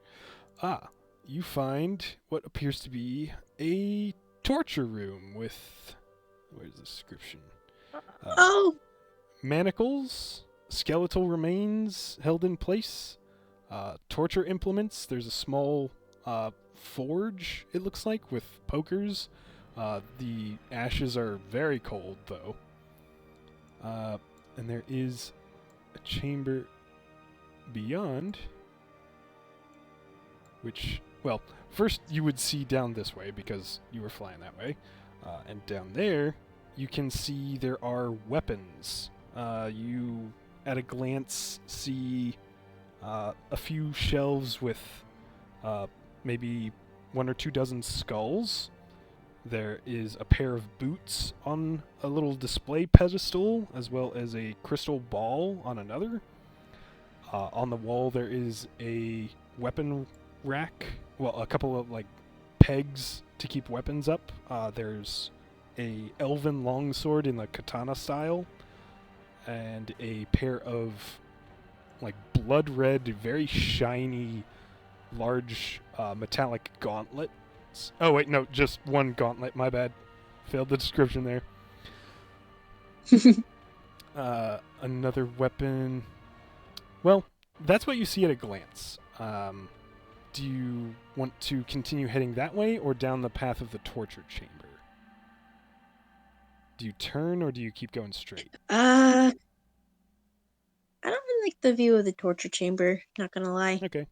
You find what appears to be a torture room with... Where's the description? Oh, Manacles, skeletal remains held in place, torture implements. There's a small forge, it looks like, with pokers. The ashes are very cold, though. And there is a chamber beyond, which, well, first you would see down this way because you were flying that way. And down there, you can see there are weapons. You, at a glance, see a few shelves with maybe 1 or 2 dozen skulls. There is a pair of boots on a little display pedestal, as well as a crystal ball on another. On the wall, there is a weapon rack. Well, a couple of, like, pegs to keep weapons up. There's a elven longsword in the katana style, and a pair of, like, blood red, very shiny, large metallic gauntlets. Oh wait, no, just one gauntlet, my bad. Failed the description there. Another weapon. Well, that's what you see at a glance. Do you want to continue heading that way or down the path of the torture chamber? Do you turn or do you keep going straight? I don't really like the view of the torture chamber, not gonna lie. Okay.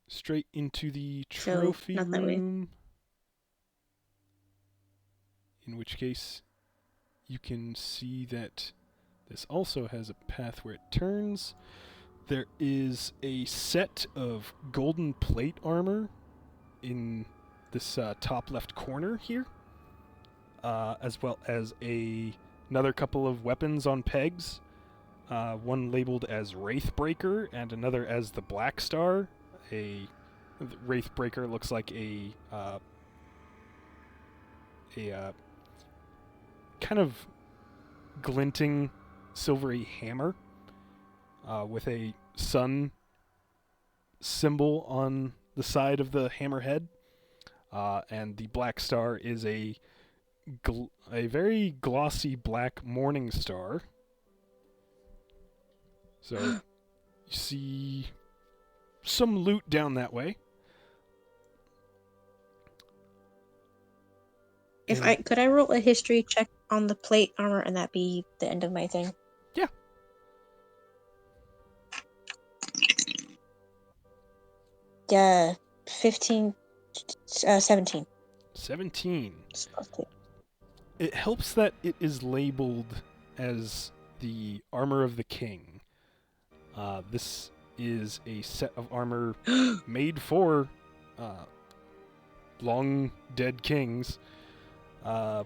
Straight into the So, trophy not that way. room. In which case, you can see that this also has a path where it turns. There is a set of golden plate armor in this top left corner here, as well as another couple of weapons on pegs. One labeled as Wraithbreaker and another as the Black Star. A Wraithbreaker looks like a kind of glinting silvery hammer with a sun symbol on the side of the hammerhead. And the Black Star is a very glossy black morning star. So you see some loot down that way. Could I roll a history check on the plate armor and that be the end of my thing? Yeah. Yeah, 17. 17. It helps that it is labeled as the Armor of the King. This is a set of armor made for long dead kings. It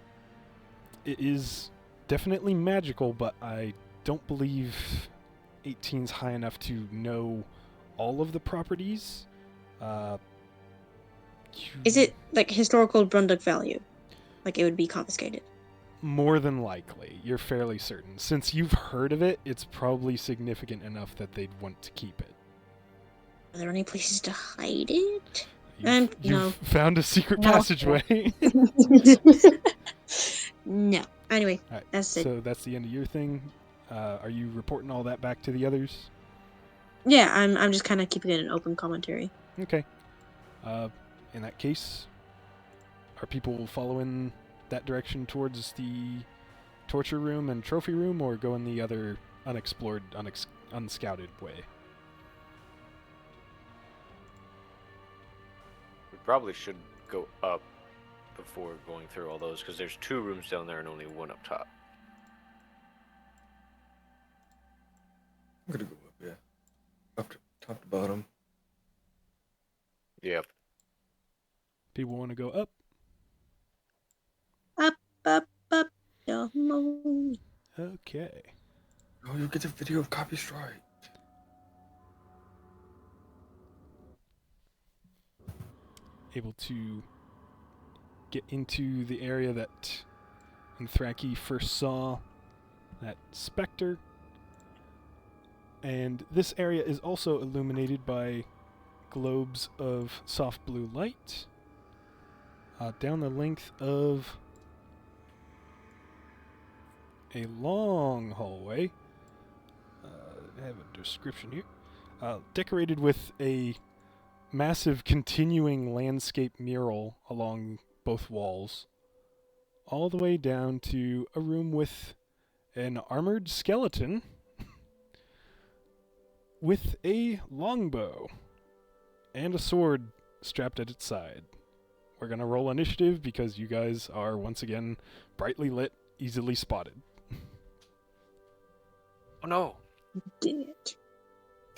is definitely magical, but I don't believe 18's high enough to know all of the properties. Is it like historical Brunduk value? Like it would be confiscated? More than likely. You're fairly certain. Since you've heard of it, it's probably significant enough that they'd want to keep it. Are there any places to hide it? You've No. found a secret No. passageway. No. Anyway, All right, that's it. so that's the end of your thing. Are you reporting all that back to the others? Yeah, I'm just kind of keeping it an open commentary. Okay. In that case, are people following that direction towards the torture room and trophy room, or going the other unexplored, unscouted way? We probably should go up before going through all those, because there's 2 rooms down there and only 1 up top. I'm gonna go up, yeah. Up to top to bottom. Yep. People want to go up? Up, the moon. Okay. Oh, you'll get the video of Copy Strike. Able to get into the area that Anthraki first saw, that specter. And this area is also illuminated by globes of soft blue light down the length of a long hallway. I have a description here. Decorated with a massive continuing landscape mural along both walls, all the way down to a room with an armored skeleton with a longbow and a sword strapped at its side. We're going to roll initiative because you guys are once again brightly lit, easily spotted. Oh no! Dang it.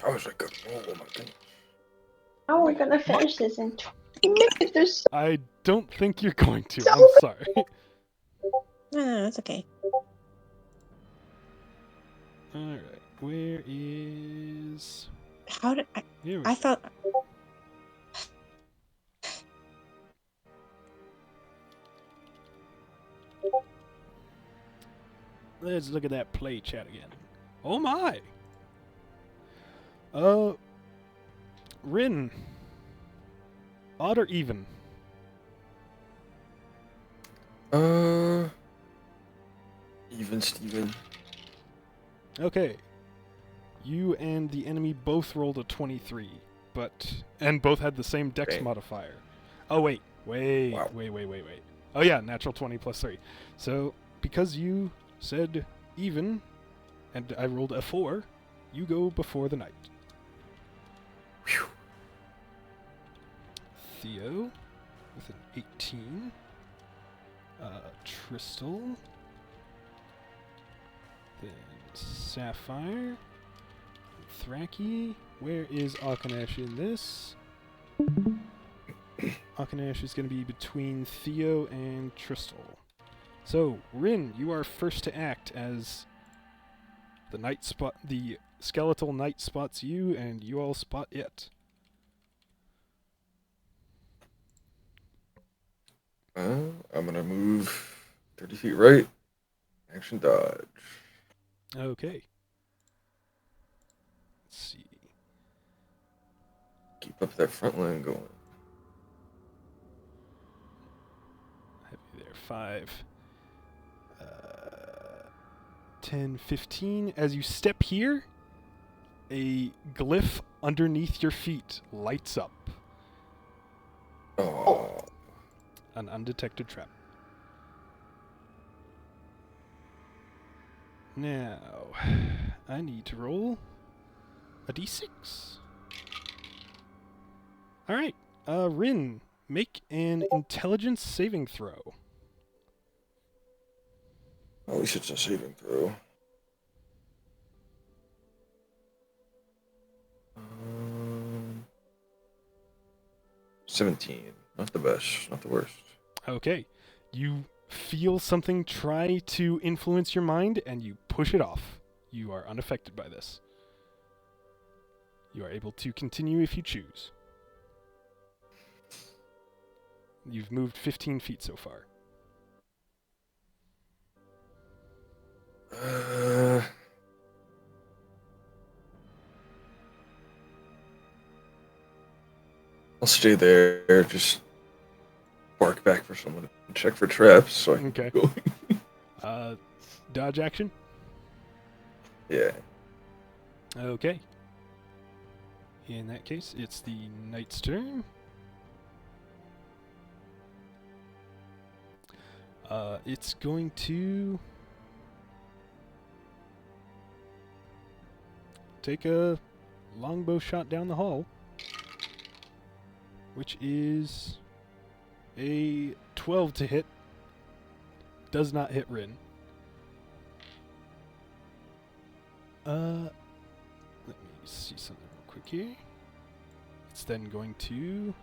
That was a good roll, oh my goodness. How are we gonna finish this in 20 minutes? There's so I don't think you're going to. So- I'm sorry. No, that's okay. Alright, where is... How did Here we I thought? Let's look at that play chat again. Oh my! Rin. Odd or even? Even Steven. Okay. You and the enemy both rolled a 23, and both had the same dex Dang. modifier. Oh, wait. Wow. Wait. Oh, yeah, natural 20 plus 3. So, because you said even, and I rolled a 4, you go before the knight. Phew. Theo with an 18. Tristal. Then Sapphire. Thraki. Where is Akanash in this? Akanash is going to be between Theo and Tristal. So, Rin, you are first to act as the skeletal knight spots you, and you all spot it. I'm gonna move 30 feet right. Action dodge. Okay. Let's see. Keep up that front line going. Have you there? 5, 10, 15. As you step here, a glyph underneath your feet lights up. Oh. An undetected trap. Now, I need to roll a d6. Alright, Rin, make an intelligence saving throw. At least it's a saving throw. 17. Not the best, not the worst. Okay, you feel something try to influence your mind, and you push it off. You are unaffected by this. You are able to continue if you choose. You've moved 15 feet so far. I'll stay there. Just bark back for someone to check for traps so I can Okay. keep going. Dodge action? Yeah. Okay. In that case, it's the knight's turn. It's going to take a longbow shot down the hall, which is a 12 to hit. Does not hit Rin. Let me see something real quick here. It's then going to...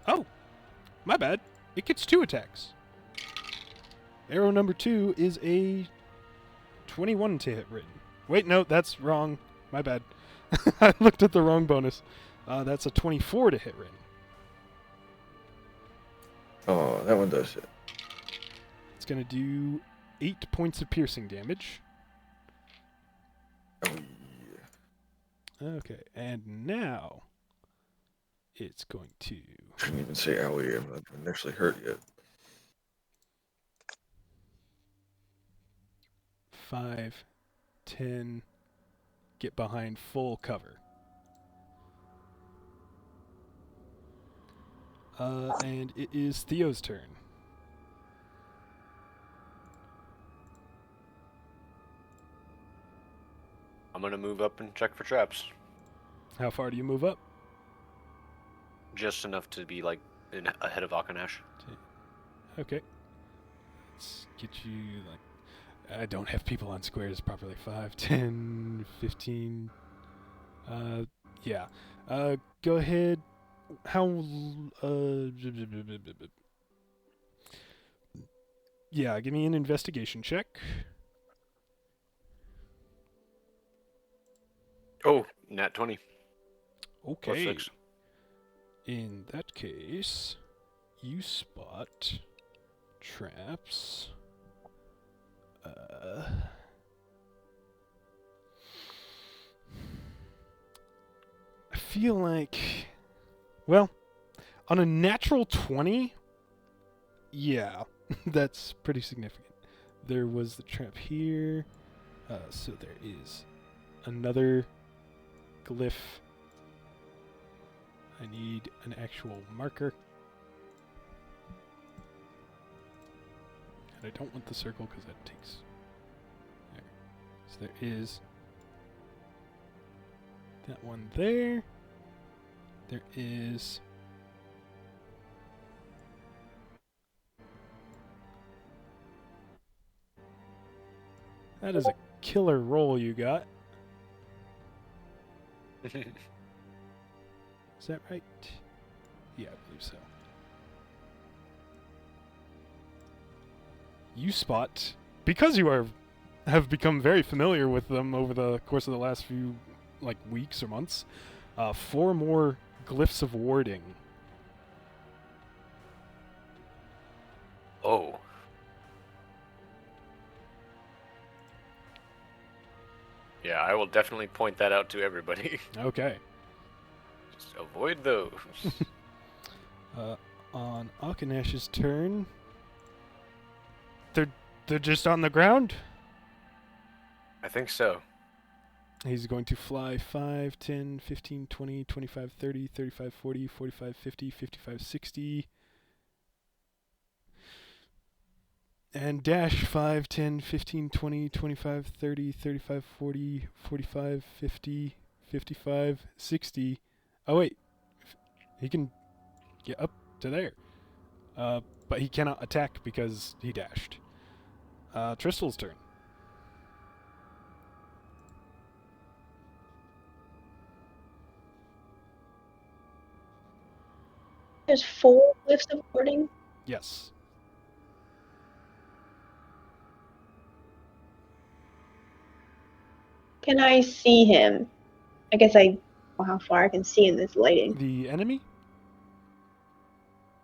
Oh! My bad. It gets 2 attacks. Arrow number 2 is a 21 to hit Rin. Wait, no, that's wrong. My bad. I looked at the wrong bonus. That's a 24 to hit Rin. Oh, that one does hit. It's going to do 8 points of piercing damage. Oh, yeah. Okay, and now it's going to... Shouldn't even say owie. I'm not actually hurt yet. 5, 10, get behind full cover. And it is Theo's turn. I'm gonna move up and check for traps. How far do you move up? Just enough to be like ahead of Akanash. Okay. Let's get you like... I don't have people on squares properly. 5, 10, 15. Yeah. Go ahead. Yeah, give me an investigation check. Oh, nat 20. Okay. +6. In that case, you spot traps. I feel like, well, on a natural 20, yeah, That's pretty significant. There was the trap here. So there is another glyph. I need an actual marker. And I don't want the circle because that takes... There. So there is that one there. There is... That is a killer roll you got. Is that right? Yeah, I believe so. You spot, because you have become very familiar with them over the course of the last few weeks or months, 4 more glyphs of warding. Oh. Yeah, I will definitely point that out to everybody. Okay. Just avoid those. On Akanesh's turn, they're just on the ground. I think so. He's going to fly 5, 10, 15, 20, 25, 30, 35, 40, 45, 50, 55, 60. And dash 5, 10, 15, 20, 25, 30, 35, 40, 45, 50, 55, 60. Oh, wait. He can get up to there. But he cannot attack because he dashed. Tristel's turn. There's 4 glyphs of warding. Yes. Can I see him? I guess I don't know how far I can see in this lighting. The enemy?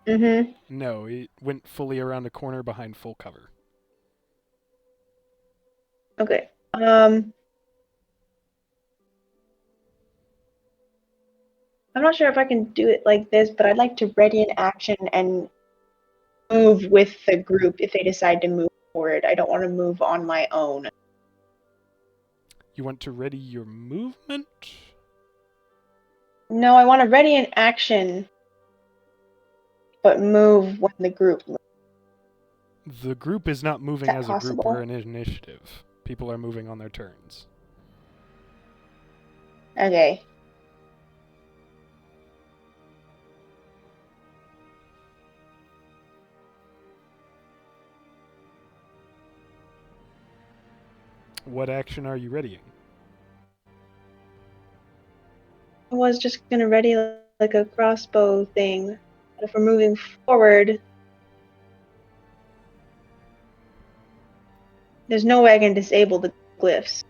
Mm-hmm. No, it went fully around a corner behind full cover. Okay. I'm not sure if I can do it like this, but I'd like to ready an action and move with the group if they decide to move forward. I don't want to move on my own. You want to ready your movement? No, I want to ready an action, but move when the group moves. The group is not moving that as a group. possible? We're an initiative. People are moving on their turns. Okay. What action are you readying? I was just gonna ready like a crossbow thing, but if we're moving forward, there's no way I can disable the glyphs.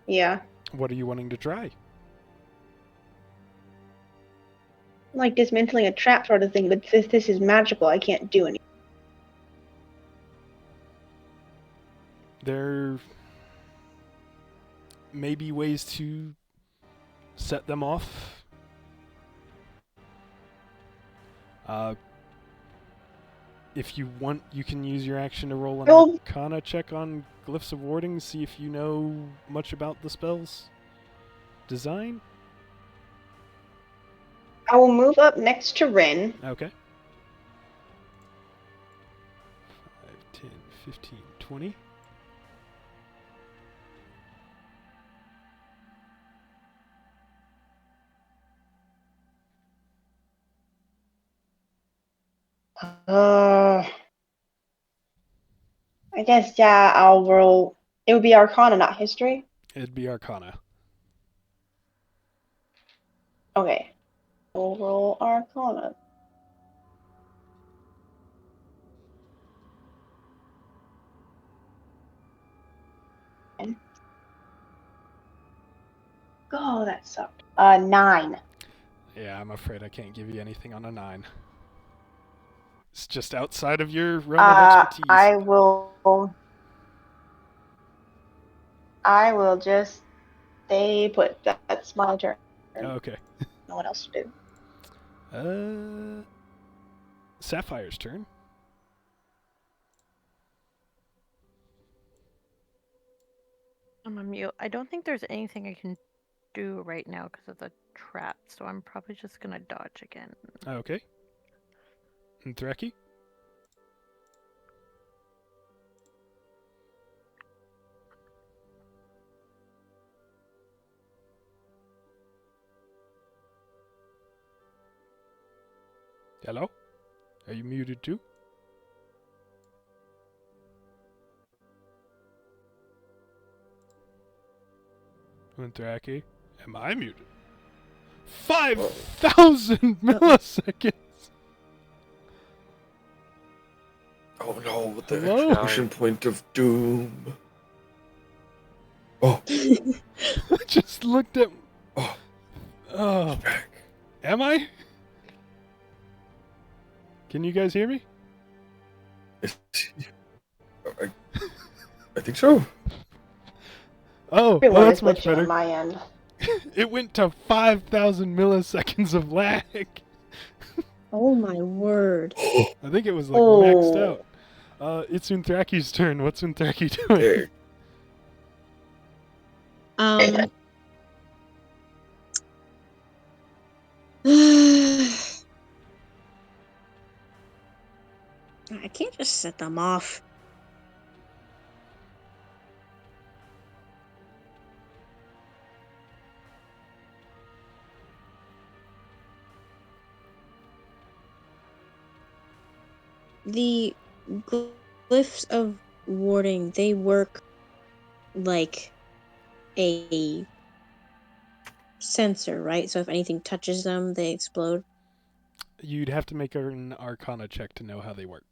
Yeah. What are you wanting to try? Like dismantling a trap sort of thing, but since this is magical, I can't do anything. There may be ways to set them off. If you want, you can use your action to roll an Arcana check on Glyphs of Warding, see if you know much about the spell's design. I will move up next to Rin. Okay. 5, 10, 15, 20. I guess, yeah, I'll roll. It would be Arcana, not History. It'd be Arcana. Okay. We'll roll Arcana. Oh, that sucked. 9. Yeah, I'm afraid I can't give you anything on a 9. It's just outside of your realm of expertise. I will just stay put. That's my turn. Okay. No one else to do. Sapphire's turn. I'm on mute. I don't think there's anything I can do right now because of the trap, so I'm probably just gonna dodge again. Okay. And Threki? Hello? Are you muted too? Threki? Am I muted? 5,000 milliseconds! Oh no, with the Hello? exclamation point of doom. Oh, I just looked at... oh, Oh, it's back. am I? Can you guys hear me? I, I think so. Oh, Everyone that's is much glitching on better. my end. It went to 5,000 milliseconds of lag. Oh my word. I think it was like maxed Oh. out. It's Unthraki's turn. What's Unthraki doing? Okay. I can't just set them off. The glyphs of warding, they work like a sensor, right? So if anything touches them, they explode. You'd have to make an Arcana check to know how they work.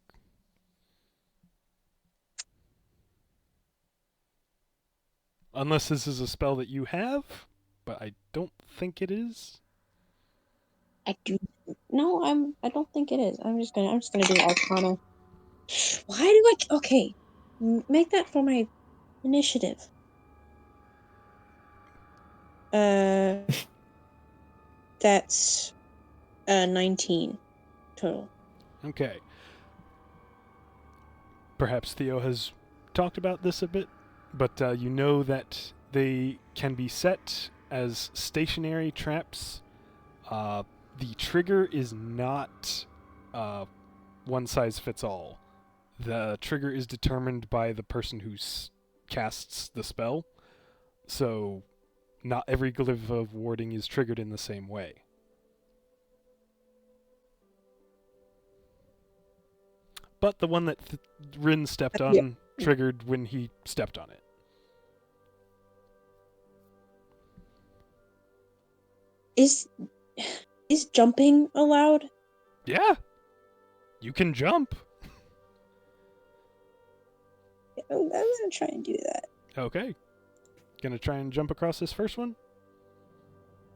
Unless this is a spell that you have, but I don't think it is. I do. No, I don't think it is. I'm just gonna do Arcana. Why do I? Okay, make that for my initiative. That's 19 total. Okay. Perhaps Theo has talked about this a bit, but you know that they can be set as stationary traps. The trigger is not one size fits all. The trigger is determined by the person who casts the spell, so not every glyph of warding is triggered in the same way. But the one that Rin stepped on triggered when he stepped on it. Is jumping allowed? Yeah, you can jump. I'm gonna try and do that. Okay. Gonna try and jump across this first one?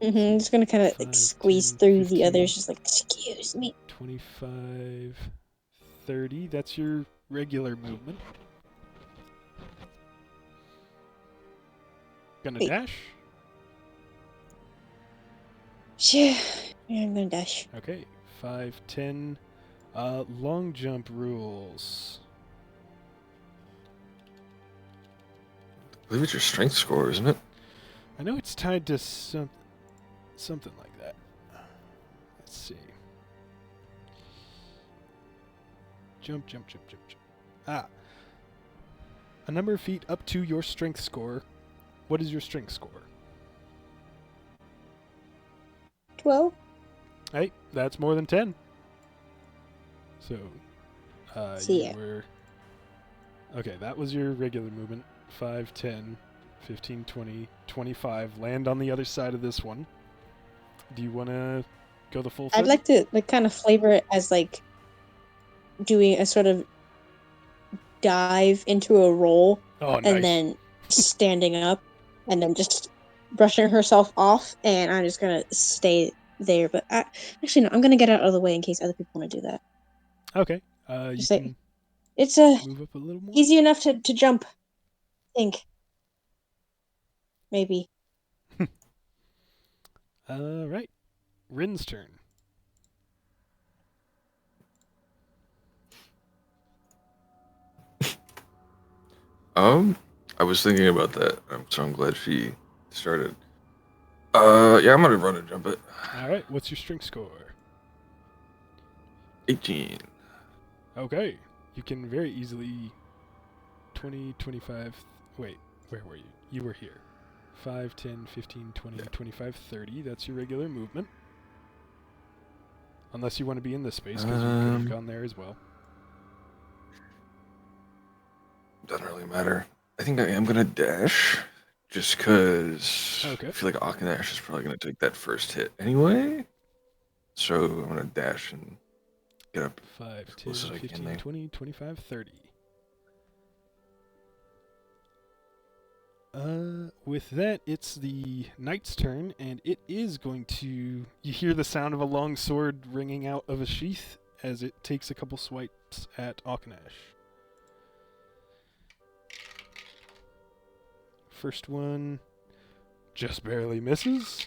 I'm just gonna kind of 5, squeeze 10, through 15, the others, just like, excuse me. 25, 30. That's your regular movement. Gonna Wait. dash? Yeah, I'm gonna dash. Okay. 5, 10. Long jump rules. I believe it's your strength score, isn't it? I know it's tied to something like that. Let's see. Jump, jump, jump, jump, jump. Ah. A number of feet up to your strength score. What is your strength score? 12. Hey, that's more than 10. So, See you ya. were... Okay, that was your regular movement. 5, 10, 15, 20, 25. Land on the other side of this one. Do you want to go the full 30? I'd like to kind of flavor it as like doing a sort of dive into a roll, Oh, nice. and then standing up, and then just brushing herself off, and I'm just gonna stay there. But actually, no, I'm gonna get out of the way in case other people want to do that. Okay. You Just like, can it's move up a little more. easy enough to jump. I think. Maybe. All right. Rin's turn. I was thinking about that, so I'm glad she started. Yeah, I'm gonna run and jump it. All right, what's your strength score? 18. Okay, you can very easily 20, 25. Wait, where were you? You were here. 5, 10, 15, 20, 25, 30. That's your regular movement. Unless you want to be in this space, because you could have gone there as well. Doesn't really matter. I think I am gonna dash, just because Okay. I feel like Akanash is probably gonna take that first hit anyway. So I'm gonna dash and get up 5, as 10, close as I 15, can there. 20, 25, 30. With that, it's the knight's turn, and it is going to... You hear the sound of a long sword ringing out of a sheath as it takes a couple swipes at Akanash. First one just barely misses.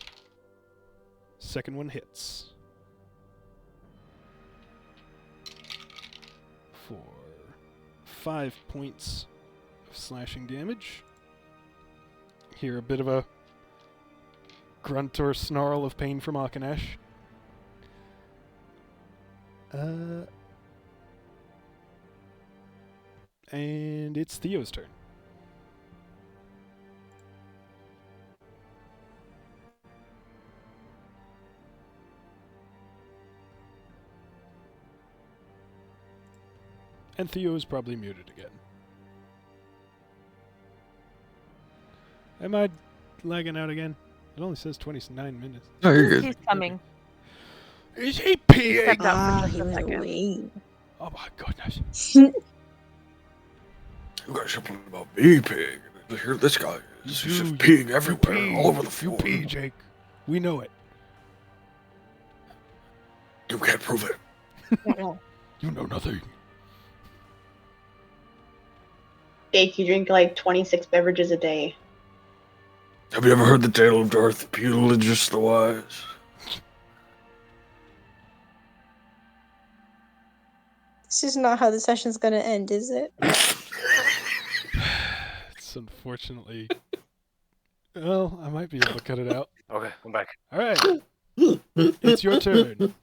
Second one hits. For 5 points of slashing damage. Hear a bit of a grunt or snarl of pain from Akanash. And it's Theo's turn. And Theo is probably muted again. Am I lagging out again? It only says 29 minutes. No, you're good. He's coming. Is he He peeing? stepped out for he just a was second. away. Oh my goodness. You got something about me peeing. Here, this guy is. He's just peeing everywhere, all over the floor. You pee, Jake. We know it. You can't prove it. You know nothing. Jake, you drink like 26 beverages a day. Have you ever heard the tale of Darth Pugilus the Wise? This is not how the session's gonna end, is it? It's unfortunately... Well, I might be able to cut it out. Okay, I'm back. All right. It's your turn.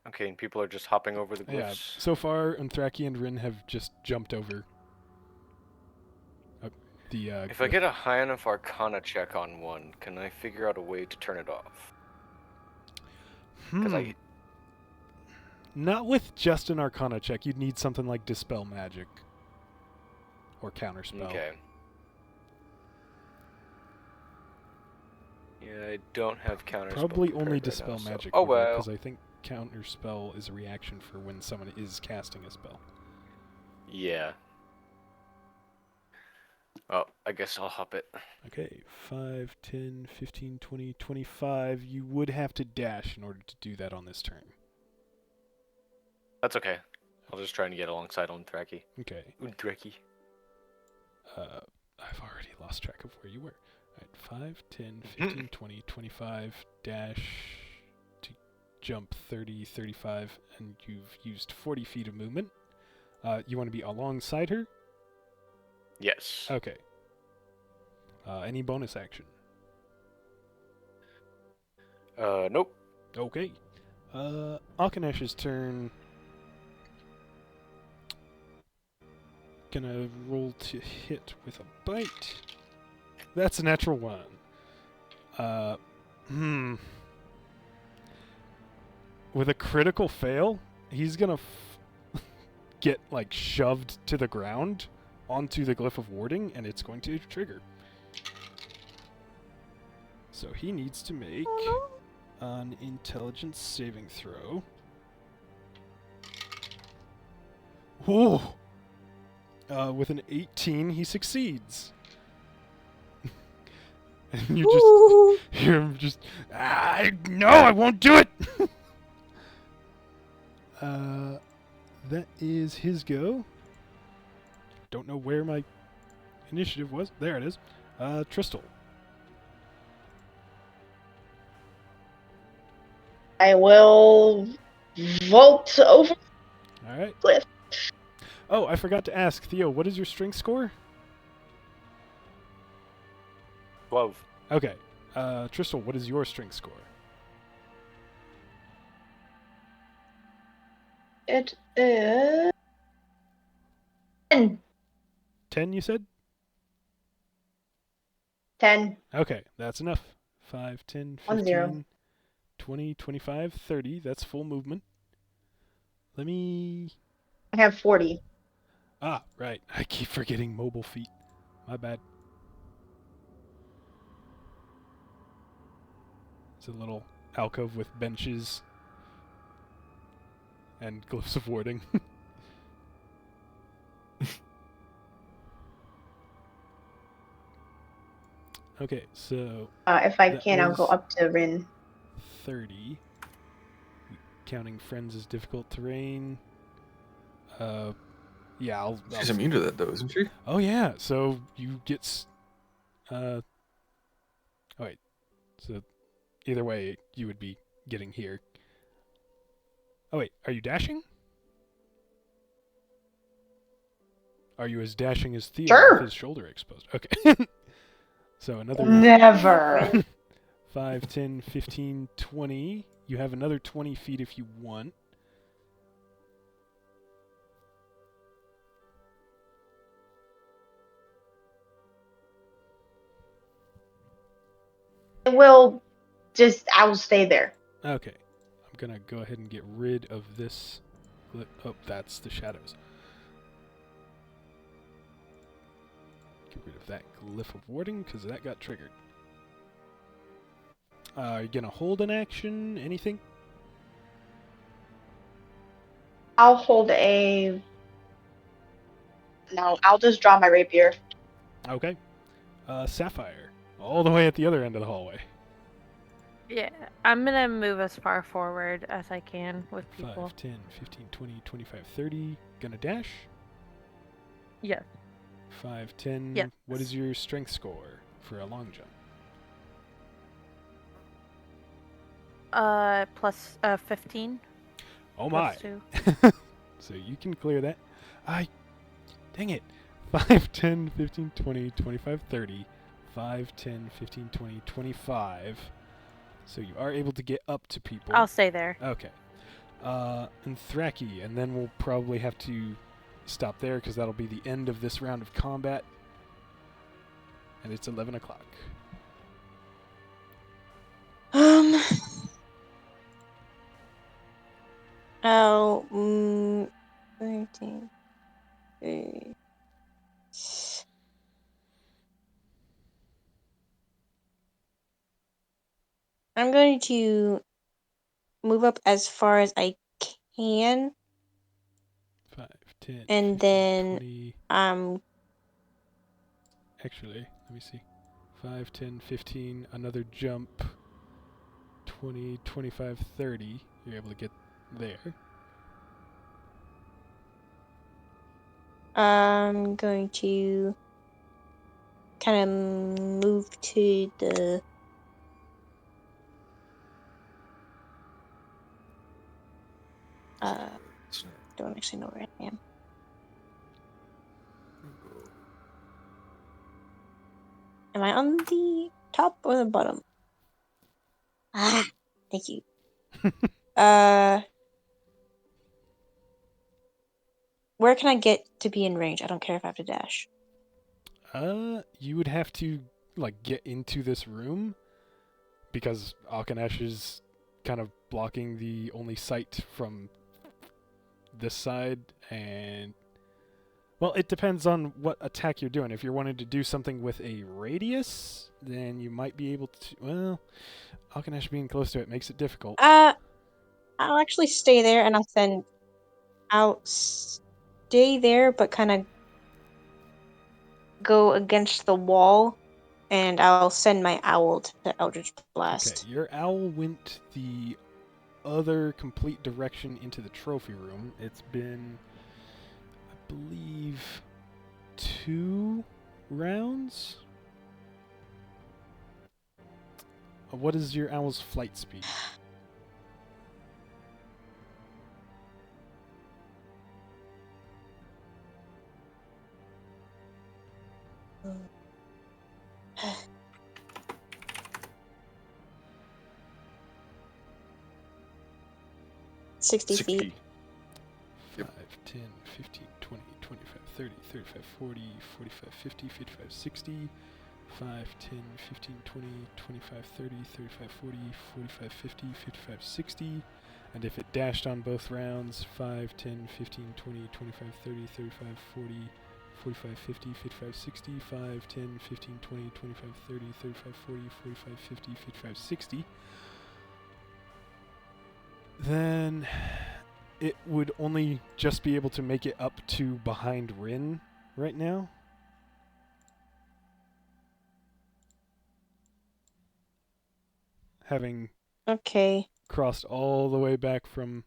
Okay, and people are just hopping over the Yeah, glyphs. so far, Unthraki and Rin have just jumped over the If I get a high enough Arcana check on one, can I figure out a way to turn it off? Because Not with just an Arcana check. You'd need something like Dispel Magic. Or Counterspell. Okay. Yeah, I don't have Counterspell. Probably prepared only right Dispel now, so- Magic. Oh well. Because I think Counterspell is a reaction for when someone is casting a spell. Yeah. Oh, I guess I'll hop it. Okay, 5, 10, 15, 20, 25. You would have to dash in order to do that on this turn. That's okay. I'll just try and get alongside Unthraki. Okay. Unthraki. I've already lost track of where you were. Alright, 5, 10, 15, 20, 25, dash to jump 30, 35, and you've used 40 feet of movement. You want to be alongside her? Yes. Okay. Any bonus action? Nope. Okay. Akanash's turn. Gonna roll to hit with a bite. That's a natural 1. With a critical fail, he's gonna get like shoved to the ground onto the glyph of warding, and it's going to trigger. So he needs to make an intelligence saving throw. Ooh! With an 18, he succeeds. And you just hear him just, no, I won't do it! That is his go. Don't know where my initiative was. There it is. Tristal. I will vault over All right. the cliff. Oh, I forgot to ask, Theo, what is your strength score? 12. Okay. Tristal, what is your strength score? It is 10. 10, you said? 10. Okay, that's enough. 5, 10, 1 0. 15, 20, 25, 30. That's full movement. Let me... I have 40. Ah, right. I keep forgetting mobile feet. My bad. It's a little alcove with benches and glyphs of warding. Okay, so If I that can, I'll go was up to Rin. 30. Counting friends as difficult terrain. Yeah, I'll She's immune to that, though, isn't she? Oh yeah, so you get oh wait. So either way you would be getting here. Oh wait, are you dashing? Are you as dashing as Theo Sure. with his shoulder exposed? Okay. So another Never. 5, 10, 15, 20. You have another 20 feet if you want. I will stay there. Okay. I'm going to go ahead and get rid of this. Oh, that's the shadows. Get rid of that glyph of warding because that got triggered. Are you going to hold an action? Anything? I'll hold No, I'll just draw my rapier. Okay. Sapphire. All the way at the other end of the hallway. Yeah, I'm gonna move as far forward as I can with people. 5, 10, 15, 20, 25, 30. Gonna dash? Yes. 5, 10. Yes. What is your strength score for a long jump? Plus 15. Oh my. Plus 2. So you can clear that. Dang it. 5, 10, 15, 20, 25, 30. 5, 10, 15, 20, 25. So you are able to get up to people. I'll stay there. Okay. And Thraki, and then we'll probably have to stop there because that'll be the end of this round of combat. And it's 11 o'clock. Oh, 13. I'm going to move up as far as I can, 5, 10, and 15, then 20. Actually, let me see. 5, 10, 15, another jump. 20, 25, 30. You're able to get there. I'm going to kind of move to the don't actually know where I am. Am I on the top or the bottom? Ah, thank you. Where can I get to be in range? I don't care if I have to dash. You would have to get into this room because Alkanesh is kind of blocking the only sight from this side, and well, it depends on what attack you're doing. If you're wanting to do something with a radius, then you might be able to. Well, Alkanesh being close to it makes it difficult. I'll actually stay there, and I'll stay there, but kind of go against the wall, and I'll send my owl to Eldritch Blast. Okay, your owl went the other complete direction into the trophy room. It's been, I believe, 2 rounds. What is your owl's flight speed? 60 60 feet. Yep. 5, 10, 15, 20, 25, 30, 35, 40, 45, 50, 55, 60. 5, 10, 15, 20, 25, 30, 35, 40, 45, 50, 55, 60. And if it dashed on both rounds, 5, 10, 15, 20, 25, 30, 35, 40, 45, 50, 55, 60, 5, 10, 15, 20, 25, 30, 35, 40, 45, 50, 55, 60, then it would only just be able to make it up to behind Rin right now. Having Okay. crossed all the way back from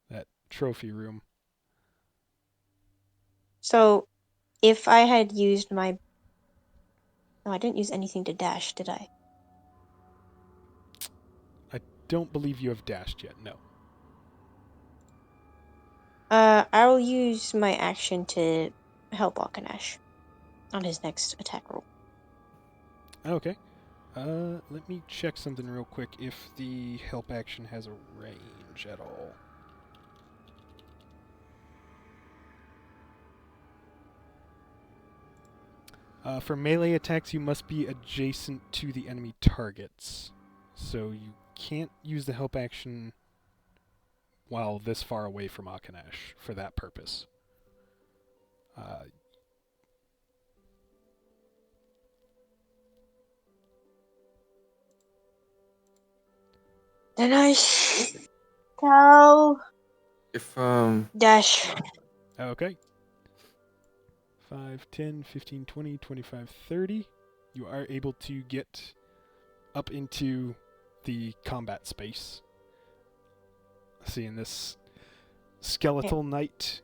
that trophy room. So, if I had used my... No, I didn't use anything to dash, did I? I don't believe you have dashed yet, no. I'll use my action to help Akanesh on his next attack roll. Okay. Let me check something real quick if the help action has a range at all. For melee attacks, you must be adjacent to the enemy targets. So you can't use the help action while this far away from Akanesh for that purpose. Then I shall If dash. Okay. 5, 10, 15, 20, 25, 30. You are able to get up into the combat space. Seeing this skeletal knight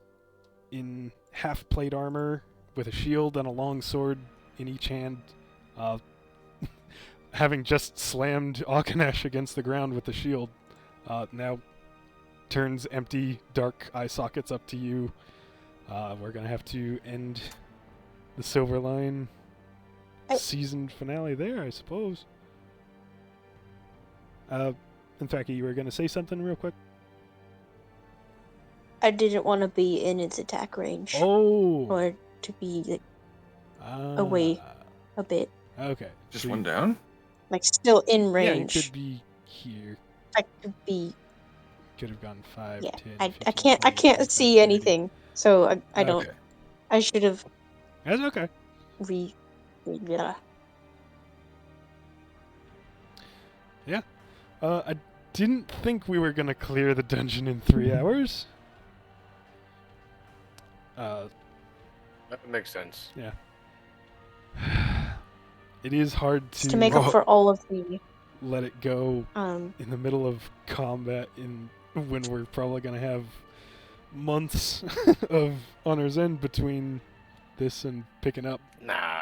in half plate armor with a shield and a long sword in each hand, having just slammed Akanesh against the ground with the shield, now turns empty, dark eye sockets up to you. We're going to have to end the Silver Line season finale there, I suppose. In fact, you were going to say something real quick? I didn't want to be in its attack range. Oh! Or to be like, away a bit. Okay. just So one down. Like, still in Yeah, you range. could be here. I could be... Could have gone 5, Yeah, 10, I 15, can't 20, 25, see 30. anything. So I don't... Okay. I should have That's okay. yeah. I didn't think we were going to clear the dungeon in 3 hours. That makes sense. Yeah. It is hard Just to make up for all of the... let it go in the middle of combat when we're probably going to have months of Honor's End between this and picking up. Nah,